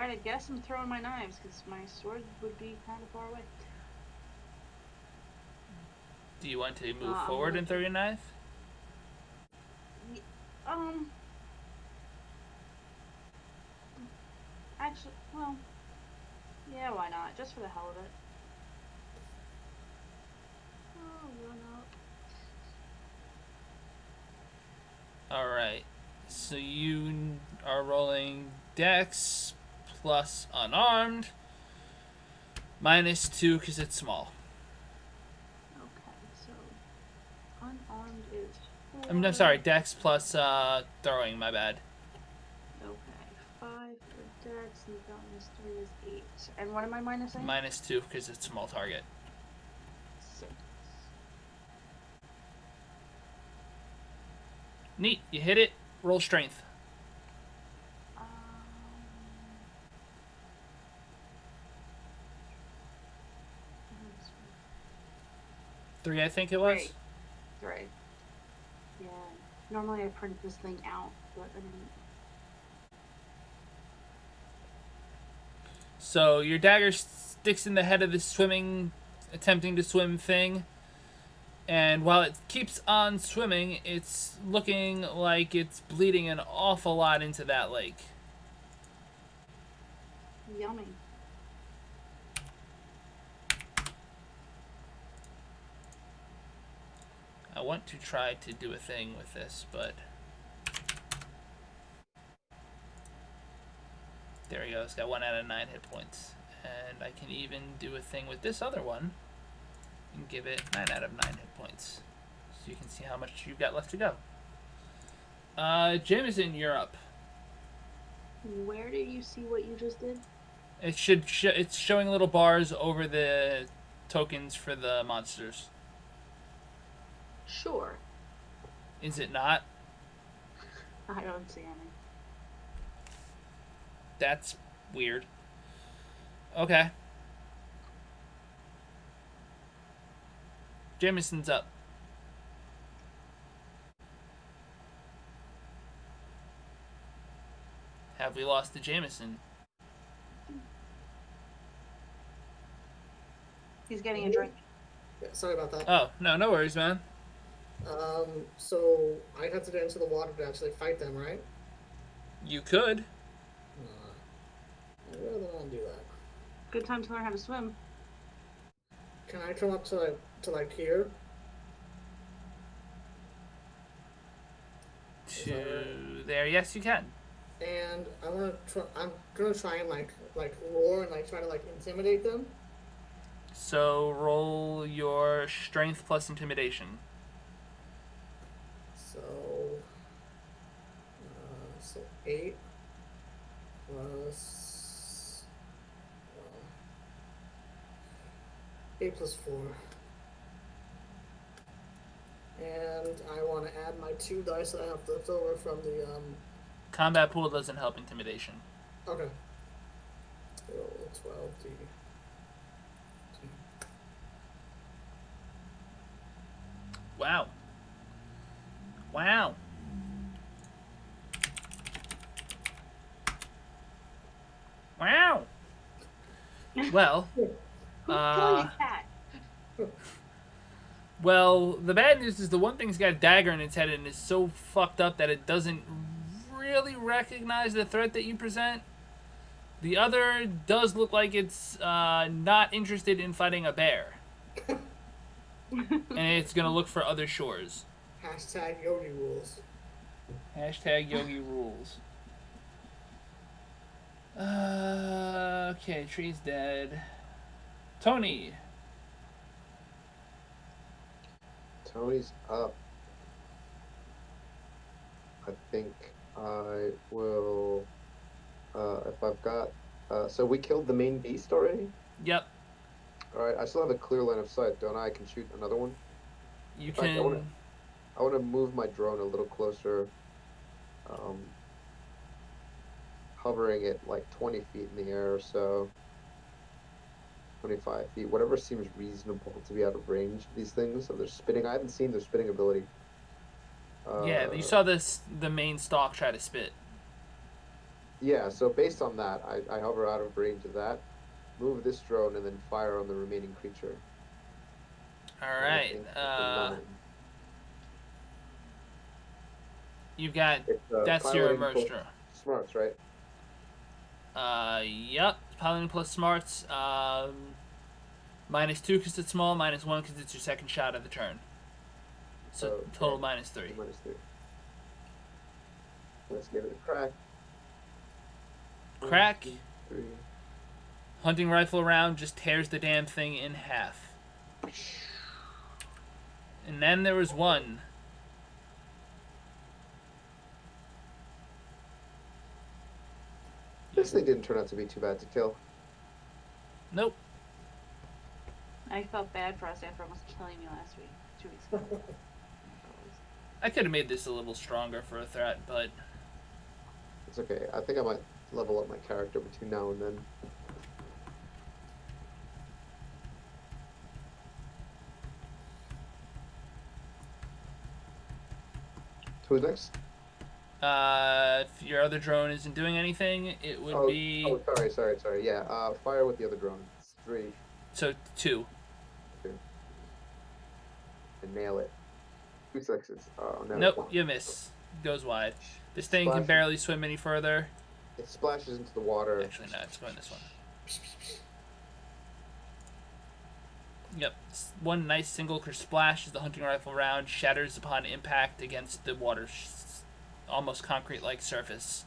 S5: Alright, I guess I'm throwing my knives, because my sword would be kind of far away.
S1: Do you want to move
S5: I'm
S1: forward and throw
S5: looking.
S1: your knife?
S5: Actually, well, yeah, why not? Just for the hell of it. Oh, run up.
S1: Alright. So you are rolling Dex plus unarmed. -2 because it's small.
S5: Okay, so unarmed is 4.
S1: I'm sorry, Dex plus throwing, my bad.
S5: Okay, 5 for Dex, and -3 is 8. And what am I minusing?
S1: -2 because it's small target.
S5: 6.
S1: Neat. You hit it. Roll strength.
S5: Um,
S1: 3, I think it was.
S5: 3. Yeah. Normally I print this thing out, but I didn't.
S1: So your dagger sticks in the head of the attempting to swim thing. And while it keeps on swimming, it's looking like it's bleeding an awful lot into that lake.
S5: Yummy.
S1: I want to try to do a thing with this, but... There we go. It's got 1 out of 9 hit points. And I can even do a thing with this other one and give it 9 out of 9 hit points. So you can see how much you've got left to go. Jameson, you're up.
S5: Where did you see what you just did?
S1: It should it's showing little bars over the tokens for the monsters.
S5: Sure.
S1: Is it not?
S5: I don't see any.
S1: That's weird. Okay. Jameson's up. Have we lost to Jameson?
S5: He's getting a drink.
S4: Yeah, sorry about that.
S1: Oh, no worries, man.
S4: So I have to get into the water to actually fight them, right?
S1: You could.
S4: I'd rather not do that.
S5: Good time to learn how to swim.
S4: Can I come up to here?
S1: To there, yes, you can.
S4: And I'm gonna try and like roar and like try to like intimidate them.
S1: So roll your strength plus intimidation.
S4: So 8 plus 8 plus 4. And I want to add my 2 dice that I have left over from the
S1: Combat pool doesn't help intimidation.
S4: Okay. Roll 12d.
S1: Wow. Wow. Wow. Well,
S5: Who's killing a cat?
S1: well, the bad news is the one thing's got a dagger in its head and is so fucked up that it doesn't really recognize the threat that you present. The other does look like it's not interested in fighting a bear. And it's going to look for other shores.
S4: Hashtag Yogi rules.
S1: Hashtag Yogi rules. Okay, tree's dead. Tony.
S2: Tony's up. I think I will. If I've got. So we killed the main beast already?
S1: Yep.
S2: Alright, I still have a clear line of sight, don't I? I can shoot another one.
S1: You
S2: In fact,
S1: can.
S2: I want to move my drone a little closer. Hovering it like 20 feet in the air or so. 25 feet, whatever seems reasonable to be out of range of these things. So they're spitting. I haven't seen their spitting ability.
S1: Yeah, you saw the main stalk try to spit.
S2: Yeah, so based on that, I hover out of range of that, move this drone, and then fire on the remaining creature.
S1: All
S2: And I
S1: right.
S2: think it's a 9.
S1: You've got
S2: It's
S1: that's your
S2: piloting
S1: emerge
S2: plus
S1: drone.
S2: smarts, right?
S1: Yep. Piloting plus smarts. -2 because it's small. -1 because it's your second shot of the turn. So
S2: Okay.
S1: total -3.
S2: -3. Let's give it a crack.
S1: Crack.
S2: 1, 2, 3.
S1: Hunting rifle round just tears the damn thing in half. And then there was one.
S2: This thing didn't turn out to be too bad to kill.
S1: Nope.
S5: I felt bad for us after almost killing me last week, 2 weeks ago.
S1: I could have made this a little stronger for a threat, but
S2: It's okay. I think I might level up my character between now and then. Who's next?
S1: if your other drone isn't doing anything, it would be
S2: Oh, sorry. Yeah, fire with the other drone. It's 3.
S1: so 2.
S2: And nail it. 2 successes. Oh, no.
S1: Nope, you miss. Goes wide. This thing can
S2: Splashes.
S1: barely swim any further.
S2: It splashes into the water.
S1: Actually, no, it's going this one. Yep, one nice single splash as the hunting rifle round shatters upon impact against the water's almost concrete-like surface.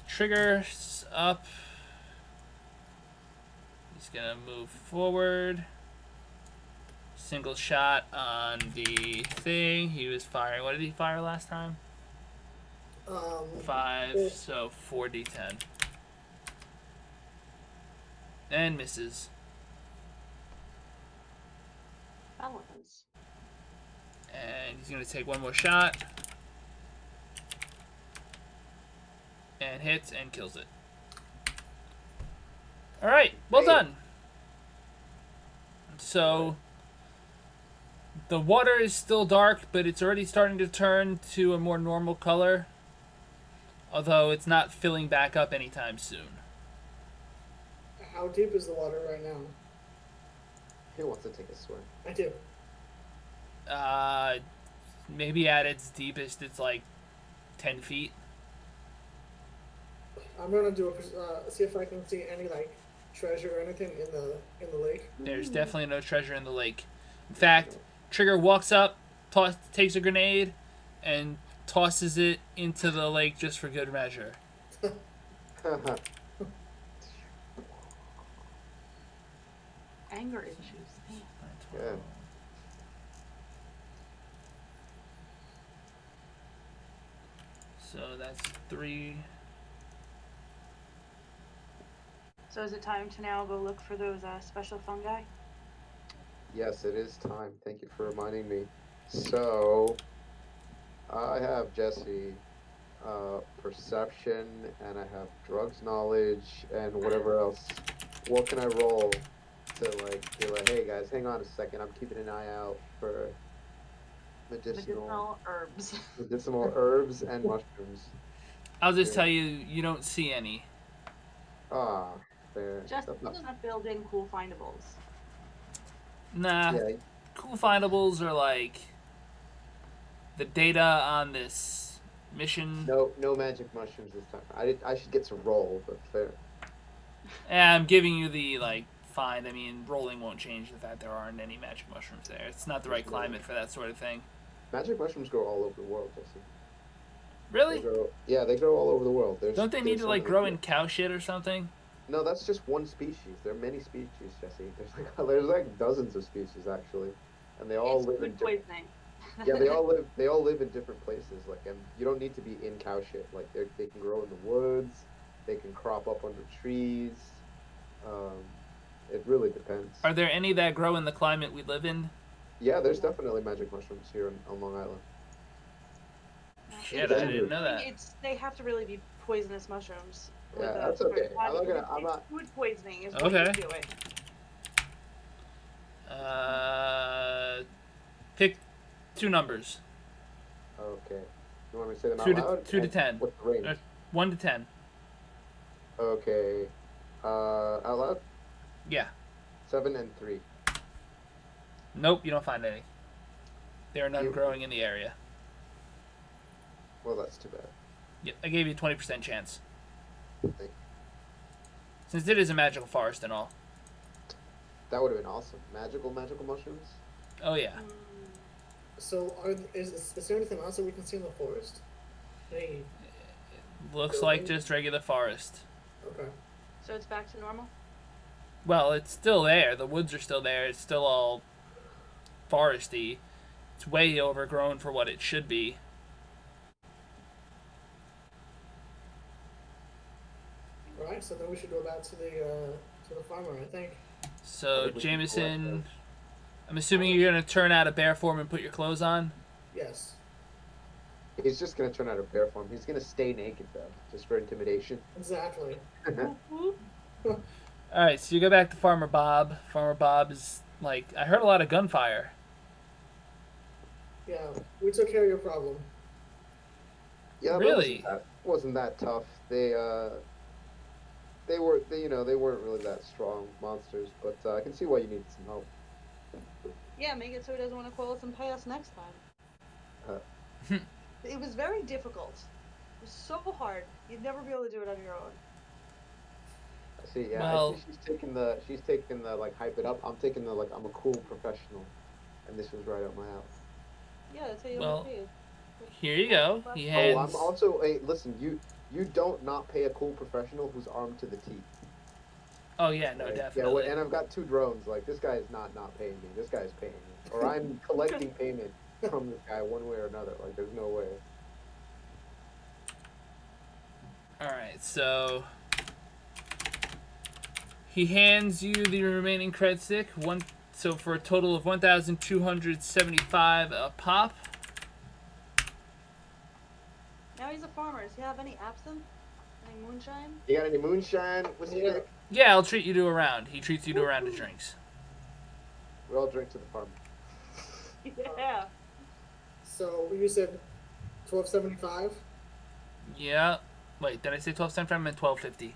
S1: Triggers up. He's gonna move forward. Single shot on the thing. He was firing. What did he fire last time? 5, so 4d10. And misses.
S5: Fellas.
S1: And he's going to take one more shot. And hits and kills it. Alright, well done. So, the water is still dark, but it's already starting to turn to a more normal color. Although it's not filling back up anytime soon.
S4: How deep is the water right now?
S2: Who wants to take a swim?
S4: I do.
S1: Maybe at its deepest, it's like 10 feet.
S4: I'm gonna do see if I can see any like treasure or anything in the lake.
S1: There's definitely no treasure in the lake. In fact, Trigger walks up, takes a grenade, and tosses it into the lake just for good measure.
S5: Anger issues. Man.
S2: Yeah.
S1: So that's 3.
S5: So is it time to now go look for those special fungi?
S2: Yes, it is time. Thank you for reminding me. So, I have Jesse, perception, and I have drugs knowledge, and whatever else. What can I roll to be like, hey guys, hang on a second, I'm keeping an eye out for
S5: Medicinal herbs.
S2: medicinal herbs and mushrooms.
S1: I'll just
S2: Yeah.
S1: tell you, you don't see any.
S2: Ah, fair.
S5: Just
S2: That's not-
S5: not building cool findables.
S1: Nah,
S2: yeah,
S1: cool findables are like the data on this mission.
S2: no magic mushrooms this time. I should get to roll, but fair.
S1: And I'm giving you the find. I mean, rolling won't change the fact there aren't any magic mushrooms there. It's not the right climate for that sort of thing.
S2: Magic mushrooms grow all over the world, Jesse.
S1: Really?
S2: They grow all over the world.
S1: Don't they need to grow in cow shit or something?
S2: No, that's just one species. There are many species, Jesse. There's like dozens of species actually, and they all
S5: It's
S2: live in
S5: food poisoning.
S2: yeah, they all live in different places. And you don't need to be in cow shit. They can grow in the woods, they can crop up under trees. It really depends.
S1: Are there any that grow in the climate we live in?
S2: Yeah, there's definitely magic mushrooms here on Long Island.
S1: Shit, I didn't know that.
S5: They have to really be poisonous mushrooms.
S2: Yeah,
S5: with
S2: that's okay.
S5: I'm not. Food poisoning is what
S1: Okay.
S5: you're doing.
S1: Pick 2 numbers.
S2: Okay. You want me to say them out
S1: 2 to
S2: loud?
S1: 2 to
S2: And
S1: 10.
S2: What's the range?
S1: 1 to 10.
S2: Okay. Out loud?
S1: Yeah.
S2: 7 and 3.
S1: Nope, you don't find any. There are none
S2: You-
S1: growing in the area.
S2: Well, that's too bad.
S1: Yeah, I gave you a 20% chance.
S2: Thank you.
S1: Since it is a magical forest and all.
S2: That would have been awesome. Magical mushrooms?
S1: Oh, yeah.
S4: So, is there anything else that we can see in the forest? Any...
S1: Looks like just regular forest.
S4: Okay.
S5: So it's back to normal?
S1: Well, it's still there. The woods are still there. It's still all foresty. It's way overgrown for what it should be.
S4: Alright, so then we should go back to the farmer, I think.
S1: So,
S2: think we should
S1: Jameson, I'm assuming you're going to turn out of bear form and put your clothes on?
S4: Yes.
S2: He's just going to turn out a bear form. He's going to stay naked, though, just for intimidation.
S4: Exactly.
S1: Alright, so you go back to Farmer Bob. Farmer Bob is like, I heard a lot of gunfire.
S4: Yeah, we took care of your problem.
S2: Yeah,
S1: Really?
S2: But wasn't that tough. They weren't really that strong monsters, but I can see why you need some help.
S5: Yeah, make it so he doesn't want to call us and pay us next time. It was very difficult. It was so hard. You'd never be able to do it on your own.
S2: I see. Yeah,
S1: Well-
S2: I see she's taking the like hype it up. I'm taking the like I'm a cool professional, and this was right up my alley.
S5: Yeah, that's how you
S1: Well,
S5: want to pay.
S1: Here you go. He
S2: Oh,
S1: hands...
S2: I'm also listen. You don't not pay a cool professional who's armed to the teeth.
S1: Oh, yeah, no,
S2: Right? Yeah,
S1: definitely.
S2: and I've got 2 drones. Like this guy is not paying me. This guy is paying me, or I'm collecting payment from this guy one way or another. Like there's no way.
S1: Alright, so... He hands you the remaining cred stick. So for a total of 1,275 a pop.
S5: Now he's a farmer. Does he have any absinthe? Any moonshine?
S2: You got any moonshine, whiskey?
S4: Yeah.
S2: Dick?
S1: Yeah, I'll treat you to a round. He treats you to a round of drinks.
S2: We all drink to the farm.
S5: Yeah.
S4: So you said 1275?
S1: Yeah. Wait, did I say 12.75? I meant 12.50.
S4: Well,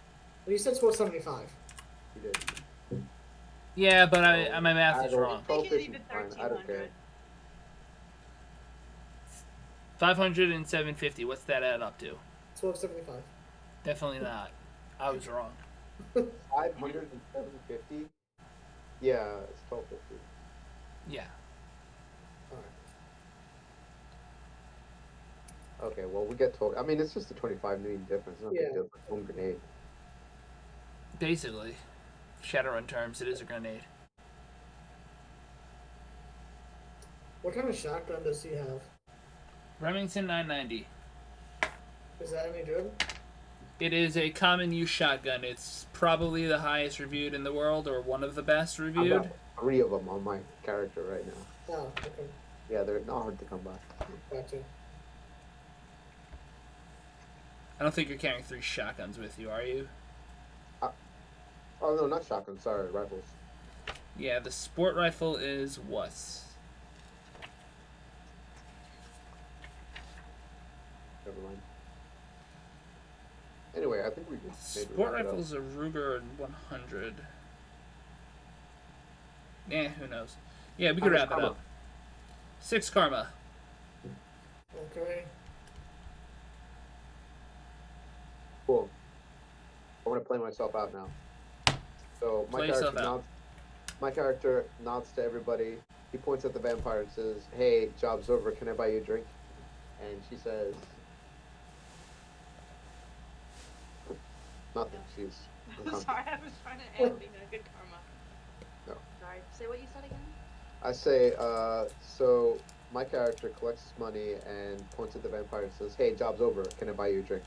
S4: you said 1275.
S2: You did.
S1: Yeah, but
S2: Oh,
S1: my math
S2: I
S1: is
S2: don't-
S1: wrong.
S5: Make it
S2: 12.50
S5: even
S2: is fine. I don't care.
S5: 1,300.
S1: 500 and 750. What's that add up to?
S4: 1275.
S1: Definitely not. I was wrong.
S2: 500 and 750. Yeah, it's 1250.
S1: Yeah.
S4: Alright.
S2: Okay, well we get told. I mean, it's just a 25 million difference. It's not a
S4: Yeah.
S2: big deal. It's a home grenade.
S1: Basically. Shadowrun terms, it is a grenade.
S4: What kind of shotgun does he have?
S1: Remington 990.
S4: Is that any good?
S1: It is a common use shotgun. It's probably the highest reviewed in the world, or one of the best
S2: I've
S1: reviewed.
S2: got 3 of them on my character right now.
S4: Oh, okay.
S2: Yeah, they're not hard to come by.
S4: Gotcha.
S1: I don't think you're carrying 3 shotguns with you, are you?
S2: Oh no, not shotguns. Sorry, rifles.
S1: Yeah, the sport rifle is what?
S2: Never mind. Anyway, I think we can maybe
S1: Sport
S2: wrap it up.
S1: rifle is a Ruger 100. Eh, who knows? Yeah, we could
S2: How much
S1: wrap it
S2: karma?
S1: up. 6 karma.
S4: Okay.
S2: Cool. I want to play myself out now. So
S1: Play yourself out.
S2: My character nods to everybody. He points at the vampire and says, "Hey, job's over. Can I buy you a drink?" And she says, "Nothing." She's uncomfortable.
S5: Sorry, I was trying to add being a good karma.
S2: No.
S5: Sorry. Say what you said again?
S2: I say, so my character collects his money and points at the vampire and says, "Hey, job's over. Can I buy you a drink?"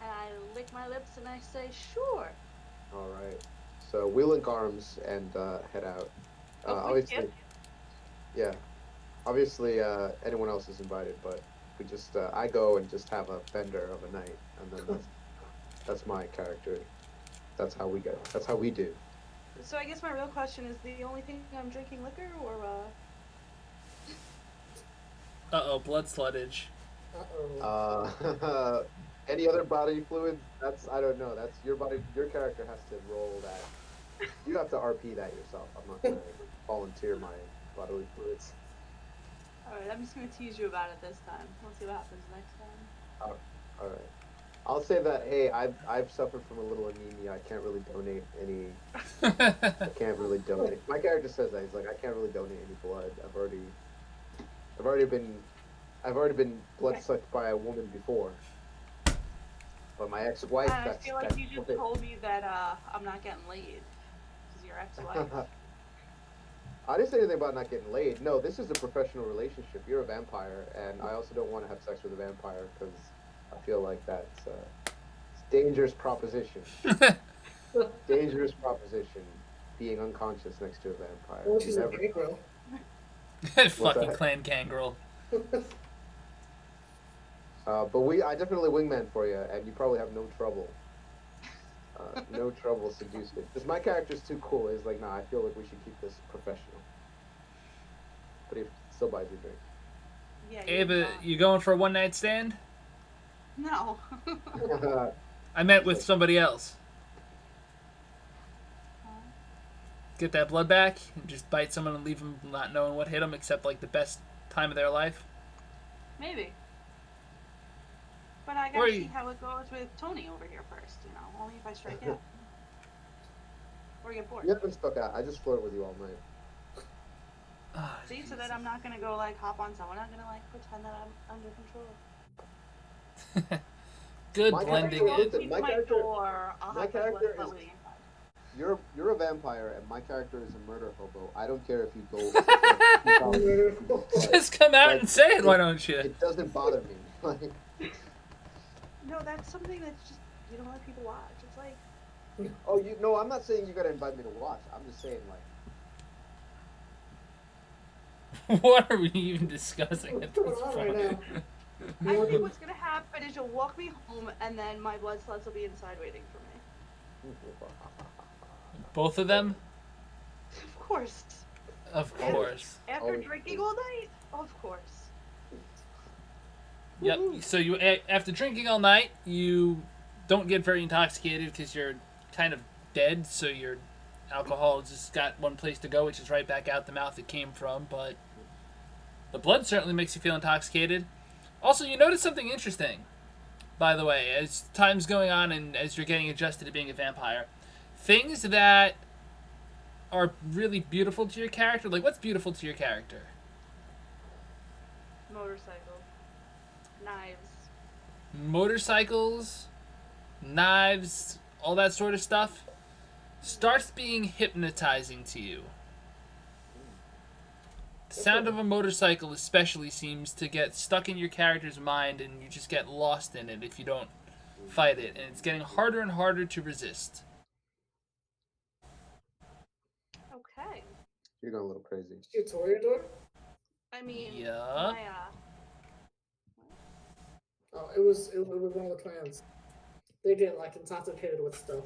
S5: And I lick my lips and I say, sure.
S2: All right. So we link arms and head out.
S5: Oh,
S2: Obviously, yeah. Obviously, anyone else is invited, but we just I go and just have a bender of a night, and then that's my character. That's how we go. That's how we do.
S5: So I guess my real question is, the only thing I'm drinking liquor, or
S1: Uh-oh, blood sludge.
S4: Uh-oh.
S2: Any other bodily fluids? I don't know. That's your body. Your character has to roll that. You have to RP that yourself. I'm not gonna volunteer my bodily fluids.
S5: Alright, I'm just gonna tease you about it this time. We'll see what happens next time.
S2: All right. I'll say that. Hey, I've suffered from a little anemia. I can't really donate any. I can't really donate. My character says that he's like, I can't really donate any blood. I've already been blood sucked by a woman before. But my ex-wife.
S5: I feel like you just told me that I'm not getting laid because your ex-wife.
S2: I didn't say anything about not getting laid. No, this is a professional relationship. You're a vampire, and I also don't want to have sex with a vampire because I feel like that's a dangerous proposition. Dangerous proposition. Being unconscious next to a vampire.
S4: Well, she's a gangrel.
S1: Fucking clan gangrel.
S2: But I definitely wingman for you, and you probably have no trouble. No trouble seducing. Because my character's too cool. He's like, nah, I feel like we should keep this professional. But he still buys you a drink.
S5: Yeah.
S1: Ava, you going for a one-night stand?
S5: No.
S1: I met with somebody else. Get that blood back and just bite someone and leave them not knowing what hit them except like the best time of their life?
S5: Maybe. But I gotta see how it goes with Tony over here first, you know, only if I strike out. Or get bored.
S2: You haven't stuck out. I just flirt with you all night.
S5: See, so that I'm not gonna go like hop on someone. I'm gonna like pretend that I'm under control.
S1: Good
S2: My
S1: blending
S2: character-
S1: in.
S2: My character is.
S5: Is...
S2: You're a vampire, and my character is a murder hobo. I don't care if you go.
S1: Just come out and say it, why don't you?
S2: It doesn't bother me. Like,
S5: no, that's something that's just you don't let people watch. It's like.
S2: oh, no, I'm not saying you gotta invite me to watch. I'm just saying like.
S1: What are we even discussing at this
S4: What's going on
S1: point?
S4: right now?
S5: I think what's gonna happen is you'll walk me home, and then my blood sluts will be inside waiting for me.
S1: Both of them?
S5: Of course.
S1: Of course.
S5: After drinking all night? Of course.
S1: Yep. So you after drinking all night, you don't get very intoxicated because you're kind of dead. So your alcohol just got one place to go, which is right back out the mouth it came from. But the blood certainly makes you feel intoxicated. Also, you notice something interesting, by the way, as time's going on and as you're getting adjusted to being a vampire. Things that are really beautiful to your character. Like, what's beautiful to your character?
S5: Motorcycle. Knives.
S1: Motorcycles, knives, all that sort of stuff starts being hypnotizing to you. The sound of a motorcycle especially seems to get stuck in your character's mind and you just get lost in it if you don't fight it. And it's getting harder and harder to resist.
S5: Okay.
S2: You're going a little crazy.
S4: You tore your door?
S5: I mean,
S1: Yeah.
S5: my,
S4: Oh, it was one of the clans. They get like intoxicated with stuff.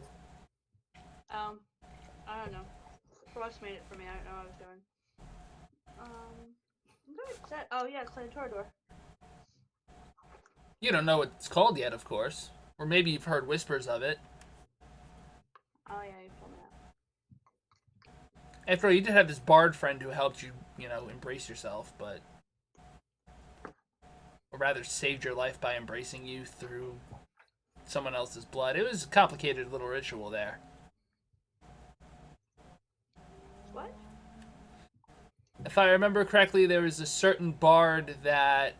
S5: I don't know. Frost made it for me. I don't know what I was doing. I'm gonna set. Oh yeah, it's a door.
S1: You don't know what it's called yet, of course. Or maybe you've heard whispers of it.
S5: Oh yeah, you told me that.
S1: After all, you did have this bard friend who helped you, embrace yourself, but... Or rather, saved your life by embracing you through someone else's blood. It was a complicated little ritual there.
S5: What?
S1: If I remember correctly, there was a certain bard that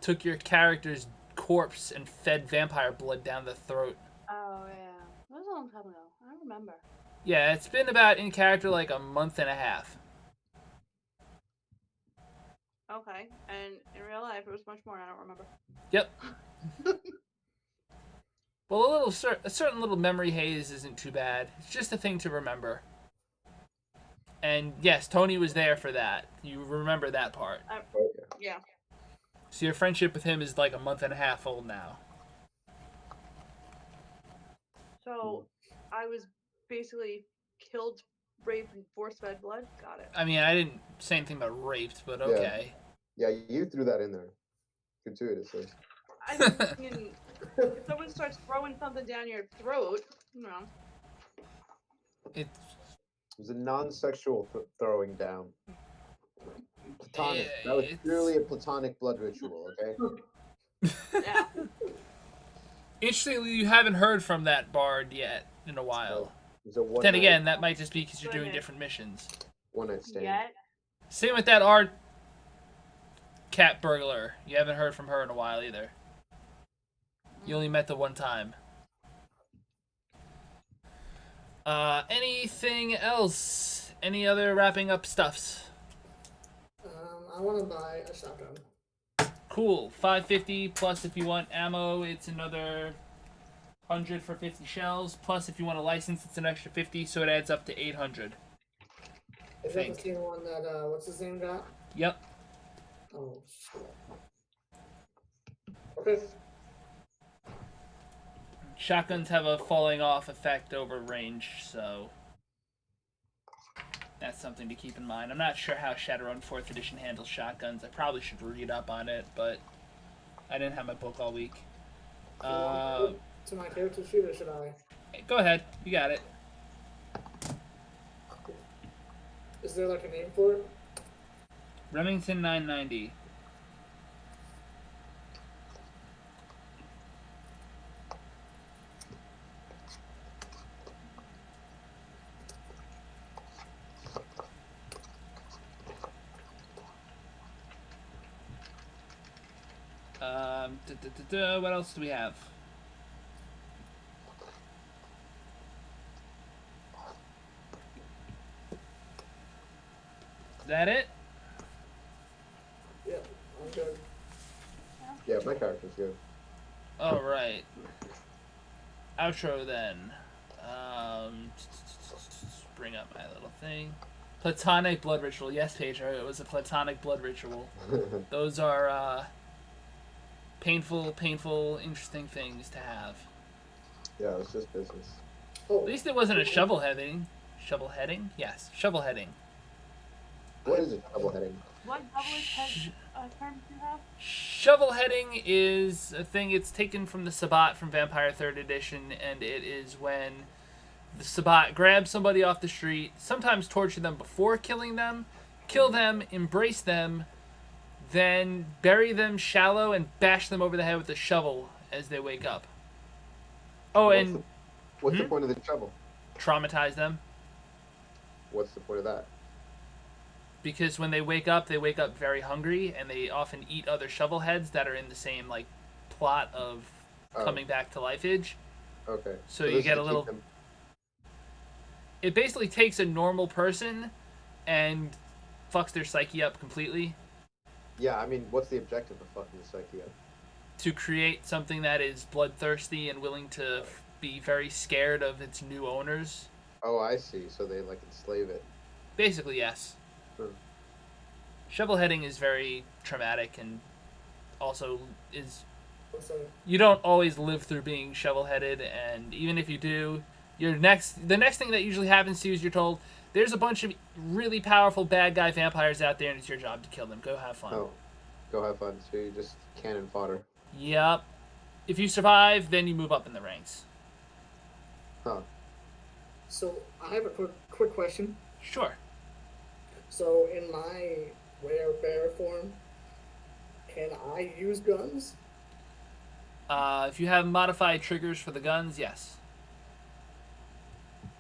S1: took your character's corpse and fed vampire blood down the throat.
S5: Oh yeah, that was a long time ago. I remember.
S1: Yeah, it's been about in character like a month and a half.
S5: Okay, and in real life it was much more. I don't remember.
S1: Yep. Well, a certain little memory haze isn't too bad. It's just a thing to remember. And yes, Tony was there for that. You remember that part.
S5: Yeah.
S1: So your friendship with him is like a month and a half old now.
S5: So I was basically killed, raped, and force-fed blood. Got it.
S1: I mean, I didn't say anything about raped, but okay.
S2: Yeah, you threw that in there. gratuitously.
S5: I mean, if someone starts throwing something down your throat, you know.
S1: It's
S2: It was a non-sexual throwing down. Platonic. That was
S1: it's-
S2: purely a platonic blood ritual. Okay.
S5: Yeah.
S1: Interestingly, you haven't heard from that bard yet in a while.
S2: It was a one.
S1: Then again, that might just be because you're doing
S5: Goodness.
S1: different missions.
S2: one night stand.
S5: Yet.
S1: Same with that art cat burglar. You haven't heard from her in a while either. You only met the one time. Anything else? Any other wrapping up stuffs?
S4: I want to buy a shotgun.
S1: Cool. 550 plus if you want ammo, it's another 100 for 50 shells. Plus if you want a license, it's an extra 50, so it adds up to 800.
S4: Is that the same one that what's his name got?
S1: Yep.
S4: Oh shit. Okay.
S1: Shotguns have a falling off effect over range, so that's something to keep in mind. I'm not sure how Shadowrun 4th edition handles shotguns. I probably should read up on it, but I didn't have my book all week.
S4: To my character sheet, or should I?
S1: Go ahead. You got it.
S4: Is there like a name for it?
S1: Remington 990. What else do we have? Is that it?
S4: Yeah, I'm good.
S2: Yeah, my character's good.
S1: All right. Outro then. Bring up my little thing. Platonic blood ritual. Yes, Pedro, it was a platonic blood ritual. Those are painful, interesting things to have.
S2: Yeah, it's just business.
S1: At least it wasn't a shovel heading. Shovel heading? Yes, shovel heading.
S2: What is a double heading?
S5: What double terms do you have?
S1: Shovel heading is a thing. It's taken from the Sabbat from Vampire 3rd Edition, and it is when the Sabbat grabs somebody off the street, sometimes torture them before killing them, kill them, embrace them, then bury them shallow and bash them over the head with a shovel as they wake up. Oh, and
S2: What's the point of the shovel?
S1: traumatize them.
S2: What's the point of that?
S1: Because when they wake up very hungry, and they often eat other shovel heads that are in the same like plot of coming back to life-age.
S2: Okay.
S1: So you
S2: this
S1: get
S2: is
S1: a
S2: to
S1: little.
S2: keep them-
S1: It basically takes a normal person and fucks their psyche up completely
S2: Yeah, I mean, what's the objective of fucking the psyche up?
S1: to create something that is bloodthirsty and willing to be very scared of its new owners.
S2: Oh, I see. So they like enslave it.
S1: Basically, yes. Shovel heading is very traumatic and also is. You don't always live through being shovel headed, and even if you do, the next thing that usually happens to you is you're told there's a bunch of really powerful bad guy vampires out there, and it's your job to kill them. Go have fun.
S2: Oh, go have fun. So you just cannon fodder.
S1: Yep. If you survive, then you move up in the ranks.
S2: Huh.
S4: So I have a quick question.
S1: Sure.
S4: So in my bear form, can I use guns?
S1: If you have modified triggers for the guns, yes.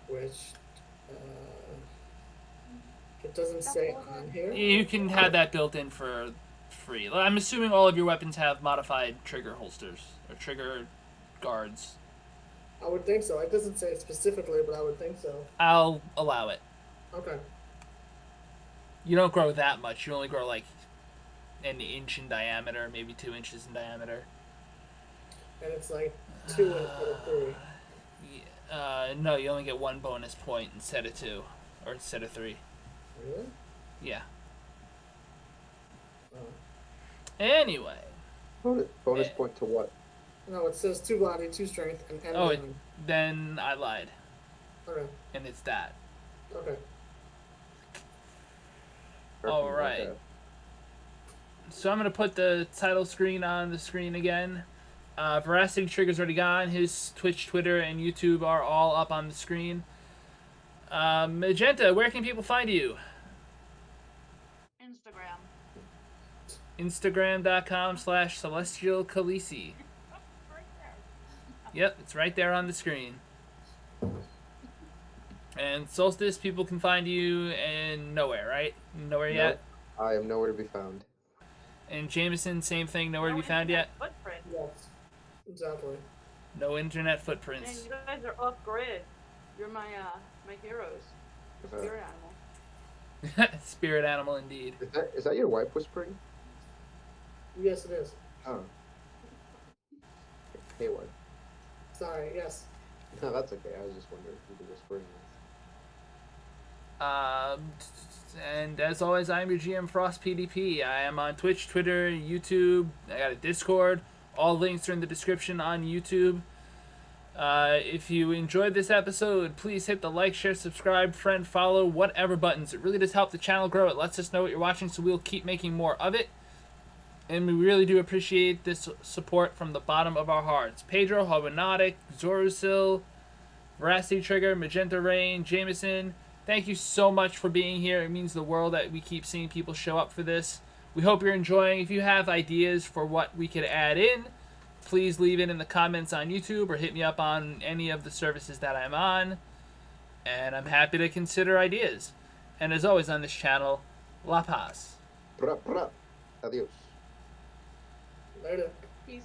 S4: Which it doesn't say on here.
S1: You can have that built in for free. I'm assuming all of your weapons have modified trigger holsters or trigger guards.
S4: I would think so. It doesn't say specifically, but I would think so.
S1: I'll allow it.
S4: Okay.
S1: You don't grow that much. You only grow like an inch in diameter, maybe 2 inches in diameter.
S4: And it's like 2 instead of 3.
S1: No, you only get 1 bonus point instead of 2, or instead of 3.
S4: Really?
S1: Yeah.
S4: Oh.
S1: Anyway.
S2: Bonus point to what?
S4: No, it says 2 body, 2 strength, and
S1: Oh,
S4: gun.
S1: then I lied.
S4: Okay.
S1: And it's that.
S4: Okay.
S1: All right.
S2: Okay.
S1: So I'm going to put the title screen on the screen again. Veracity Trigger's already gone. His Twitch, Twitter, and YouTube are all up on the screen. Magenta, where can people find you?
S5: Instagram.
S1: Instagram.com/Celestial Khaleesi.
S5: Right there.
S1: Yep, it's right there on the screen. And Solstice, people can find you in nowhere, right? Nowhere yet?
S2: I am nowhere to be found.
S1: And Jameson, same thing, nowhere to
S5: No
S1: be found yet?
S5: internet Footprint.
S4: Yes. Exactly.
S1: No internet
S5: Man,
S1: footprints.
S5: you guys are off grid. You're my heroes. Spirit animal.
S1: Spirit animal indeed.
S2: Is that your wife whispering?
S4: Yes, it is.
S2: Oh. Hey, what?
S4: Sorry. Yes.
S2: No, that's okay. I was just wondering who the whispering is.
S1: And as always, I'm your GM FrostPDP. I am on Twitch, Twitter, YouTube. I got a Discord. All links are in the description on YouTube. If you enjoyed this episode, please hit the like, share, subscribe, friend, follow, whatever buttons. It really does help the channel grow. It lets us know what you're watching, so we'll keep making more of it. And we really do appreciate this support from the bottom of our hearts. Pedro, Hobonautic, Zorusil, Veracity Trigger, Magenta Rein, Jameson, thank you so much for being here. It means the world that we keep seeing people show up for this. We hope you're enjoying. If you have ideas for what we could add in, please leave it in the comments on YouTube or hit me up on any of the services that I'm on. And I'm happy to consider ideas. And as always on this channel, La Paz.
S2: Pra, pra. Adios.
S4: Later.
S5: Peace.